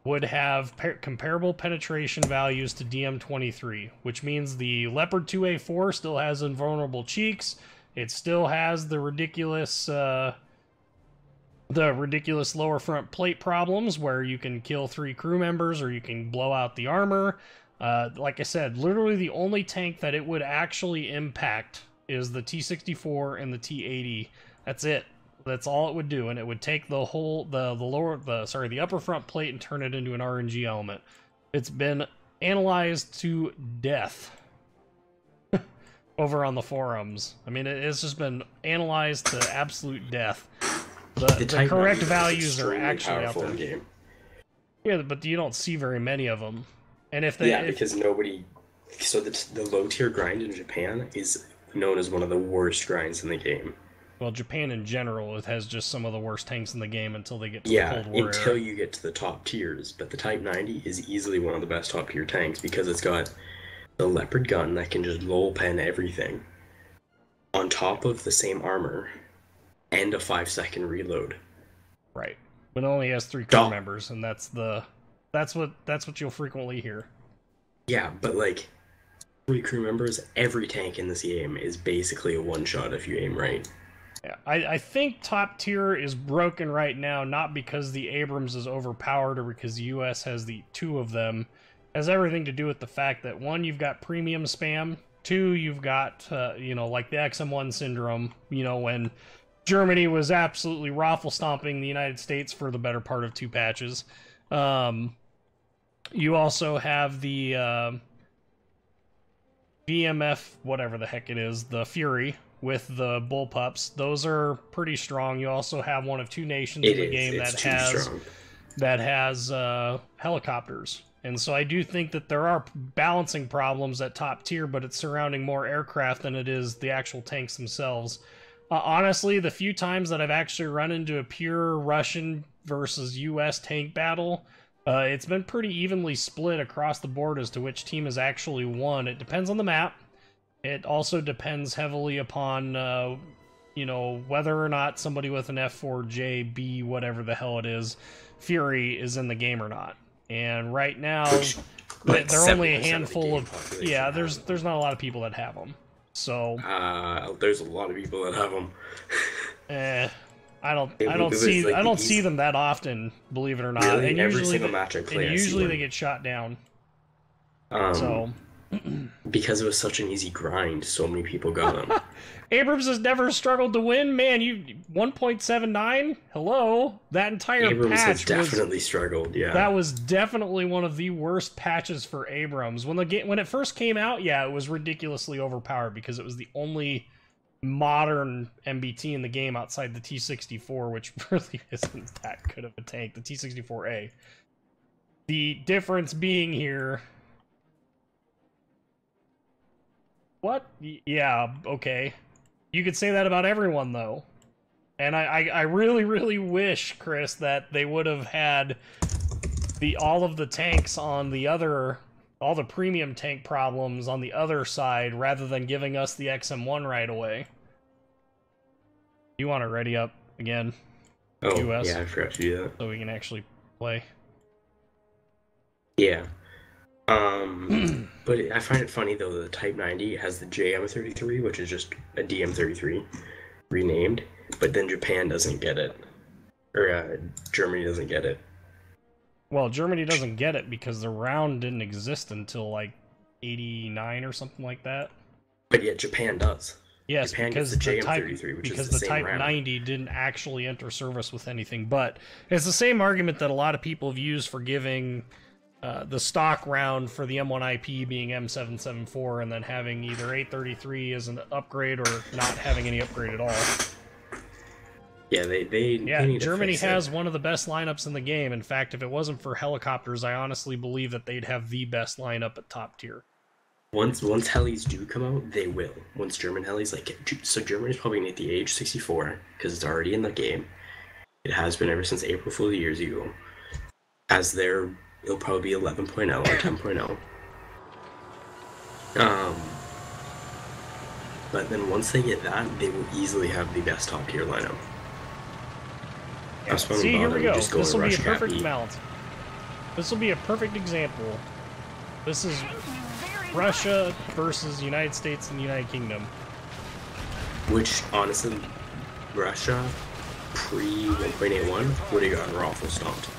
would have comparable penetration values to DM23, which means the Leopard 2A4 still has invulnerable cheeks. It still has the ridiculous lower front plate problems where you can kill 3 crew members or you can blow out the armor. Like I said, literally the only tank that it would actually impact is the T64 and the T80. That's it. That's all it would do, and it would take the upper front plate and turn it into an RNG element. It's been analyzed to death over on the forums. I mean, it's just been analyzed to absolute death. The correct values are actually out there. Game. Yeah, but you don't see very many of them. And because nobody. So the low tier grind in Japan is known as one of the worst grinds in the game. Well, Japan in general has just some of the worst tanks in the game until they get to the Cold War until era. You get to the top tiers. But the Type 90 is easily one of the best top tier tanks because it's got the Leopard gun that can just lol pen everything on top of the same armor and a 5-second reload. Right, but it only has 3 crew members, and that's what you'll frequently hear. Yeah, but like 3 crew members, every tank in this game is basically a one-shot if you aim right. Yeah, I think top tier is broken right now, not because the Abrams is overpowered or because the US has the 2 of them. It has everything to do with the fact that 1, you've got premium spam, 2, you've got, you know, like the XM1 syndrome, you know, when Germany was absolutely raffle-stomping the United States for the better part of 2 patches. You also have the VMF, whatever the heck it is, the Fury, with the bullpups. Those are pretty strong. You also have one of 2 nations in the game that has helicopters. And so I do think that there are balancing problems at top tier, but it's surrounding more aircraft than it is the actual tanks themselves. Honestly, the few times that I've actually run into a pure Russian versus US tank battle, it's been pretty evenly split across the board as to which team has actually won. It depends on the map. It also depends heavily upon, you know, whether or not somebody with an F4JB, whatever the hell it is, Fury is in the game or not. And right now, like there are only a handful of... Yeah, there's not a lot of people that have them. So... there's a lot of people that have them. I don't see them that often, believe it or not. Really? And every usually single match I play, usually they get shot down. So... Because it was such an easy grind, so many people got them. Abrams has never struggled to win, man. You 1.79. Hello, that entire Abrams patch has definitely struggled. Yeah, that was definitely one of the worst patches for Abrams. When it first came out, yeah, it was ridiculously overpowered because it was the only modern MBT in the game outside the T-64, which really isn't that good of a tank. The T-64A. The difference being here. What? Yeah, okay. You could say that about everyone, though. And I really, really wish, Chris, that they would have had all of the tanks on the other... all the premium tank problems on the other side, rather than giving us the XM1 right away. You want to ready up again? Oh, US, yeah, I forgot to do that. so we can actually play. Yeah. But I find it funny though that the Type 90 has the JM33, which is just a DM33 renamed, but then Japan doesn't get it, or Germany doesn't get it. Well, Germany doesn't get it because the round didn't exist until like 89 or something like that. But yet Japan does. Yes, Japan because gets the the Type, JM33, which because is the the same Type round. 90 didn't actually enter service with anything. But it's the same argument that a lot of people have used for giving the stock round for the M1 IP being M774 and then having either 833 as an upgrade or not having any upgrade at all. Yeah, they need Germany to fix has it. one of the best lineups in the game. In fact, if it wasn't for helicopters, I honestly believe that they'd have the best lineup at top tier. Once helis do come out, they will. Once German helis, like, so Germany's probably gonna get the AH-64 because it's already in the game. It has been ever since April Fool years ago. As their, it'll probably be 11.0 or 10.0. But then once they get that, they will easily have the best top tier lineup. See, here we go. This will be a perfect balance. balance. This will be a perfect example. This is Russia versus United States and the United Kingdom. Which, honestly, Russia, pre-1.81, would have gotten raffle stomped.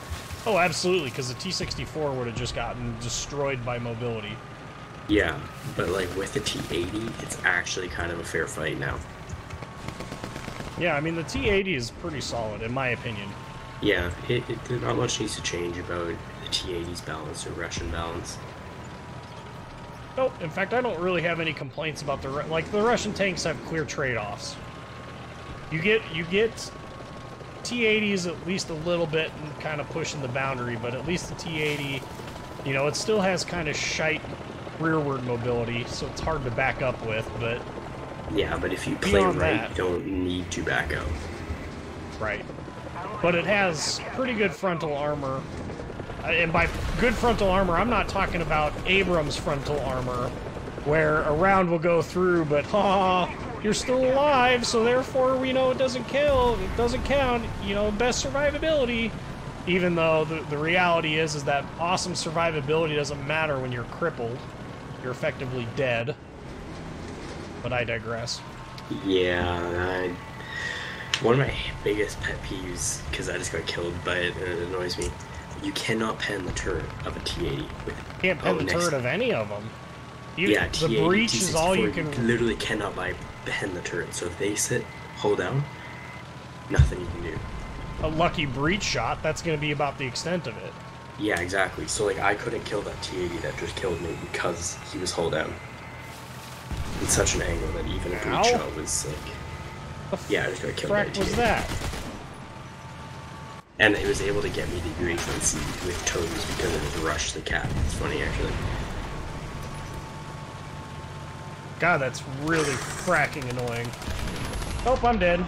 Oh, absolutely, because the T-64 would have just gotten destroyed by mobility. Yeah, but like with the T-80, it's actually kind of a fair fight now. Yeah, I mean, the T-80 is pretty solid, in my opinion. Yeah, not much needs to change about the T-80's balance or Russian balance. No, in fact, I don't really have any complaints about the Russian tanks have clear trade-offs. You get T-80s at least a little bit and kind of pushing the boundary, but at least the T-80, you know, it still has kind of shite rearward mobility, so it's hard to back up with, but... Yeah, but if you play right, that, you don't need to back up. Right. But it has pretty good frontal armor. And by good frontal armor, I'm not talking about Abrams frontal armor, where a round will go through, but you're still alive, so therefore we know it doesn't kill, it doesn't count, you know, best survivability. Even though the reality is that awesome survivability doesn't matter when you're crippled. you're effectively dead. But I digress. Yeah, one of my biggest pet peeves, because I just got killed by it and it annoys me, you cannot pen the turret of a T-80. Can't pen the turret of any of them. Yeah, the T-80, breach T-64, is all you can... literally cannot pen the turret, so if they hold down, nothing you can do. A lucky breach shot, that's going to be about the extent of it. Yeah, exactly. So, like, I couldn't kill that T-80 that just killed me because he was hold down. It's such an angle that even a breach shot was, like... Yeah, I just got killed by a T-80. Was that? And it was able to get me to UHC with toes because it was Rush the cat. It's funny, actually. God, that's really fracking annoying. Oh, I'm dead.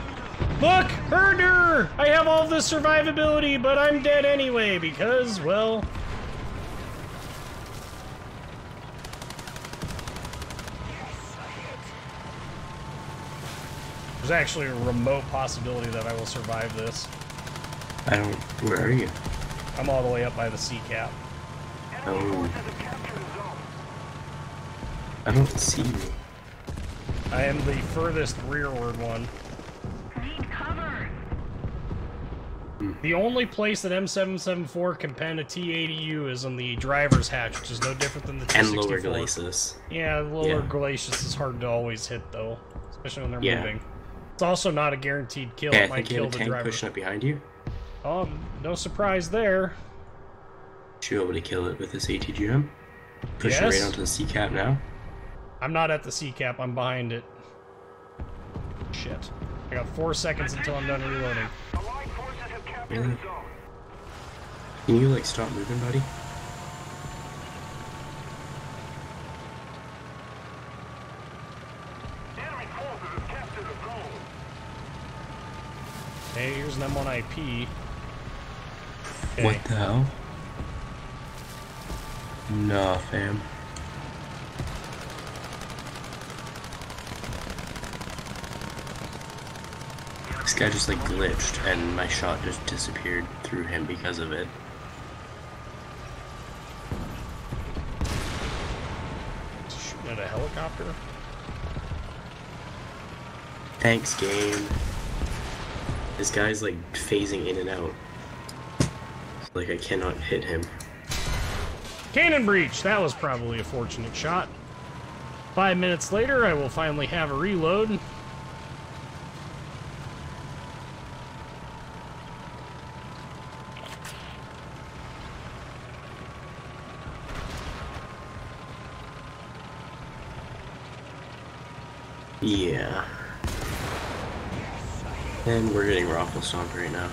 Look! Herder! I have all this survivability, but I'm dead anyway because, well... There's actually a remote possibility that I will survive this. Where are you? I'm all the way up by the sea cap. Oh. I don't see you. I am the furthest rearward one. Need cover. The only place that M774 can pen a T-80U is on the driver's hatch, which is no different than the T-64. And lower glacis. Yeah, lower glacis is hard to always hit, though. Especially when they're moving. It's also not a guaranteed kill. Hey, it might kill the driver. Pushing up behind you. Oh, no surprise there. Should you be able to kill it with this ATGM? Push it right onto the C-cap now. I'm not at the C-cap, I'm behind it. Shit. I got 4 seconds until I'm done reloading. Allied forces have captured Really? the zone. Can you, like, stop moving, buddy? Enemy forces have captured the zone. Hey, here's an M1 IP. Okay. What the hell? Nah, fam. This guy just like glitched and my shot just disappeared through him because of it. Shooting at a helicopter? Thanks, game. This guy's like phasing in and out. It's like I cannot hit him. Cannon breach! That was probably a fortunate shot. 5 minutes later, I will finally have a reload. Yeah. And we're getting Raffle Stomp right now.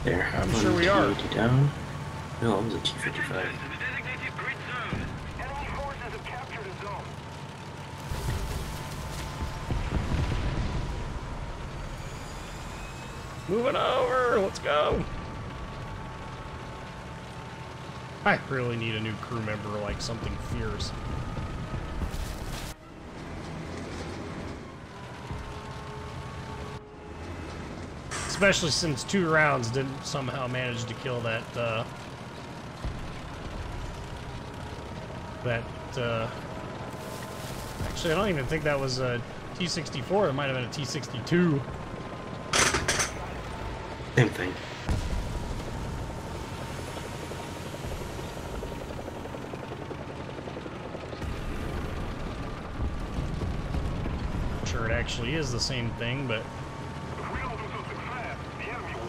There, I'm sure we are. Down. No, it was a T-55. Designated grid zone. Enemy forces have captured a zone. Moving over, let's go. I really need a new crew member, like something fierce. Especially since 2 rounds didn't somehow manage to kill that, actually I don't even think that was a T-64, it might have been a T-62. Same thing. Sure, it actually is the same thing, but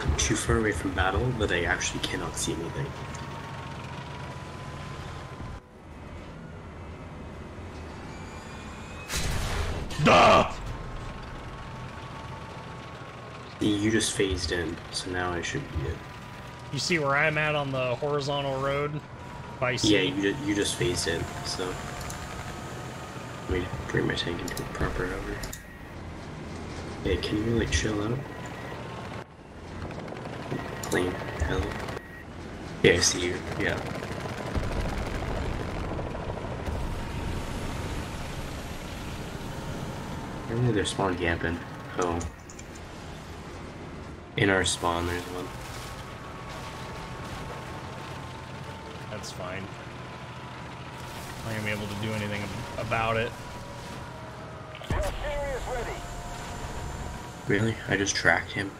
I'm too far away from battle that I actually cannot see anything. duh! You just phased in, so now I should be good. You see where I'm at on the horizontal road? By sea? Yeah, you just phased in, so let me bring my tank into a proper hover. Yeah, can you like chill out? Plane, hell. Yeah, I see you. Yeah. Apparently they're spawn camping. Oh. In our spawn, there's one. That's fine. I'm not gonna be able to do anything about it. Really? I just tracked him.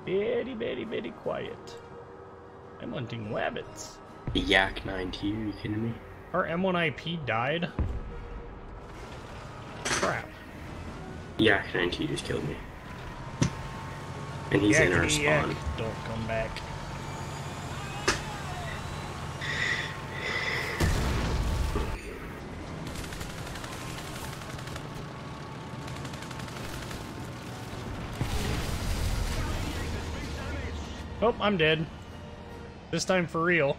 Very quiet. I'm hunting rabbits. Yak 90, are you kidding me? Our M1 IP died? Crap. Yak 90 just killed me. And he's in our spawn. Don't come back. Oh, I'm dead. This time for real.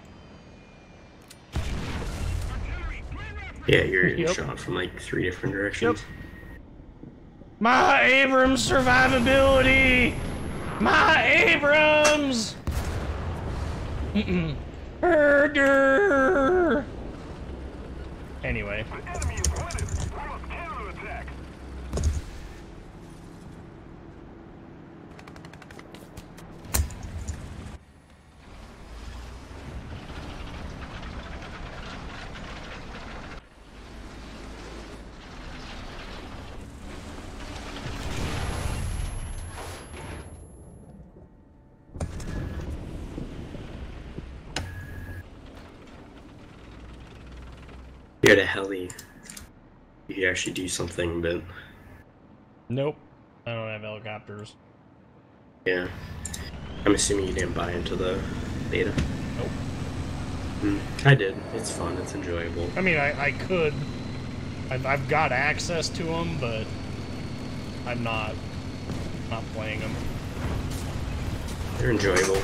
Yeah, you're getting shot from like 3 different directions. Yep. My Abrams survivability! My Abrams! Herder! Anyway. You had a heli. You could actually do something, but... Nope. I don't have helicopters. Yeah. I'm assuming you didn't buy into the beta. Nope. I did. It's fun. It's enjoyable. I mean, I could. I've got access to them, but I'm not playing them. They're enjoyable.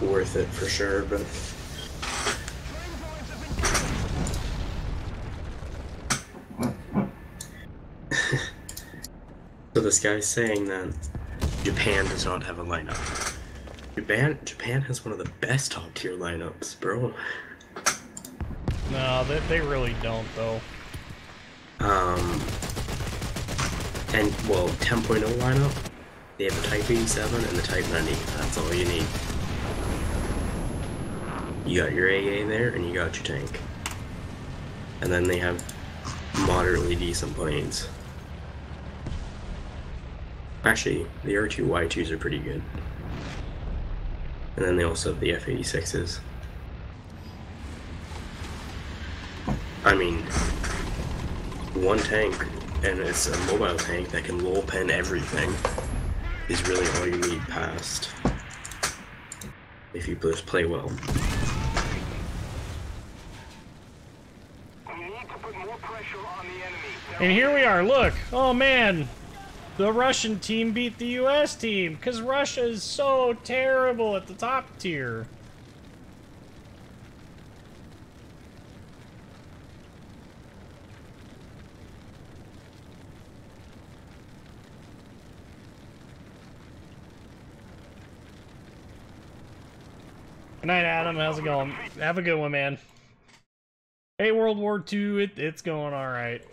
Worth it for sure, but... So this guy's saying that Japan does not have a lineup. Japan has one of the best top tier lineups, bro. No, they really don't, though. And, well, 10.0 lineup, they have the Type 87 and the Type 90. That's all you need. You got your AA there, and you got your tank. And then they have moderately decent planes. Actually, the R2Y2s are pretty good. And then they also have the F-86s. I mean, one tank, and it's a mobile tank that can lull pen everything, is really all you need past. If you just play well. And here we are, look! Oh man! The Russian team beat the US team, because Russia is so terrible at the top tier. Good night, Adam. How's it going? Have a good one, man. Hey, World War II, it's going alright.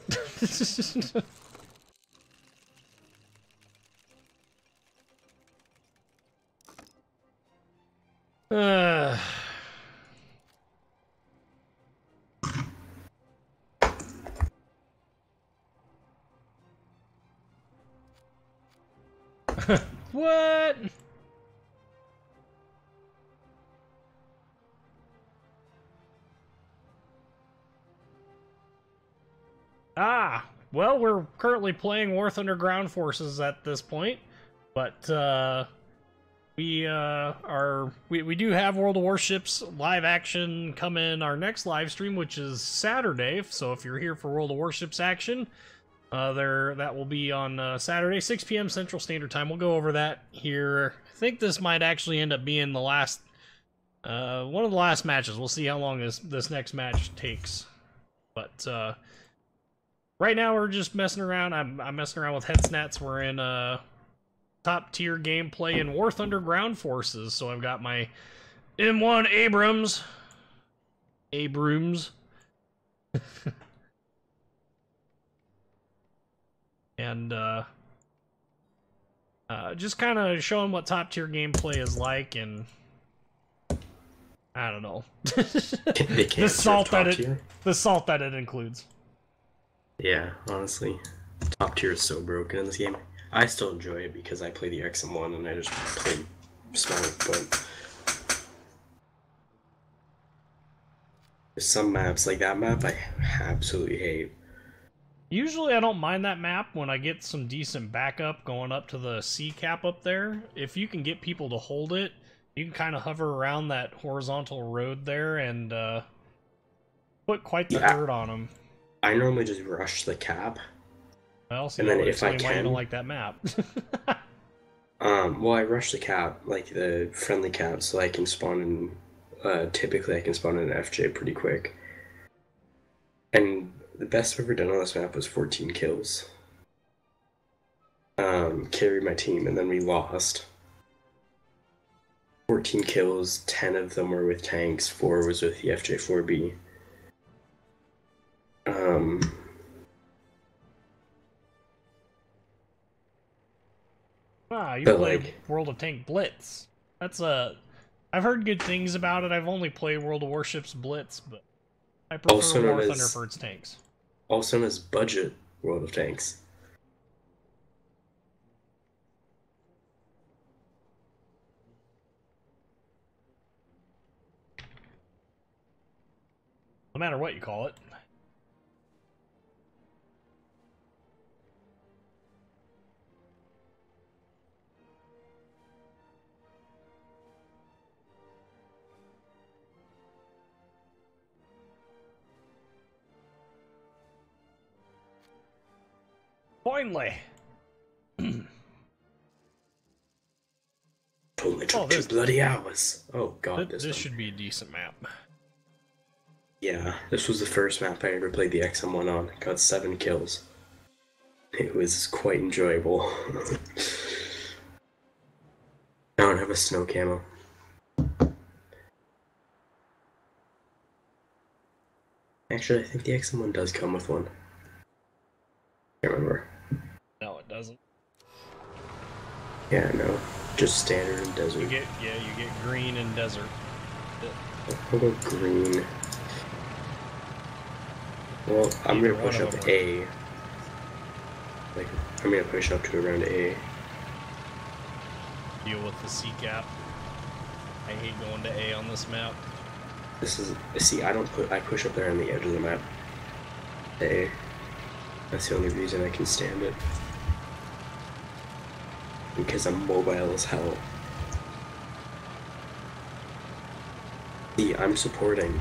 What? Ah, well, we're currently playing War Thunder Ground Forces at this point, but we do have World of Warships live action come in our next live stream, which is Saturday. So if you're here for World of Warships action, that will be on Saturday, 6 p.m. Central Standard Time. We'll go over that here. I think this might actually end up being the last, one of the last matches. We'll see how long this next match takes, but right now we're just messing around. I'm messing around with headsnats. We're in top tier gameplay in War Thunder Ground Forces. So I've got my M1 Abrams Abrams. And just kind of showing what top tier gameplay is like, and I don't know. The salt that it includes. Yeah, honestly, top tier is so broken in this game. I still enjoy it because I play the XM1 and I just play smart, but there's some maps like that map I absolutely hate. Usually I don't mind that map when I get some decent backup going up to the sea cap up there. If you can get people to hold it, you can kind of hover around that horizontal road there and put quite the hurt on them. I normally just rush the cap. Well, see, and then if I can, why you don't like that map. Well, I rush the cap, like the friendly cap, so I can spawn in. Typically, I can spawn in an FJ pretty quick. And the best I've ever done on this map was 14 kills. Carried my team, and then we lost. 14 kills, 10 of them were with tanks, 4 was with the FJ4B. You played World of Tank Blitz. That's I've heard good things about it. I've only played World of Warships Blitz, but I prefer War Thunder for its tanks. Also known as Budget World of Tanks. No matter what you call it. Finally! Only took 2 bloody hours. Oh god, this should be a decent map. Yeah, this was the first map I ever played the XM1 on. Got 7 kills. It was quite enjoyable. I don't have a snow camo. Actually, I think the XM1 does come with one. Can't remember. No, it doesn't. Yeah, no. Just standard and desert. You get green and desert. I'll go green. Well, I'm gonna push up A. Like, I'm gonna push up to around A. Deal with the C cap. I hate going to A on this map. This is, see, I push up there on the edge of the map. A. That's the only reason I can stand it. Because I'm mobile as hell. See, I'm supporting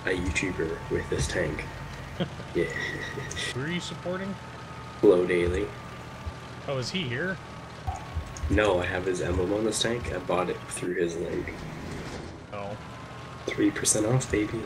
a YouTuber with this tank. Yeah. Who are you supporting? Blow Daily. Oh, is he here? No, I have his emblem on this tank. I bought it through his link. Oh. 3% off, baby.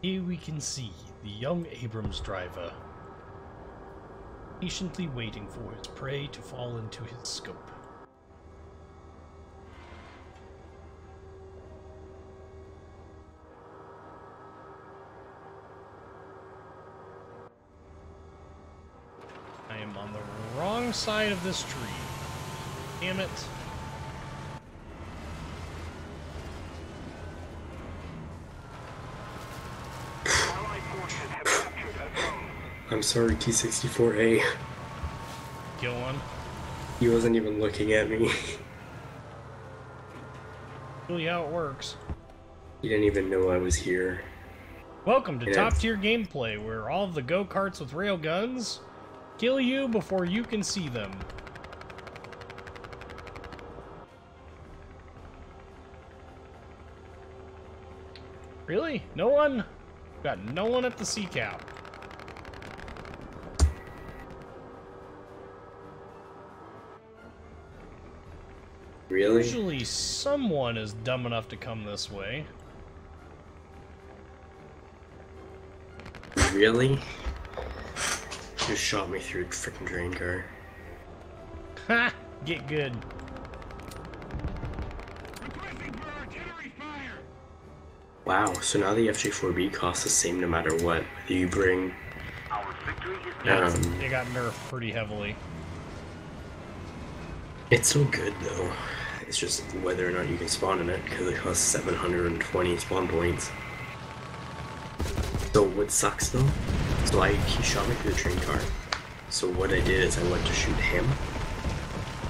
Here we can see the young Abrams driver, patiently waiting for his prey to fall into his scope. I am on the wrong side of this tree. Damn it. I'm sorry, T64A. Kill one. He wasn't even looking at me. Really how it works. He didn't even know I was here. Welcome to Top Tier Gameplay, where all of the go-karts with railguns kill you before you can see them. Really? No one? Got no one at the C cap. Really? Usually someone is dumb enough to come this way. Really? Just shot me through a freaking train car. Ha! Get good. Wow, so now the FJ4B costs the same no matter what. Whether you bring... Yeah, it got nerfed pretty heavily. It's still good though. It's just whether or not you can spawn in it, because it costs 720 spawn points. So what sucks though, so he shot me through the train car. So what I did is I went to shoot him,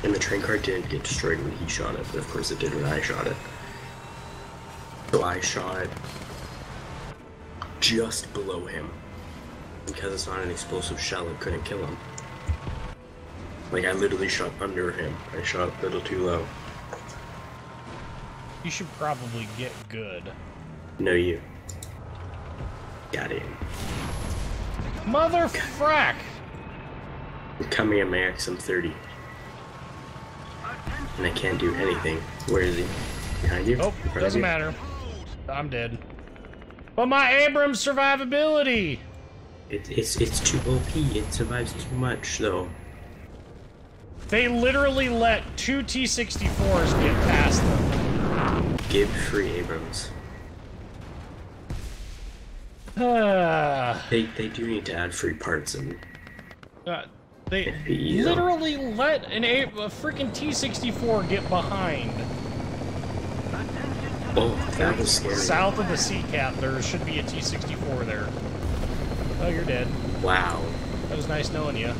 and the train car didn't get destroyed when he shot it, but of course it did when I shot it. So I shot just below him. Because it's not an explosive shell, it couldn't kill him. Like, I literally shot under him. I shot a little too low. You should probably get good. No, you. Got it. Mother frack! Coming at my XM30. And I can't do anything. Where is he? Behind you? Oh, doesn't matter. I'm dead. But my Abrams survivability! It's too OP. It survives too much, though. They literally let 2 T-64s get past them. Give free Abrams. They do need to add free parts and... They FPE, literally let a freaking T-64 get behind. Oh, that was scary. South of the sea cap, there should be a T-64 there. Oh, you're dead. Wow. That was nice knowing you.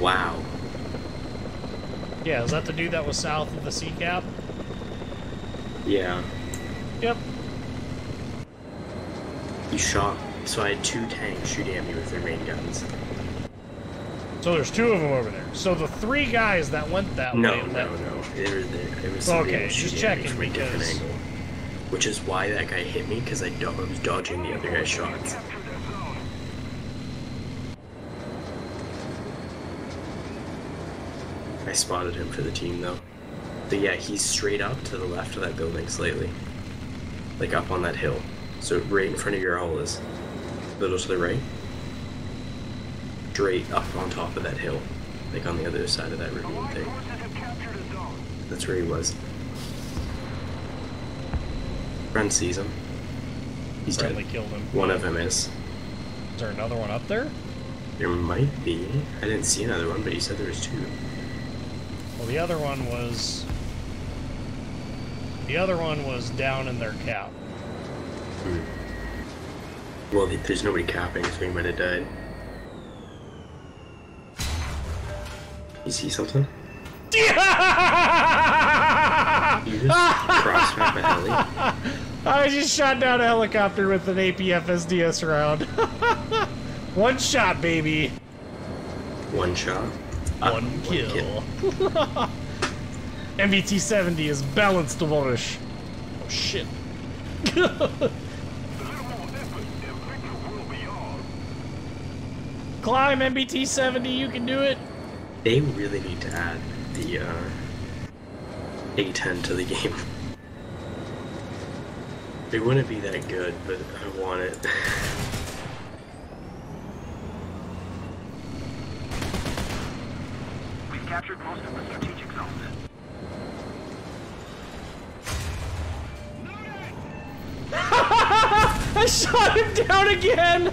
Wow. Yeah, is that the dude that was south of the sea cap? Yeah. Yep. He shot. So I had 2 tanks shooting at me with their main guns. So there's 2 of them over there. So the 3 guys that went that way... No. It was okay, just checking from a different angle. Which is why that guy hit me, because I was dodging the other guy's shots. I spotted him for the team, though. But yeah, he's straight up to the left of that building slightly. Like up on that hill. So right in front of your hull is. A little to the right. Straight up on top of that hill. Like on the other side of that ravine thing. That's where he was. Friend sees him. He's dead. Killed him. One of them is. Is there another one up there? There might be. I didn't see another one, but you said there was 2. Well, the other one was... The other one was down in their cap. Well, there's nobody capping, so he might have died. You see something? You just cross-trap a heli? I just shot down a helicopter with an APFSDS round. One shot, baby. One shot? One kill. MVT-70 is balanced to Walrus. Oh shit. Climb, MBT-70, you can do it. They really need to add the A10 to the game. It wouldn't be that good, but I want it. We've captured most of the strategic zones. I shot him down again!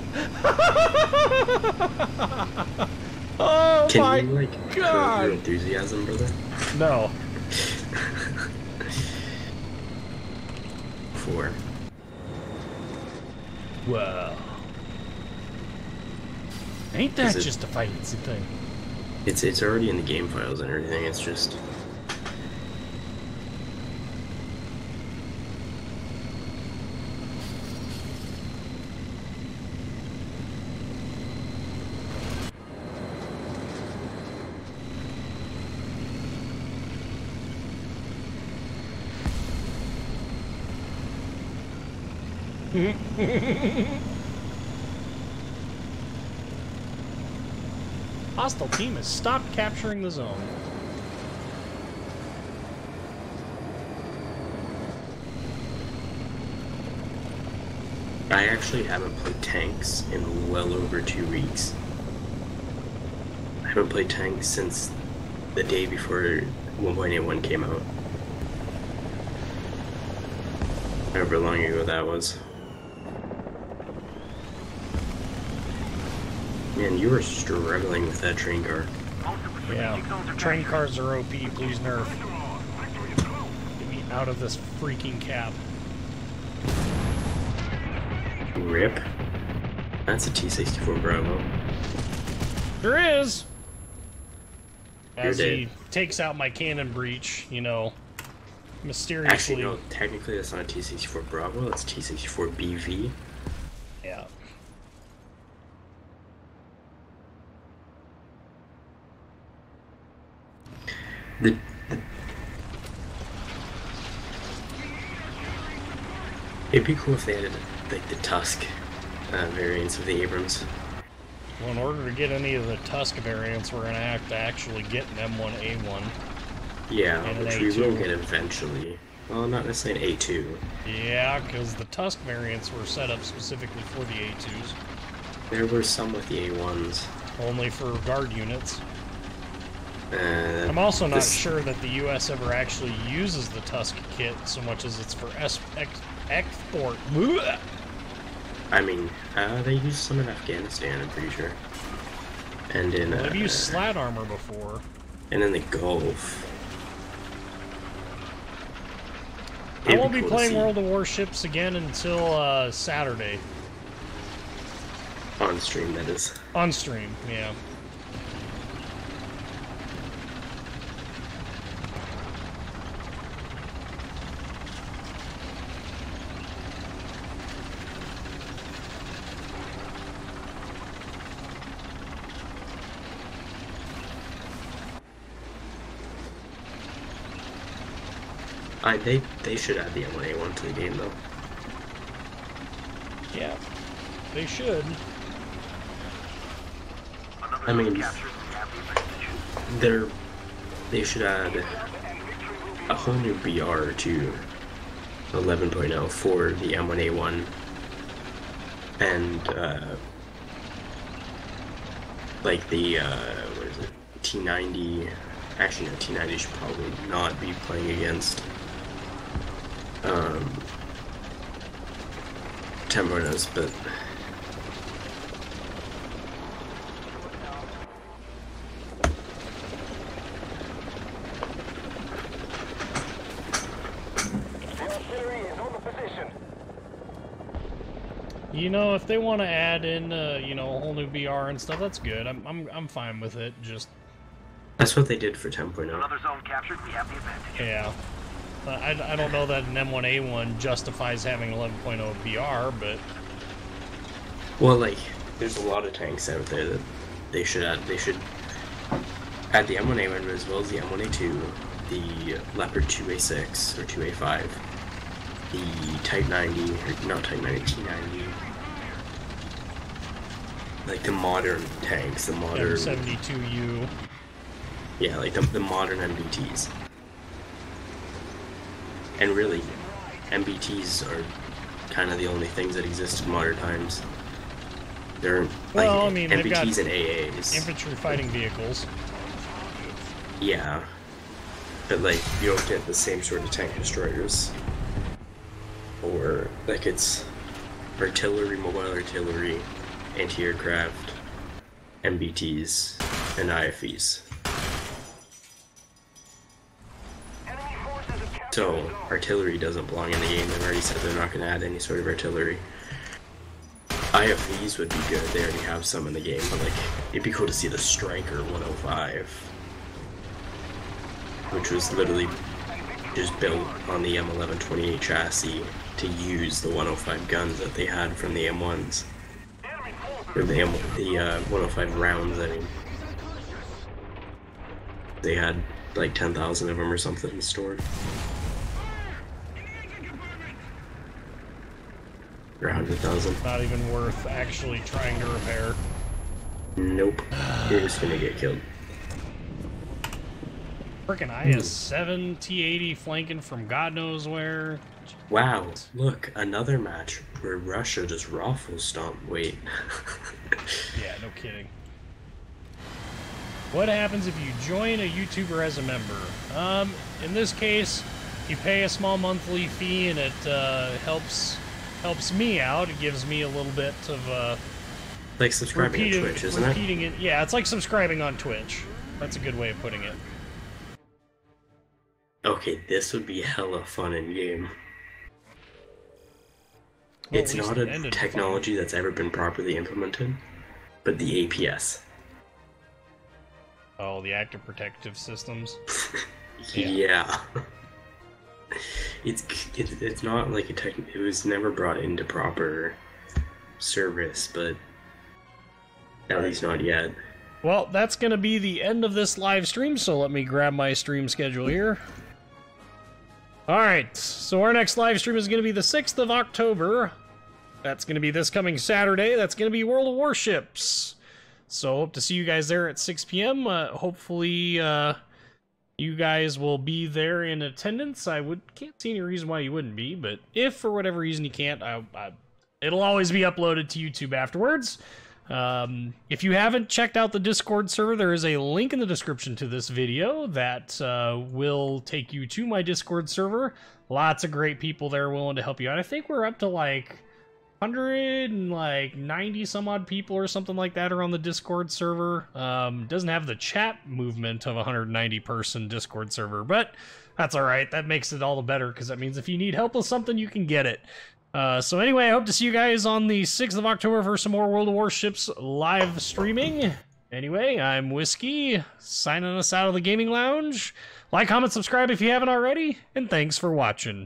Oh Can my you, like, curb god! your enthusiasm, brother? No. 4. Whoa. Ain't that Is it- just a fancy thing? It's already in the game files and everything, it's just... Hostile team has stopped capturing the zone. I actually haven't played tanks in well over 2 weeks. I haven't played tanks since the day before 1.81 came out. However long ago that was. Man, you were struggling with that train car. Yeah, train cars are OP, please nerf. Get me out of this freaking cap. Rip. That's a T-64 Bravo. There is! As You're he dead. takes out my cannon breach, you know, mysteriously. Actually, no, technically that's not a T-64 Bravo, that's T-64 BV. Yeah. It'd be cool if they added like the Tusk variants of the Abrams. Well, in order to get any of the Tusk variants, we're going to have to actually get an M1A1. Yeah, And an which we A2. will get eventually. Well, not necessarily an A2. Yeah, because the Tusk variants were set up specifically for the A2s. There were some with the A1s. Only for guard units. Uh, I'm also not this- sure that the US ever actually uses the Tusk kit so much as it's for export. Blech. I mean, they used some in Afghanistan, I'm pretty sure. And in Well, they've used slat armor before. and in the Gulf. I It'd won't be cool to playing see World of Warships again until Saturday. on stream, that is. On stream, yeah. They should add the M1A1 to the game though. Yeah. They should. I mean, they should add a whole new BR to 11.0 for the M1A1 and like the what is it, T90. Actually, no, T90 should probably not be playing against 10.0s, but You know, if they want to add in, you know, a whole new BR and stuff, that's good. I'm fine with it. Just that's what they did for 10.0. Another zone captured, we have the advantage. yeah. I don't know that an M1A1 justifies having 11.0 BR, but Well, like, there's a lot of tanks out there that they should add. They should add the M1A1 as well as the M1A2, the Leopard 2A6 or 2A5, the Type 90, or not Type 90, T90. Like the modern tanks, the modern... M72U. Yeah, like the modern MBTs. And really, MBTs are kind of the only things that exist in modern times. They're Well, like I mean, they've got MBTs and AAs. Infantry fighting vehicles. Yeah. But like, you don't get the same sort of tank destroyers. Or, like, it's artillery, mobile artillery, anti-aircraft, MBTs, and IFEs. So, artillery doesn't belong in the game. They've already said they're not going to add any sort of artillery. IFEs would be good. They already have some in the game, but like, it'd be cool to see the Striker 105, which was literally just built on the M1128 chassis to use the 105 guns that they had from the M1s. Or the 105 rounds, I mean. They had like 10,000 of them or something stored. Or 100,000. Not even worth actually trying to repair. Nope. You're just gonna get killed. Frickin' IS-7 T-80 flanking from God knows where. Wow, look, another match where Russia just raffle stomp. Wait. Yeah, no kidding. What happens if you join a YouTuber as a member? In this case, you pay a small monthly fee, and it helps me out. It gives me a little bit of like subscribing to Twitch, isn't it? Yeah, it's like subscribing on Twitch. That's a good way of putting it. Okay, this would be hella fun in game. Well, it's not a technology that's ever been properly implemented, but the APS. Oh, the active protective systems. Yeah. It's not like it was never brought into proper service, but at least not yet. Well, that's going to be the end of this live stream, so let me grab my stream schedule here. Alright, so our next live stream is going to be the 6th of October. That's going to be this coming Saturday. That's going to be World of Warships. So hope to see you guys there at 6 p.m. Hopefully you guys will be there in attendance. Can't see any reason why you wouldn't be, but if for whatever reason you can't, it'll always be uploaded to YouTube afterwards. If you haven't checked out the Discord server, there is a link in the description to this video that will take you to my Discord server. Lots of great people there willing to help you out. I think we're up to like 190 some odd people or something like that are on the Discord server. Doesn't have the chat movement of a 190 person Discord server, but that's alright. That makes it all the better, because that means if you need help with something, you can get it. So anyway, I hope to see you guys on the 6th of October for some more World of Warships live streaming. Anyway, I'm Whiskey, signing us out of the Gaming Lounge. Like, comment, subscribe if you haven't already, and thanks for watching.